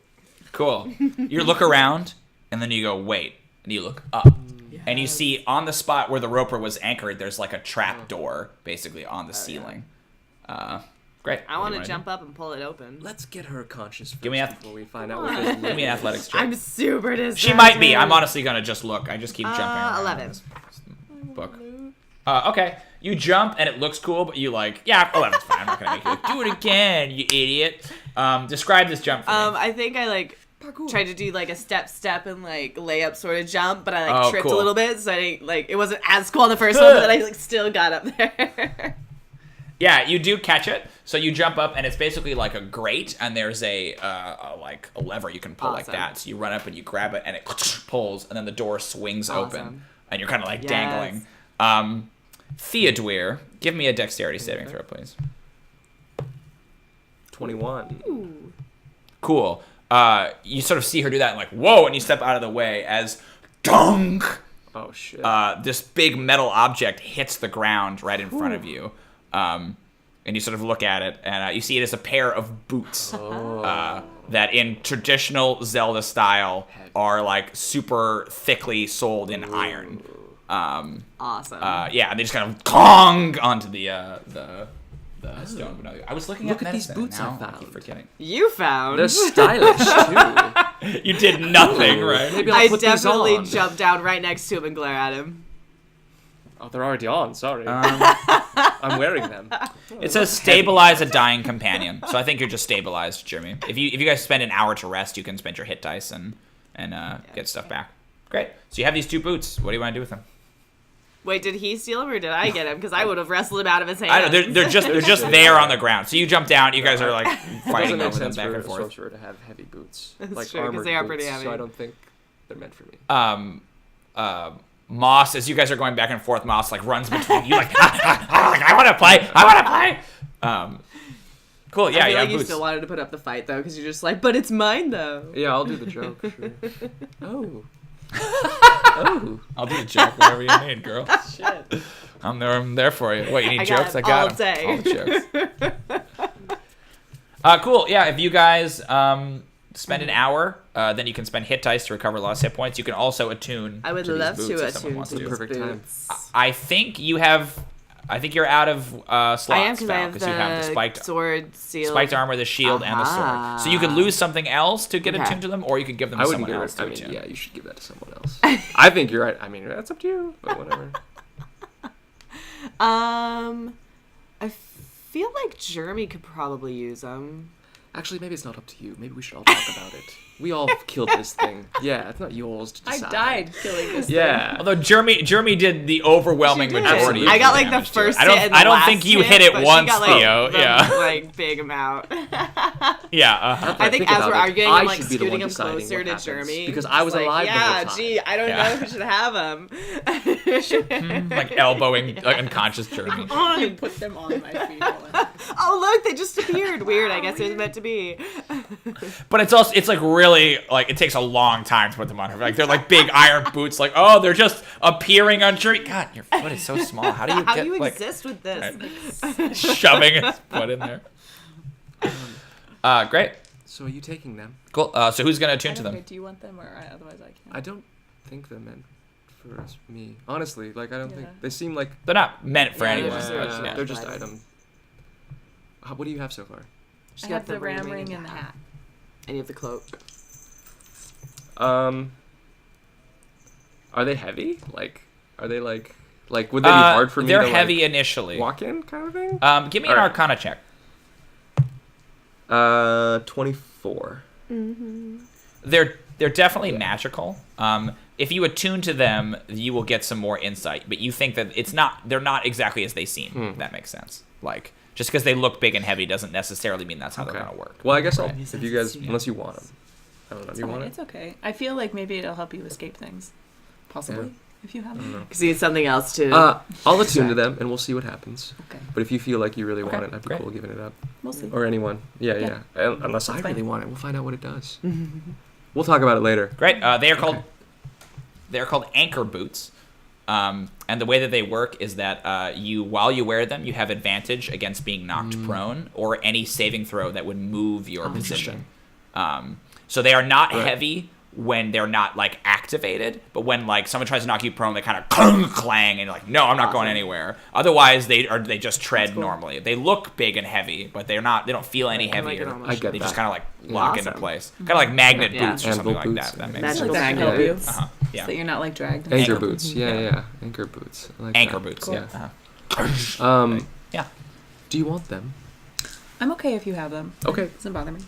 Speaker 1: Cool. You look around, and then you go, wait. And you look up. And you see on the spot where the roper was anchored, there's like a trap door, basically, on the ceiling. Great.
Speaker 4: I want to jump up and pull it open.
Speaker 3: Let's get her conscious first
Speaker 1: Give me
Speaker 3: before we find out what there's
Speaker 1: Give me an athletics check.
Speaker 4: I'm super distracted.
Speaker 1: She might be. I'm honestly going to just look. I just keep jumping around
Speaker 4: 11.
Speaker 1: this book. Okay. You jump, and it looks cool, but you like, yeah, 11's fine. I'm not going to make you like, do it again, you idiot. Describe this jump for me.
Speaker 4: I think I like tried to do like a step and like layup sort of jump, but I like tripped
Speaker 1: cool.
Speaker 4: a little bit, so I didn't, like it wasn't as cool on the first one, but I like still got up there.
Speaker 1: Yeah, you do catch it. So you jump up, and it's basically like a grate, and there's a lever you can pull like that. So you run up and you grab it, and it pulls, and then the door swings open, and you're kind of like dangling. Theodûir, give me a dexterity saving throw, please.
Speaker 3: 21.
Speaker 4: Ooh.
Speaker 1: Cool. You sort of see her do that, and like, whoa, and you step out of the way as dunk.
Speaker 3: Oh shit.
Speaker 1: This big metal object hits the ground right in front of you. And you sort of look at it, and you see it as a pair of boots that in traditional Zelda style are like super thickly soled in iron.
Speaker 4: Awesome.
Speaker 1: Yeah, and they just kind of clong onto the stone. But no, I was looking
Speaker 3: Look
Speaker 1: at
Speaker 3: at these
Speaker 1: medicine,
Speaker 3: boots
Speaker 1: and
Speaker 3: I
Speaker 1: now
Speaker 3: found.
Speaker 1: I keep forgetting.
Speaker 4: You found.
Speaker 3: They're stylish too.
Speaker 1: You did nothing, right?
Speaker 3: Maybe I'll
Speaker 4: I
Speaker 3: put these
Speaker 4: definitely
Speaker 3: on.
Speaker 4: jump down right next to him and glare at him.
Speaker 3: Oh, they're already on. Sorry. I'm wearing them.
Speaker 1: It says stabilize a dying companion, so I think you're just stabilized, Jrmi. If you guys spend an hour to rest, you can spend your hit dice and get stuff back. Great. So you have these 2 boots. What do you want to do with them?
Speaker 4: Wait, did he steal him or did I get him? Because I would have wrestled him out of his hand.
Speaker 1: I don't know. They're just there on the ground. So you jump down. You guys are like
Speaker 3: It
Speaker 1: fighting
Speaker 3: doesn't make
Speaker 1: over them
Speaker 3: sense
Speaker 1: back
Speaker 3: for
Speaker 1: and
Speaker 3: a
Speaker 1: forth.
Speaker 3: sorcerer to have heavy boots,
Speaker 4: That's
Speaker 3: like
Speaker 4: true, 'cause
Speaker 3: armored
Speaker 4: they are
Speaker 3: boots.
Speaker 4: pretty heavy.
Speaker 3: So I don't think they're meant for me.
Speaker 1: Moss, as you guys are going back and forth, Moss like runs between you, like I want to play. I want to play. Cool. Yeah,
Speaker 4: I feel
Speaker 1: yeah.
Speaker 4: like you
Speaker 1: Boots.
Speaker 4: still wanted to put up the fight though, because you're just like, but it's mine though.
Speaker 3: Yeah, I'll do the joke. Sure. Oh.
Speaker 1: I'll do the joke, whatever you need, girl.
Speaker 4: Shit.
Speaker 1: I'm there for you. What, you need
Speaker 4: I got
Speaker 1: jokes?
Speaker 4: them
Speaker 1: I got
Speaker 4: all
Speaker 1: 'em.
Speaker 4: day.
Speaker 1: All the jokes. Cool. Yeah, if you guys spend an hour, then you can spend hit dice to recover lost hit points. You can also attune.
Speaker 4: I would
Speaker 1: to these
Speaker 4: love
Speaker 1: boots
Speaker 4: to
Speaker 1: if someone
Speaker 4: attune
Speaker 1: wants
Speaker 4: to
Speaker 1: to.
Speaker 4: these
Speaker 3: Perfect time.
Speaker 4: boots.
Speaker 1: I think you have. I think you're out of slots.
Speaker 4: I am because I
Speaker 1: Val,
Speaker 4: have
Speaker 1: you have the spiked
Speaker 4: sword, seal,
Speaker 1: spiked armor, the shield, and the sword. So you could lose something else to get
Speaker 4: Okay.
Speaker 1: attuned to them, or you could give them to
Speaker 3: I wouldn't
Speaker 1: someone
Speaker 3: give
Speaker 1: else
Speaker 3: it.
Speaker 1: to
Speaker 3: I mean,
Speaker 1: attune.
Speaker 3: yeah, you should give that to someone else. I think you're right. I mean, that's up to you, but whatever.
Speaker 4: I feel like Jrmi could probably use them.
Speaker 3: Actually, maybe it's not up to you. Maybe we should all talk about it. We all killed this thing. Yeah, it's not yours to
Speaker 2: I
Speaker 3: decide.
Speaker 2: died killing this
Speaker 3: Yeah.
Speaker 1: Although Jrmi did the overwhelming
Speaker 4: She did.
Speaker 1: majority. Of
Speaker 4: I got
Speaker 1: the
Speaker 4: like the
Speaker 1: damage to it.
Speaker 4: first
Speaker 1: I don't.
Speaker 4: hit and
Speaker 1: I
Speaker 4: the
Speaker 1: don't
Speaker 4: last
Speaker 1: think you
Speaker 4: hit,
Speaker 1: hit it
Speaker 4: but she
Speaker 1: once,
Speaker 4: got, like,
Speaker 1: Theo.
Speaker 4: the,
Speaker 1: Yeah.
Speaker 4: like big amount.
Speaker 1: Yeah.
Speaker 4: I think
Speaker 3: think
Speaker 4: as
Speaker 3: about
Speaker 4: we're
Speaker 3: it,
Speaker 4: arguing,
Speaker 3: I
Speaker 4: I'm like
Speaker 3: should be the
Speaker 4: scooting
Speaker 3: one
Speaker 4: him
Speaker 3: deciding
Speaker 4: closer
Speaker 3: what
Speaker 4: to
Speaker 3: happens,
Speaker 4: Jrmi.
Speaker 3: because
Speaker 4: just
Speaker 3: I was
Speaker 4: like,
Speaker 3: alive the
Speaker 4: yeah,
Speaker 3: whole time.
Speaker 4: gee, I don't
Speaker 1: Yeah.
Speaker 4: know if we should have him.
Speaker 1: Like elbowing like, unconscious Jrmi.
Speaker 2: I put them on my feet.
Speaker 4: Oh look, they just appeared. Weird. I guess it was meant to be.
Speaker 1: But it's like really like it takes a long time to put them on her. Like they're like big iron boots. Like oh, they're just appearing on Jrmi. God, your foot is so small. How do you
Speaker 4: How
Speaker 1: get
Speaker 4: do you
Speaker 1: like
Speaker 4: exist with this?
Speaker 1: shoving his foot in there? Great,
Speaker 3: So are you taking them?
Speaker 1: cool. So who's gonna attune to them?
Speaker 2: Do you want them, or otherwise I can't?
Speaker 3: I don't think they're meant for me. Honestly, like I don't think
Speaker 2: Yeah.
Speaker 3: they seem like.
Speaker 1: They're not meant for
Speaker 4: Yeah,
Speaker 1: anyone.
Speaker 4: just-
Speaker 1: but, yeah.
Speaker 3: They're just items. What do you have so far?
Speaker 4: She's
Speaker 2: I
Speaker 4: got
Speaker 2: have the ram ring and the hat.
Speaker 4: And you have the cloak.
Speaker 3: Are they heavy? Like, are they like would they be hard for me
Speaker 1: They're
Speaker 3: to
Speaker 1: heavy
Speaker 3: like,
Speaker 1: initially.
Speaker 3: walk in kind of thing?
Speaker 1: Give me an
Speaker 3: Alright.
Speaker 1: Arcana check.
Speaker 3: 24.
Speaker 1: They're definitely magical. If you attune to them, you will get some more insight. But you think that they're not exactly as they seem. If that makes sense. Like just because they look big and heavy doesn't necessarily mean that's how they're gonna work.
Speaker 3: Well, I guess I'll,
Speaker 1: Right.
Speaker 3: if you guys, unless you want them. I don't know. Do you want it?
Speaker 2: It's okay. I feel like maybe it'll help you escape things. Possibly. If you have them.
Speaker 4: Because you need something else to.
Speaker 3: I'll attune to them and we'll see what happens.
Speaker 2: Okay.
Speaker 3: But if you feel like you really want
Speaker 1: Okay,
Speaker 3: it, I'd be
Speaker 1: great.
Speaker 3: cool giving it up.
Speaker 2: We'll see.
Speaker 3: Or anyone. Yeah.
Speaker 2: Yeah.
Speaker 3: Unless I
Speaker 2: That's fine.
Speaker 3: really want it, we'll find out what it does. We'll talk about it later.
Speaker 1: Great. They are called anchor boots. And the way that they work is that while you wear them, you have advantage against being knocked prone or any saving throw that would move your position. So they are not heavy when they're not like activated, but when like someone tries to knock you prone, they kind of clang and you're like, no, I'm not going anywhere. Otherwise, they just tread normally. They look big and heavy, but they don't feel any heavier.
Speaker 3: I get
Speaker 1: They
Speaker 3: that.
Speaker 1: just kind of like lock into
Speaker 4: Awesome.
Speaker 1: place, kind of like magnet
Speaker 4: Yeah.
Speaker 1: boots or something
Speaker 3: Anvil
Speaker 1: like
Speaker 3: boots.
Speaker 1: that. That makes
Speaker 4: Magical
Speaker 1: sense.
Speaker 2: That can
Speaker 4: magnet
Speaker 2: help you.
Speaker 4: boots.
Speaker 1: Yeah.
Speaker 2: So that you're not like dragged.
Speaker 3: Anchor
Speaker 1: Anchor
Speaker 3: boots.
Speaker 1: boots.
Speaker 3: Yeah. Anchor boots. I like
Speaker 1: Anchor
Speaker 3: that.
Speaker 1: boots.
Speaker 3: Yeah.
Speaker 1: Yeah.
Speaker 3: Do you want them?
Speaker 2: I'm okay if you have them.
Speaker 3: Okay.
Speaker 2: It doesn't bother me.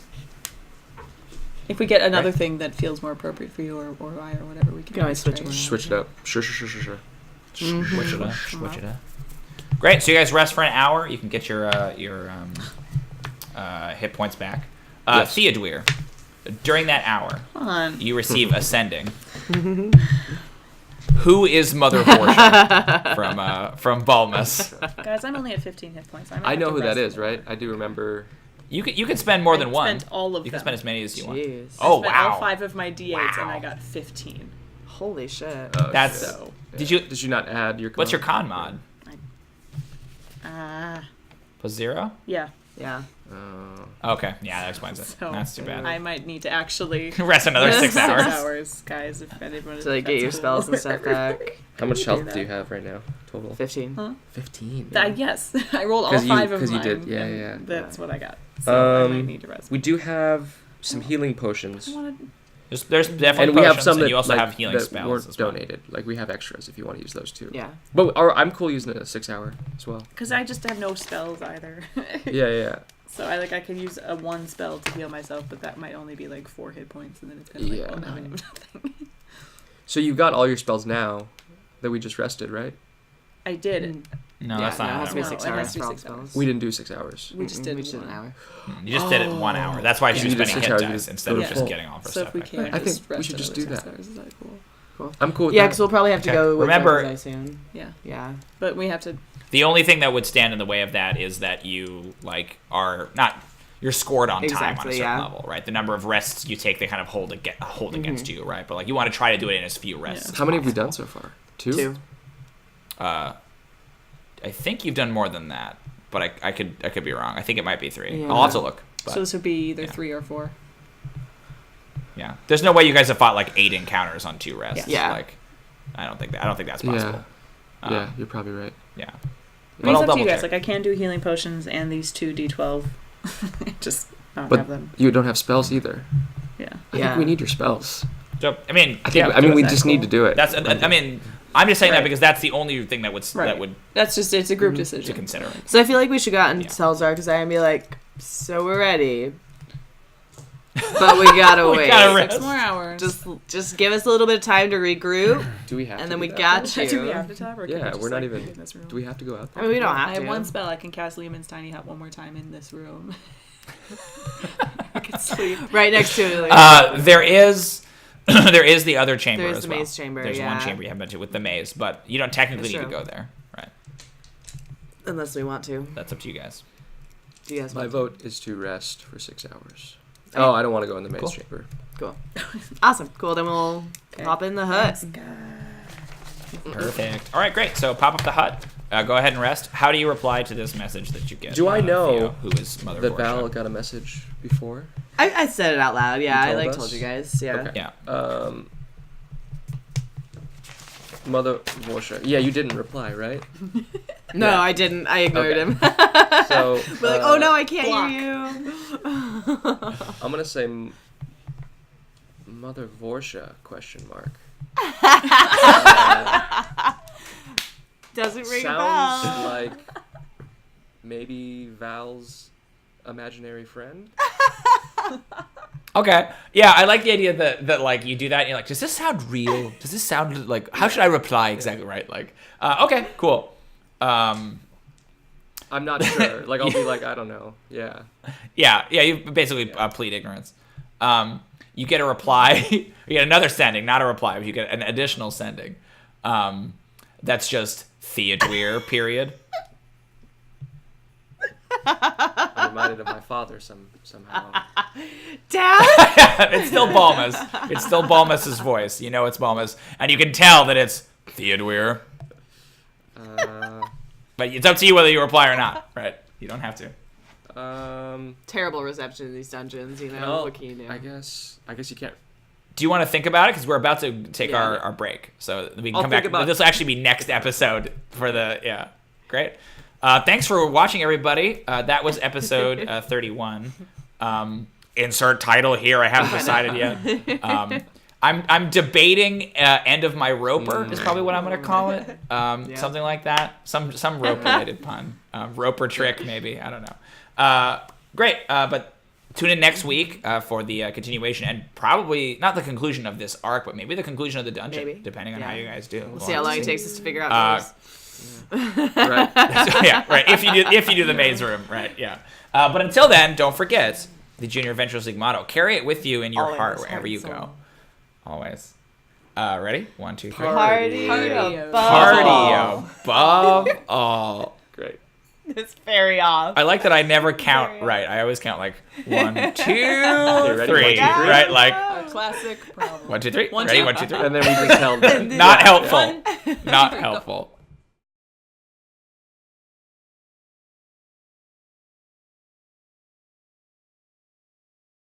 Speaker 2: If we get another thing that feels more appropriate for you or I or whatever, we can
Speaker 4: can always switch
Speaker 2: try
Speaker 4: it.
Speaker 3: Switch it up. Sure.
Speaker 1: Switch it up. Switch it up. Great. So you guys rest for an hour. You can get your hit points back.
Speaker 3: Yes.
Speaker 1: Theodûir, during that hour,
Speaker 2: Come on.
Speaker 1: you receive ascending. Who is Mother Horsham from Balmus?
Speaker 2: Guys, I'm only at 15 hit points.
Speaker 3: I know who that is, right? I do remember.
Speaker 1: You can spend more than one.
Speaker 2: Spent all of
Speaker 1: You
Speaker 2: them.
Speaker 1: can spend as many as you want.
Speaker 4: Jeez.
Speaker 1: Oh
Speaker 2: I spent
Speaker 1: wow!
Speaker 2: all 5 of my d8s and
Speaker 1: Wow.
Speaker 2: I got 15.
Speaker 4: Holy shit.
Speaker 3: Oh,
Speaker 1: That's-
Speaker 3: shit.
Speaker 2: So,
Speaker 1: Did you?
Speaker 3: Did you not add your?
Speaker 1: What's your con mod? Was 0?
Speaker 2: yeah.
Speaker 4: Yeah.
Speaker 1: Okay, yeah, that explains it.
Speaker 2: So
Speaker 1: That's too bad.
Speaker 2: I might need to actually
Speaker 1: Rest another 6 hours.
Speaker 2: 6 hours, guys. If anyone
Speaker 4: To like get your spells and stuff back.
Speaker 3: How much
Speaker 2: do
Speaker 3: health
Speaker 2: that.
Speaker 3: do you have right now? Total.
Speaker 4: 15.
Speaker 2: Huh?
Speaker 3: 15.
Speaker 2: Yes, I rolled all
Speaker 3: 'Cause you-
Speaker 2: 5 of
Speaker 3: 'cause you
Speaker 2: mine.
Speaker 3: did, yeah,
Speaker 2: and
Speaker 3: yeah.
Speaker 2: That's what I got. So I might
Speaker 3: Um,
Speaker 2: need to rest.
Speaker 3: We do have some healing potions.
Speaker 1: There's definitely
Speaker 3: And we have
Speaker 1: potions,
Speaker 3: some
Speaker 1: and
Speaker 3: that,
Speaker 1: you also
Speaker 3: like,
Speaker 1: have healing
Speaker 3: that
Speaker 1: spells
Speaker 3: weren't
Speaker 1: as well.
Speaker 3: donated. Like we have extras if you want to use those too.
Speaker 4: Yeah.
Speaker 3: But I'm cool using a 6 hour as well.
Speaker 2: Because I just have no spells either.
Speaker 3: Yeah.
Speaker 2: So I could use a 1 spell to heal myself, but that might only be like 4 hit points, and then it's kind of
Speaker 3: Yeah.
Speaker 2: like, well, now I have nothing.
Speaker 3: So you've got all your spells now that we just rested, right?
Speaker 2: I did.
Speaker 1: No,
Speaker 4: Yeah,
Speaker 1: that's not
Speaker 4: no, it
Speaker 1: how
Speaker 4: has
Speaker 1: it
Speaker 4: to be
Speaker 1: works.
Speaker 4: 6
Speaker 2: No, it
Speaker 4: hours
Speaker 2: has to be
Speaker 4: for all
Speaker 2: 6 hours.
Speaker 4: spells.
Speaker 3: We didn't do 6 hours.
Speaker 2: We just did
Speaker 4: We just did
Speaker 2: one.
Speaker 4: an hour.
Speaker 1: You just did it 1 hour. That's why
Speaker 3: Yeah,
Speaker 1: she's
Speaker 3: you did
Speaker 1: spending
Speaker 3: 6
Speaker 1: hit
Speaker 3: hours,
Speaker 1: dice
Speaker 3: you
Speaker 1: instead of
Speaker 2: did
Speaker 1: just
Speaker 2: full.
Speaker 1: getting all of her
Speaker 2: So
Speaker 1: stuff
Speaker 2: if we
Speaker 1: back.
Speaker 2: can,
Speaker 3: I think
Speaker 2: just
Speaker 3: we
Speaker 2: rest
Speaker 3: should just
Speaker 2: another
Speaker 3: do
Speaker 2: 6
Speaker 3: that.
Speaker 2: hours. Is that cool?
Speaker 3: I'm cool with
Speaker 4: Yeah,
Speaker 3: that.
Speaker 4: because we'll probably have to
Speaker 1: Okay.
Speaker 4: go with
Speaker 1: Remember-
Speaker 4: Enge soon.
Speaker 2: Yeah.
Speaker 4: Yeah.
Speaker 2: But we have to.
Speaker 1: The only thing that would stand in the way of that is that you are not. You're scored on time on a
Speaker 4: Exactly,
Speaker 1: certain
Speaker 4: yeah.
Speaker 1: level, right? The number of rests you take, they kind of hold against you, right? But you want to try to do it in as few rests.
Speaker 2: Yeah.
Speaker 1: as
Speaker 3: How many have we
Speaker 1: possible.
Speaker 3: done so far? 2?
Speaker 4: 2.
Speaker 1: I think you've done more than that, but I could be wrong. I think it might be 3.
Speaker 4: Yeah.
Speaker 1: I'll have to look. But,
Speaker 2: So this would be either
Speaker 1: yeah.
Speaker 2: 3 or 4.
Speaker 1: yeah, there's no way you guys have fought 8 encounters on 2 rests.
Speaker 4: Yeah.
Speaker 1: I don't think that's possible.
Speaker 3: Yeah, you're probably right.
Speaker 1: Yeah.
Speaker 2: I mean,
Speaker 1: I'll
Speaker 2: it's up to you
Speaker 1: double
Speaker 2: guys.
Speaker 1: check.
Speaker 2: I can do healing potions and these 2 d12. Just not
Speaker 3: But
Speaker 2: have them.
Speaker 3: you don't have spells either.
Speaker 2: Yeah.
Speaker 3: I
Speaker 4: Yeah.
Speaker 3: think we need your spells.
Speaker 1: So, I mean,
Speaker 3: I think.
Speaker 1: yeah,
Speaker 3: I mean, we
Speaker 2: that
Speaker 3: just
Speaker 2: cool.
Speaker 3: need to do it.
Speaker 1: that's. I mean, I'm just saying that
Speaker 2: Right.
Speaker 1: because that's the only thing that would
Speaker 2: Right. That's just, it's a group decision.
Speaker 1: to consider.
Speaker 4: So I feel like we should go out and
Speaker 1: Yeah.
Speaker 4: tell Zarkazai and be like, so we're ready. But we gotta
Speaker 1: We
Speaker 4: wait.
Speaker 1: gotta
Speaker 2: 6
Speaker 1: rest.
Speaker 2: more hours.
Speaker 4: Just give us a little bit of time to regroup.
Speaker 3: Do we have?
Speaker 4: And
Speaker 3: to
Speaker 4: then
Speaker 3: do
Speaker 4: we
Speaker 3: that,
Speaker 4: got
Speaker 3: though?
Speaker 4: you.
Speaker 2: Do we have to tap, or can we
Speaker 3: Yeah,
Speaker 2: just,
Speaker 3: we're not
Speaker 2: be
Speaker 3: even.
Speaker 2: in this room?
Speaker 3: Do we have to go out
Speaker 4: I
Speaker 3: there?
Speaker 4: mean, we don't have
Speaker 2: I
Speaker 4: to.
Speaker 2: have 1 spell. I can cast Lehman's Tiny Hut 1 more time in this room. I can sleep.
Speaker 4: Right next to it. Like,
Speaker 1: There is there is the other chamber
Speaker 4: There's
Speaker 1: as
Speaker 4: the
Speaker 1: well.
Speaker 4: maze chamber,
Speaker 1: There's one
Speaker 4: yeah.
Speaker 1: chamber you haven't been to with the maze, but you don't technically
Speaker 4: That's
Speaker 1: need to
Speaker 4: true.
Speaker 1: go there. Right.
Speaker 4: unless we want to.
Speaker 1: That's up to you guys.
Speaker 4: Do you guys
Speaker 3: My
Speaker 4: want
Speaker 3: vote is to rest for 6 hours. Oh, I don't want to go in the maze
Speaker 1: Cool.
Speaker 3: chamber.
Speaker 4: to? Cool. Awesome. Cool. Then we'll
Speaker 2: Okay.
Speaker 4: hop in the hut.
Speaker 1: Perfect. All right, great. So pop up the hut. Go ahead and rest. How do you reply to this message that you get?
Speaker 3: Do I know
Speaker 1: Theo, who is Mother
Speaker 3: That
Speaker 1: Borsha?
Speaker 3: Val got a message before.
Speaker 4: I said it out loud. Yeah,
Speaker 3: You
Speaker 4: I
Speaker 3: told
Speaker 4: like
Speaker 3: us?
Speaker 4: told you guys. Yeah.
Speaker 3: Okay.
Speaker 1: Yeah.
Speaker 3: Mother Borsha. Yeah, you didn't reply, right?
Speaker 4: No,
Speaker 3: Yeah.
Speaker 4: I didn't. I ignored
Speaker 3: Okay.
Speaker 4: him.
Speaker 3: So
Speaker 4: We're like, oh no, I can't
Speaker 2: block.
Speaker 4: hear you.
Speaker 3: I'm gonna say Mother Borsha ?
Speaker 4: Doesn't ring a
Speaker 3: Sounds
Speaker 4: bell.
Speaker 3: like maybe Val's imaginary friend.
Speaker 1: Okay. Yeah, I like the idea that you do that and you're like, does this sound real? Does this sound like, how should I reply exactly right? Okay, cool.
Speaker 3: I'm not sure. Like I'll be like, I don't know. Yeah.
Speaker 1: Yeah, you basically plead ignorance. You get a reply. You get another sending, not a reply, but you get an additional sending. That's just Theodûir, period.
Speaker 3: I'm reminded of my father somehow.
Speaker 4: Dad.
Speaker 1: It's still Balmus. It's still Balmus's voice. You know it's Balmus. And you can tell that it's Theodûir. But it's up to you whether you reply or not, right? You don't have to.
Speaker 4: Terrible reception in these dungeons. You know.
Speaker 3: Well,
Speaker 4: What can you do?
Speaker 3: I guess you can't.
Speaker 1: Do you want to think about it? Because we're about to take
Speaker 4: Yeah.
Speaker 1: our break. So we can
Speaker 3: I'll
Speaker 1: come back.
Speaker 3: think about-
Speaker 1: This will actually be next episode for the, yeah. Great. Thanks for watching, everybody. That was episode 31. Insert title here. I haven't decided yet. I'm debating end of my roper is probably what I'm going to call it. Something like that. Some rope related pun. Roper trick maybe. I don't know. Great. But tune in next week for the continuation and probably not the conclusion of this arc, but maybe the conclusion of the dungeon,
Speaker 4: Maybe.
Speaker 1: depending on
Speaker 4: Yeah.
Speaker 1: how you guys do.
Speaker 4: We'll see how long it takes us to figure out. those.
Speaker 3: Right.
Speaker 1: Yeah, right. If you do the maze room, right? Yeah. But until then, don't forget the Junior Adventurers League motto. Carry it with you in your
Speaker 4: Always,
Speaker 1: heart wherever
Speaker 4: heart
Speaker 1: you
Speaker 4: and soul.
Speaker 1: go. Always. Ready? 1, 2, 3.
Speaker 3: Party.
Speaker 4: above
Speaker 1: Party
Speaker 4: all.
Speaker 1: above all.
Speaker 3: Great.
Speaker 4: It's very off.
Speaker 1: I like that I never count right. I always count like 1, 2, 3.
Speaker 3: ready? 1, 2, 3.
Speaker 1: Right? Like
Speaker 2: Classic problem.
Speaker 1: 1, 2, 3.
Speaker 2: One,
Speaker 1: Ready?
Speaker 2: two.
Speaker 1: 1, 2, 3.
Speaker 3: And then we just held them.
Speaker 1: Not helpful. Not helpful.